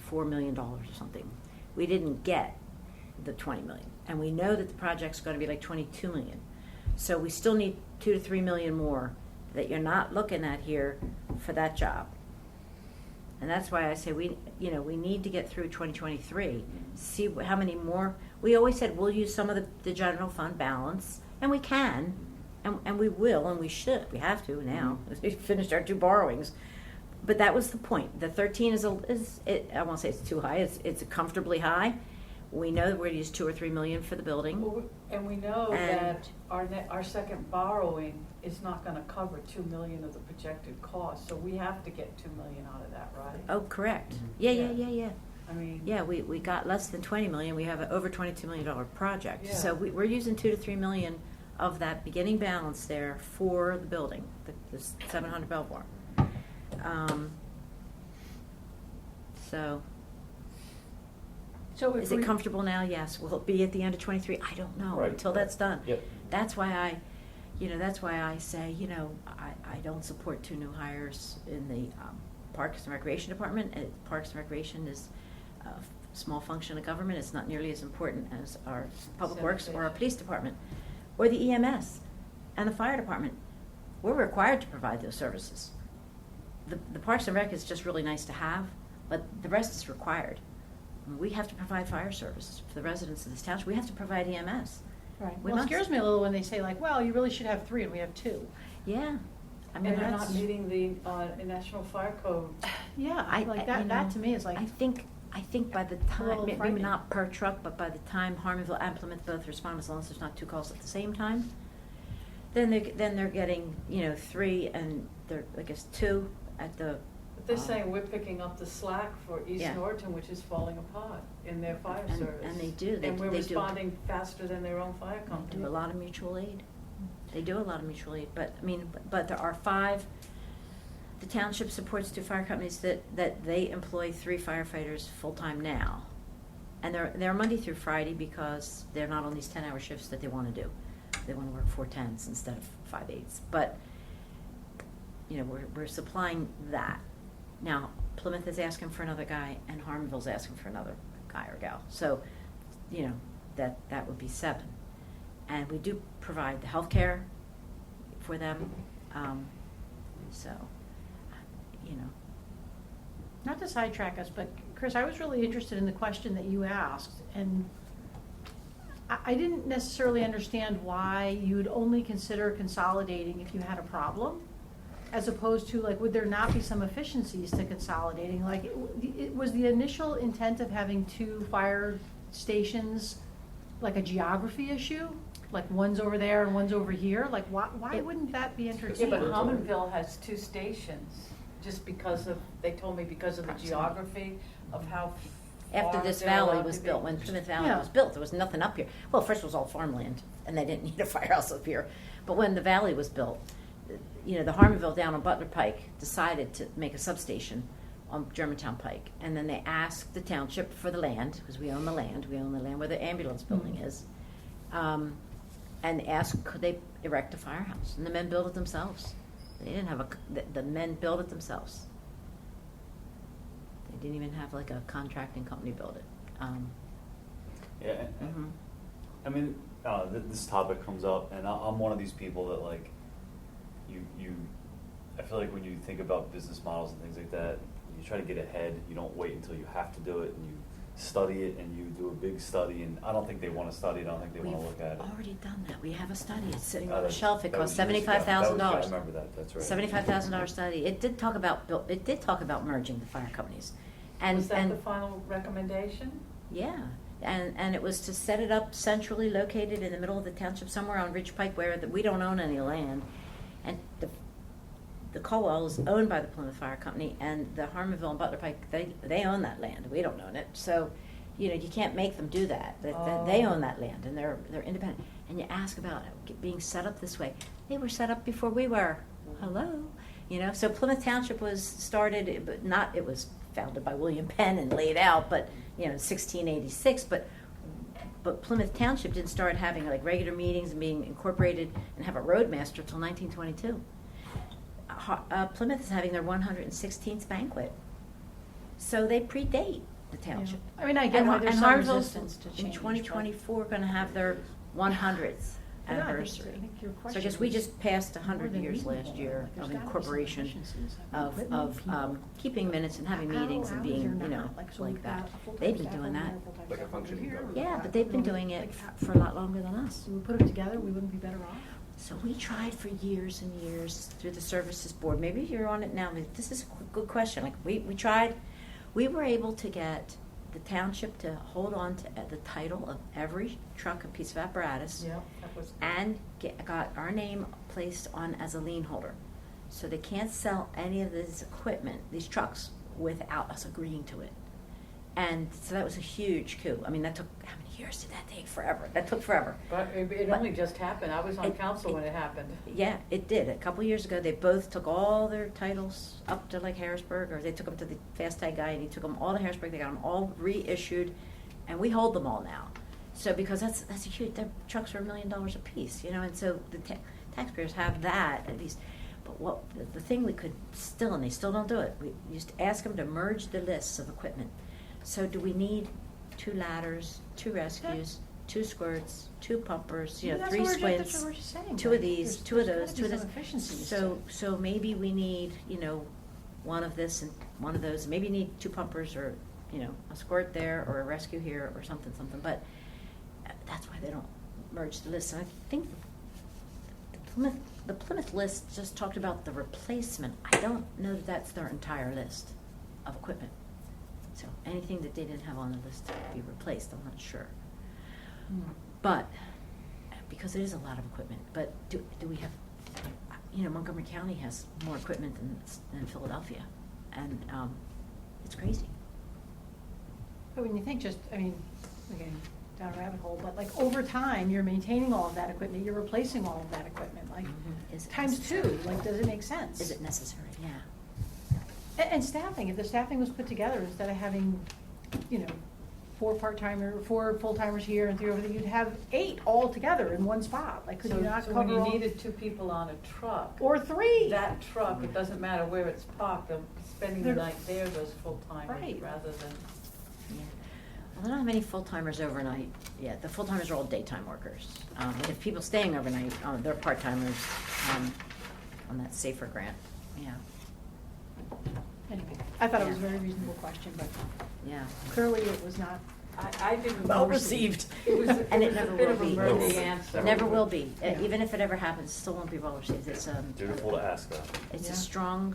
4 million dollars or something. We didn't get the 20 million, and we know that the project's going to be like 22 million. So we still need 2 to 3 million more that you're not looking at here for that job. And that's why I say we need to get through 2023, see how many more. We always said we'll use some of the general fund balance, and we can, and we will, and we should. We have to now. We finished our 2 borrowings. But that was the point. The 13 is I won't say it's too high. It's comfortably high. We know that we're going to use 2 or 3 million for the building. And we know And- that our second borrowing is not gonna cover 2 million of the projected cost, so we have to get 2 million out of that, right? Oh, correct. Mm-hmm. Yeah. I mean. Yeah, we got less than 20 million. We have an over $22 million project. Yeah. So we're using 2 to 3 million of that beginning balance there for the building, the 700 Belvoir. So So if is it we- comfortable now? Yes. Will it be at the end of 23? I don't know Right, until right. that's done. Yep. That's why I say, I don't support 2 new hires in the Parks and Recreation Department. Parks and Recreation is a small function of government. It's not nearly as important as our Public Works or our Sanitation. Police Department, or the EMS and the Fire Department. We're required to provide those services. The Parks and Rec is just really nice to have, but the rest is required. We have to provide fire services for the residents of this township. We have to provide EMS. Right. We Well, it must. scares me a little when they say like, well, you really should have 3 and we have 2. Yeah. I And mean, they're that's. not meeting the National Fire Code. Yeah, I- like I- that to me is like, I think by the little time, maybe frightening. not per truck, but by the time Harmonville and Plymouth both respond, as long as there's not 2 calls at the same time, then they're getting, 3 and they're, I guess, 2 at the. But they're saying we're picking up the slack for East Yeah. Norton, which is falling apart in their fire And- service. and they do. And we're They do. responding faster than their own fire They company. do a lot of mutual aid. They do a lot of mutual aid, but, but there are 5, the township supports 2 fire companies that they employ 3 firefighters full-time now. And they're Monday through Friday because they're not on these 10-hour shifts that they want to do. They want to work 4 10s instead of 5 8s. But, we're supplying that. Now, Plymouth is asking for another guy, and Harmonville's asking for another guy or gal. So, that would be 7. And we do provide the health care for them. So, not to sidetrack us, but Chris, I was really interested in the question that you asked, and I didn't necessarily understand why you'd only consider consolidating if you had a problem, as opposed to, like, would there not be some efficiencies to consolidating? Like, was the initial intent of having 2 fire stations like a geography issue? Like, one's over there and one's over here? Like, why wouldn't that be Yeah, entertaining? but Harmonville has 2 stations, just because of, they told me because of the geography of how after far this they're valley allowed was to be. built, when Plymouth Valley Yeah. was built, there was nothing up here. Well, first it was all farmland, and they didn't need a firehouse up here. But when the valley was built, the Harmonville down on Butler Pike decided to make a substation on Germantown Pike. And then they asked the township for the land, because we own the land where the ambulance building is, and asked, could they erect a firehouse? And the men built it themselves. They didn't have the men built it themselves. They didn't even have like a contracting company build it. Yeah, Mhm. I mean, this topic comes up, and I'm one of these people that like, I feel like when you think about business models and things like that, you try to get ahead. You don't wait until you have to do it, and you study it, and you do a big study. And I don't think they want to study it. I don't think they want to look at it. We've already done that. We have a study. It's sitting on the That- shelf. It that cost was years ago. $75,000. I remember that. That's right. $75,000 study. It did talk about merging the fire companies. And, Was that and the final recommendation? yeah, and it was to set it up centrally located in the middle of the township, somewhere on Ridge Pike, where we don't own any land. And the Colwell is owned by the Plymouth Fire Company, and the Harmonville and Butler Pike, they own that land. We don't own it. So, you can't make them do that. They own that land, and they're independent. And you ask about it being set up this way. They were set up before we were. Hello. So Plymouth Township was started, but not, it was founded by William Penn and laid out, but, 1686, but Plymouth Township didn't start having like regular meetings and being incorporated and have a roadmaster till 1922. Plymouth is having their 116th banquet, so they predate the township. I mean, I get why there's And some Harville's resistance to in change. 2024 going to have their 100th but- Yeah, I think- anniversary. I think your So I guess question we is just passed 100 more than years last reasonable. year There's of gotta be some incorporation efficiencies. of Equipment, people. keeping minutes and having How- meetings and how being, is there not? Like, so like we've got that. a full-time They've been staff doing over that. here, full-time Like a staff over functioning here. government. Yeah, but they've been doing it Like, for a lot longer than us. So we put them together, we wouldn't be better off? So we tried for years and years through the services board. Maybe you're on it now. But this is a good question. Like we tried, we were able to get the township to hold on to the title of every truck and piece of apparatus, Yeah, that was. and got our name placed on as a lien holder. So they can't sell any of this equipment, these trucks, without us agreeing to it. And so that was a huge coup. I mean, that took, how many years did that take? Forever. That took forever. But it But- only just happened. I was on It- council when it happened. Yeah, it did. A couple years ago, they both took all their titles up to like Harrisburg, or they took them to the Fast Tag guy, and he took them all to Harrisburg. They got them all reissued, and we hold them all now. So because that's a huge. Their trucks are $1 million a piece, and so the taxpayers have that at least. But what the thing we could still, and they still don't do it. We used to ask them to merge the lists of equipment. So do we need 2 ladders, 2 rescues, 2 squirts, 2 pumpers, Yeah, that's 3 what we're squints, that's what we're just saying. 2 Like, of these, there's- 2 of there's those, gotta 2 of be this. some efficiencies So, to- so maybe we need, one of this and one of those. Maybe you need 2 pumpers or, a squirt there or a rescue here or something. But that's why they don't merge the lists. And I think the Plymouth list just talked about the replacement. I don't know that that's their entire list of equipment. So anything that they didn't have on the list to be replaced, I'm not sure. But, because it is a lot of equipment, but do we have, Montgomery County has more equipment than Philadelphia, and it's crazy. But when you think again, down a rabbit hole, but like over time, you're maintaining all of that equipment, you're replacing all of that equipment, like Is it times necessary? 2, like does it make sense? Is it necessary? Yeah. And staffing, if the staffing was put together, instead of having, 4 full-timers here and 3 over there, you'd have 8 all together in one spot, like could you not So cover when you all? needed 2 people on a truck. Or 3. That truck, it doesn't matter where it's parked, spending the They're- night there, those full-timers, Right. rather than. Yeah. Well, there don't have many full-timers overnight yet. The full-timers are all daytime workers. And if people staying overnight, they're part-timers on that SAFER grant. Yeah, Anyway, I thought it was a Yeah. very reasonable question, but yeah. clearly it was not. I didn't. Well received. It was And it a never bit will of a be. murky answer. Never will be. Yeah. Even if it ever happens, it still won't be well received. It's Beautiful to ask that. it's Yeah. a strong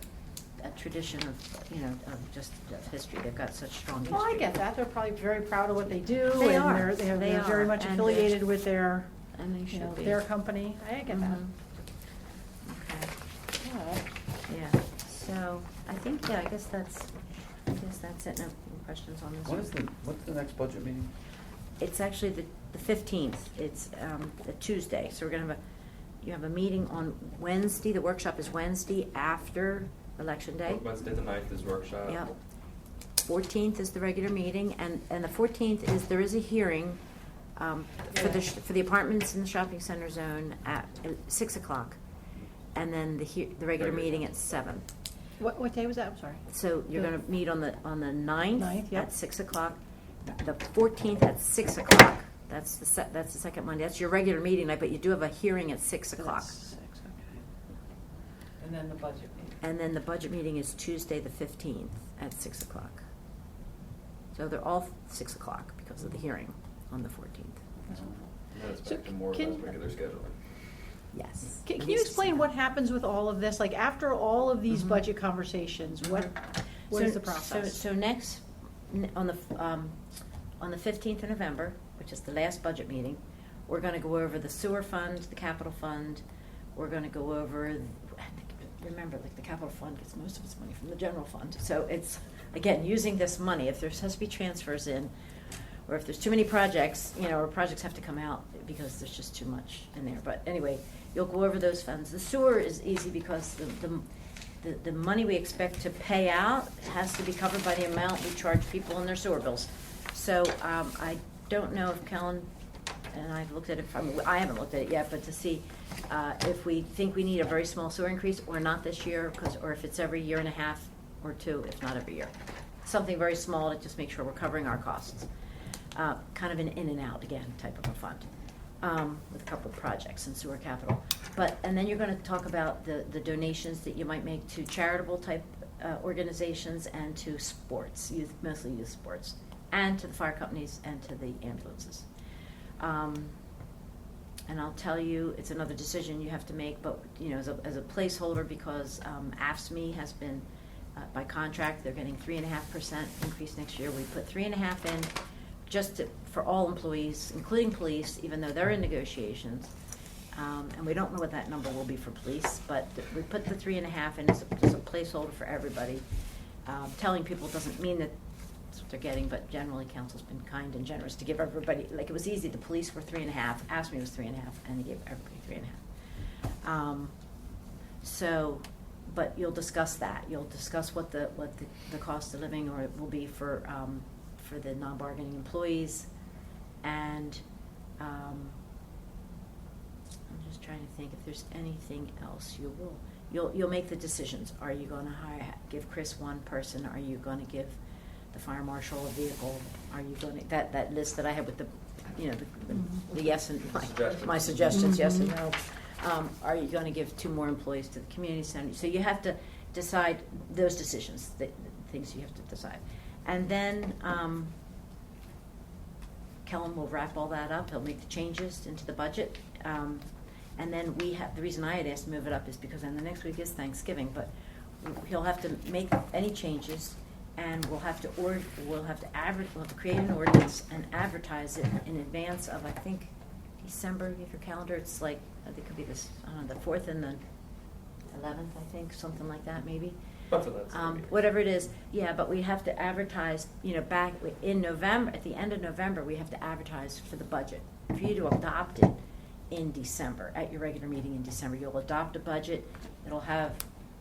tradition of just of history. They've got such strong history. Well, I get that, they're probably very proud of what they do. They and are. they're They very are. much And affiliated with their, And they should be. their company. I get that. Mhm. Okay. Yeah. Yeah, so I think, I guess that's it. No questions on this? What's the next budget meeting? It's actually the 15th. It's a Tuesday. So we're going to you have a meeting on Wednesday. The workshop is Wednesday after Election Day. Wednesday the 9th is workshop. Yep. 14th is the regular meeting, and the 14th there is a hearing for the apartments in the shopping center zone at 6 o'clock, and then the regular meeting at 7. What day was that? I'm sorry. So you're going to meet on the 9th 9th, yep. at 6 o'clock, the 14th at 6 o'clock. That's the second Monday. That's your regular meeting night, but you do have a hearing at 6 o'clock. And then the budget meeting. And then the budget meeting is Tuesday, the 15th at 6 o'clock. So they're all 6 o'clock because of the hearing on the 14th. That's So back to more or can- less regular scheduling. Yes. Can It you needs to explain stay what that. happens with all of this? Like, after all of these Mhm. budget conversations, what is the process? So next, on the 15th of November, which is the last budget meeting, we're gonna go over the sewer fund, the capital fund. We're gonna go over, remember, like, the capital fund gets most of its money from the general fund. So it's, again, using this money, if there's has to be transfers in, or if there's too many projects, or projects have to come out because there's just too much in there. But anyway, you'll go over those funds. The sewer is easy because the money we expect to pay out has to be covered by the amount we charge people in their sewer bills. So I don't know if Kellen and I've looked at it, I haven't looked at it yet, but to see if we think we need a very small sewer increase or not this year, or if it's every year and a half or two, if not every year. Something very small to just make sure we're covering our costs. Kind of an in and out again type of a fund, with a couple of projects in sewer capital. And then you're going to talk about the donations that you might make to charitable type organizations and to sports, mostly youth sports, and to the fire companies and to the ambulances. And I'll tell you, it's another decision you have to make, but as a placeholder, because AFSCME has been, by contract, they're getting 3.5% increase next year. We put 3.5% in just for all employees, including police, even though they're in negotiations. And we don't know what that number will be for police, but we put the 3.5% in as a placeholder for everybody. Telling people doesn't mean that that's what they're getting, but generally council's been kind and generous to give everybody, like, it was easy, the police were 3.5%, AFSCME was 3.5%, and they gave everybody 3.5%. But you'll discuss that. You'll discuss what the cost of living or it will be for the non-bargaining employees, and I'm just trying to think if there's anything else. You'll make the decisions. Are you going to give Chris one person? Are you going to give the fire marshal a vehicle? Are you going to that list that I had with the yes and my suggestions, yes and no? Are you going to give 2 more employees to the community center? So you have to decide those decisions, the things you have to decide. And then Kellen will wrap all that up. He'll make the changes into the budget. And then the reason I had asked to move it up is because then the next week is Thanksgiving, but he'll have to make any changes, and we'll have to create an ordinance and advertise it in advance of, I think, December. If your calendar, it's like, I think it could be this, the 4th and the 11th, I think, something like that, maybe. Whatever it is, yeah, but we have to advertise, back in November, at the end of November, we have to advertise for the budget. For you to adopt it in December, at your regular meeting in December, you'll adopt a budget. It'll have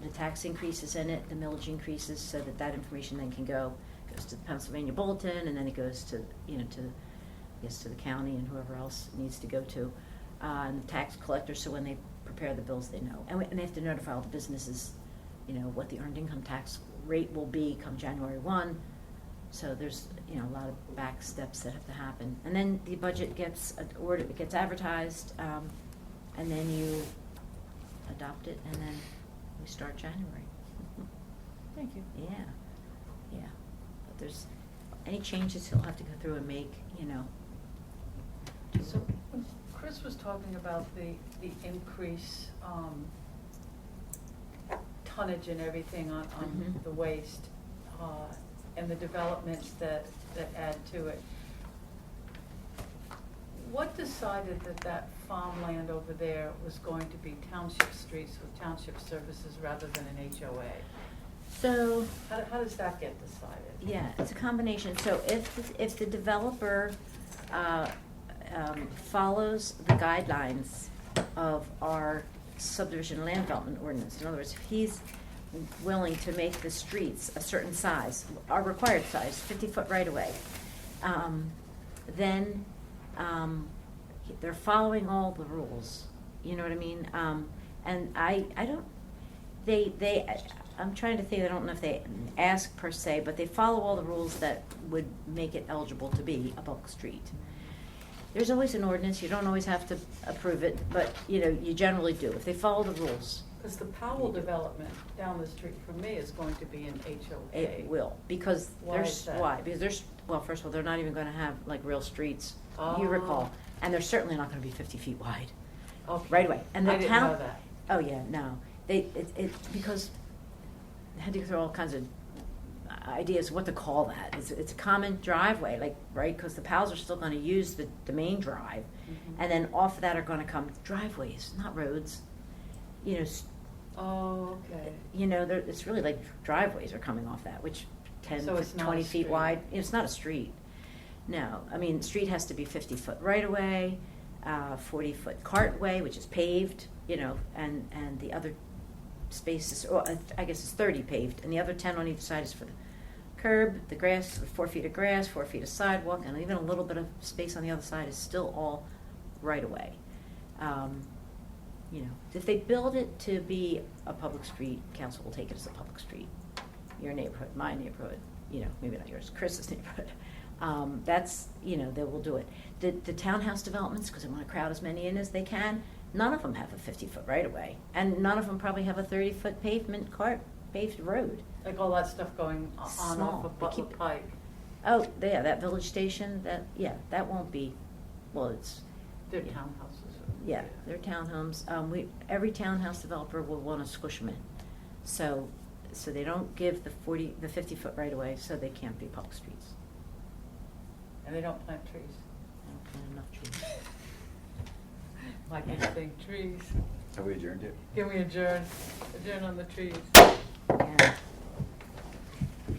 the tax increases in it, the millage increases, so that information then goes to the Pennsylvania Bulletin, and then it goes to, to the county and whoever else it needs to go to, and the tax collector, so when they prepare the bills, they know. And they have to notify all the businesses, what the earned income tax rate will be come January 1. So there's, a lot of back steps that have to happen. And then the budget gets advertised, and then you adopt it, and then we start January. Thank you. Yeah. But there's any changes he'll have to go through and make, So when Chris was talking about the increase, tonnage and everything on Mhm. the waste, and the developments that add to it, what decided that farmland over there was going to be township streets with township services rather than an HOA? So, How does that get decided? yeah, it's a combination. So if the developer follows the guidelines of our subdivision land development ordinance, in other words, if he's willing to make the streets a certain size, our required size, 50-foot right away, then they're following all the rules. You know what I mean? And I don't. I'm trying to think, I don't know if they ask per se, but they follow all the rules that would make it eligible to be a public street. There's always an ordinance, you don't always have to approve it, but, you know, you generally do, if they follow the rules. Because the Powell development down the street from me is going to be an HOA. It will, because Why there's, is that? why? Because there's, well, first of all, they're not even gonna have like real streets, Oh. you recall, and they're certainly not gonna be 50 feet wide, Okay. right away. And the I didn't town- know that. Oh, yeah, no, because they had to go through all kinds of ideas what to call that. It's a common driveway, like, right, because the Pals are still gonna use the main drive, Mhm. and then off of that are gonna come driveways, not roads. You know, Oh, okay. you know, it's really like driveways are coming off that, which 10, So it's not a 20 feet street. wide. It's not a street. No, I mean, street has to be 50-foot right-of-way, 40-foot cartway, which is paved, you know, and the other spaces, or I guess it's 30 paved, and the other 10 on each side is for the curb, the grass, 4 feet of grass, 4 feet of sidewalk, and even a little bit of space on the other side is still all right-of-way. You know, if they build it to be a public street, council will take it as a public street. Your neighborhood, my neighborhood, you know, maybe not yours, Chris's neighborhood. That's, you know, they will do it. The townhouse developments, because they want to crowd as many in as they can, none of them have a 50-foot right-of-way. And none of them probably have a 30-foot paved road. Like all that stuff going on Small. off of They Butler keep- Pike. Oh, yeah, that village station, that won't be, well, it's, They're Yeah. townhouses. yeah, they're townhomes. Every townhouse developer will want to squish them in. So they don't give the 50-foot right away, so they can't be public streets. And they don't plant trees. They don't plant enough trees. Like anything, trees. Have we adjourned yet? Can we adjourn on the trees?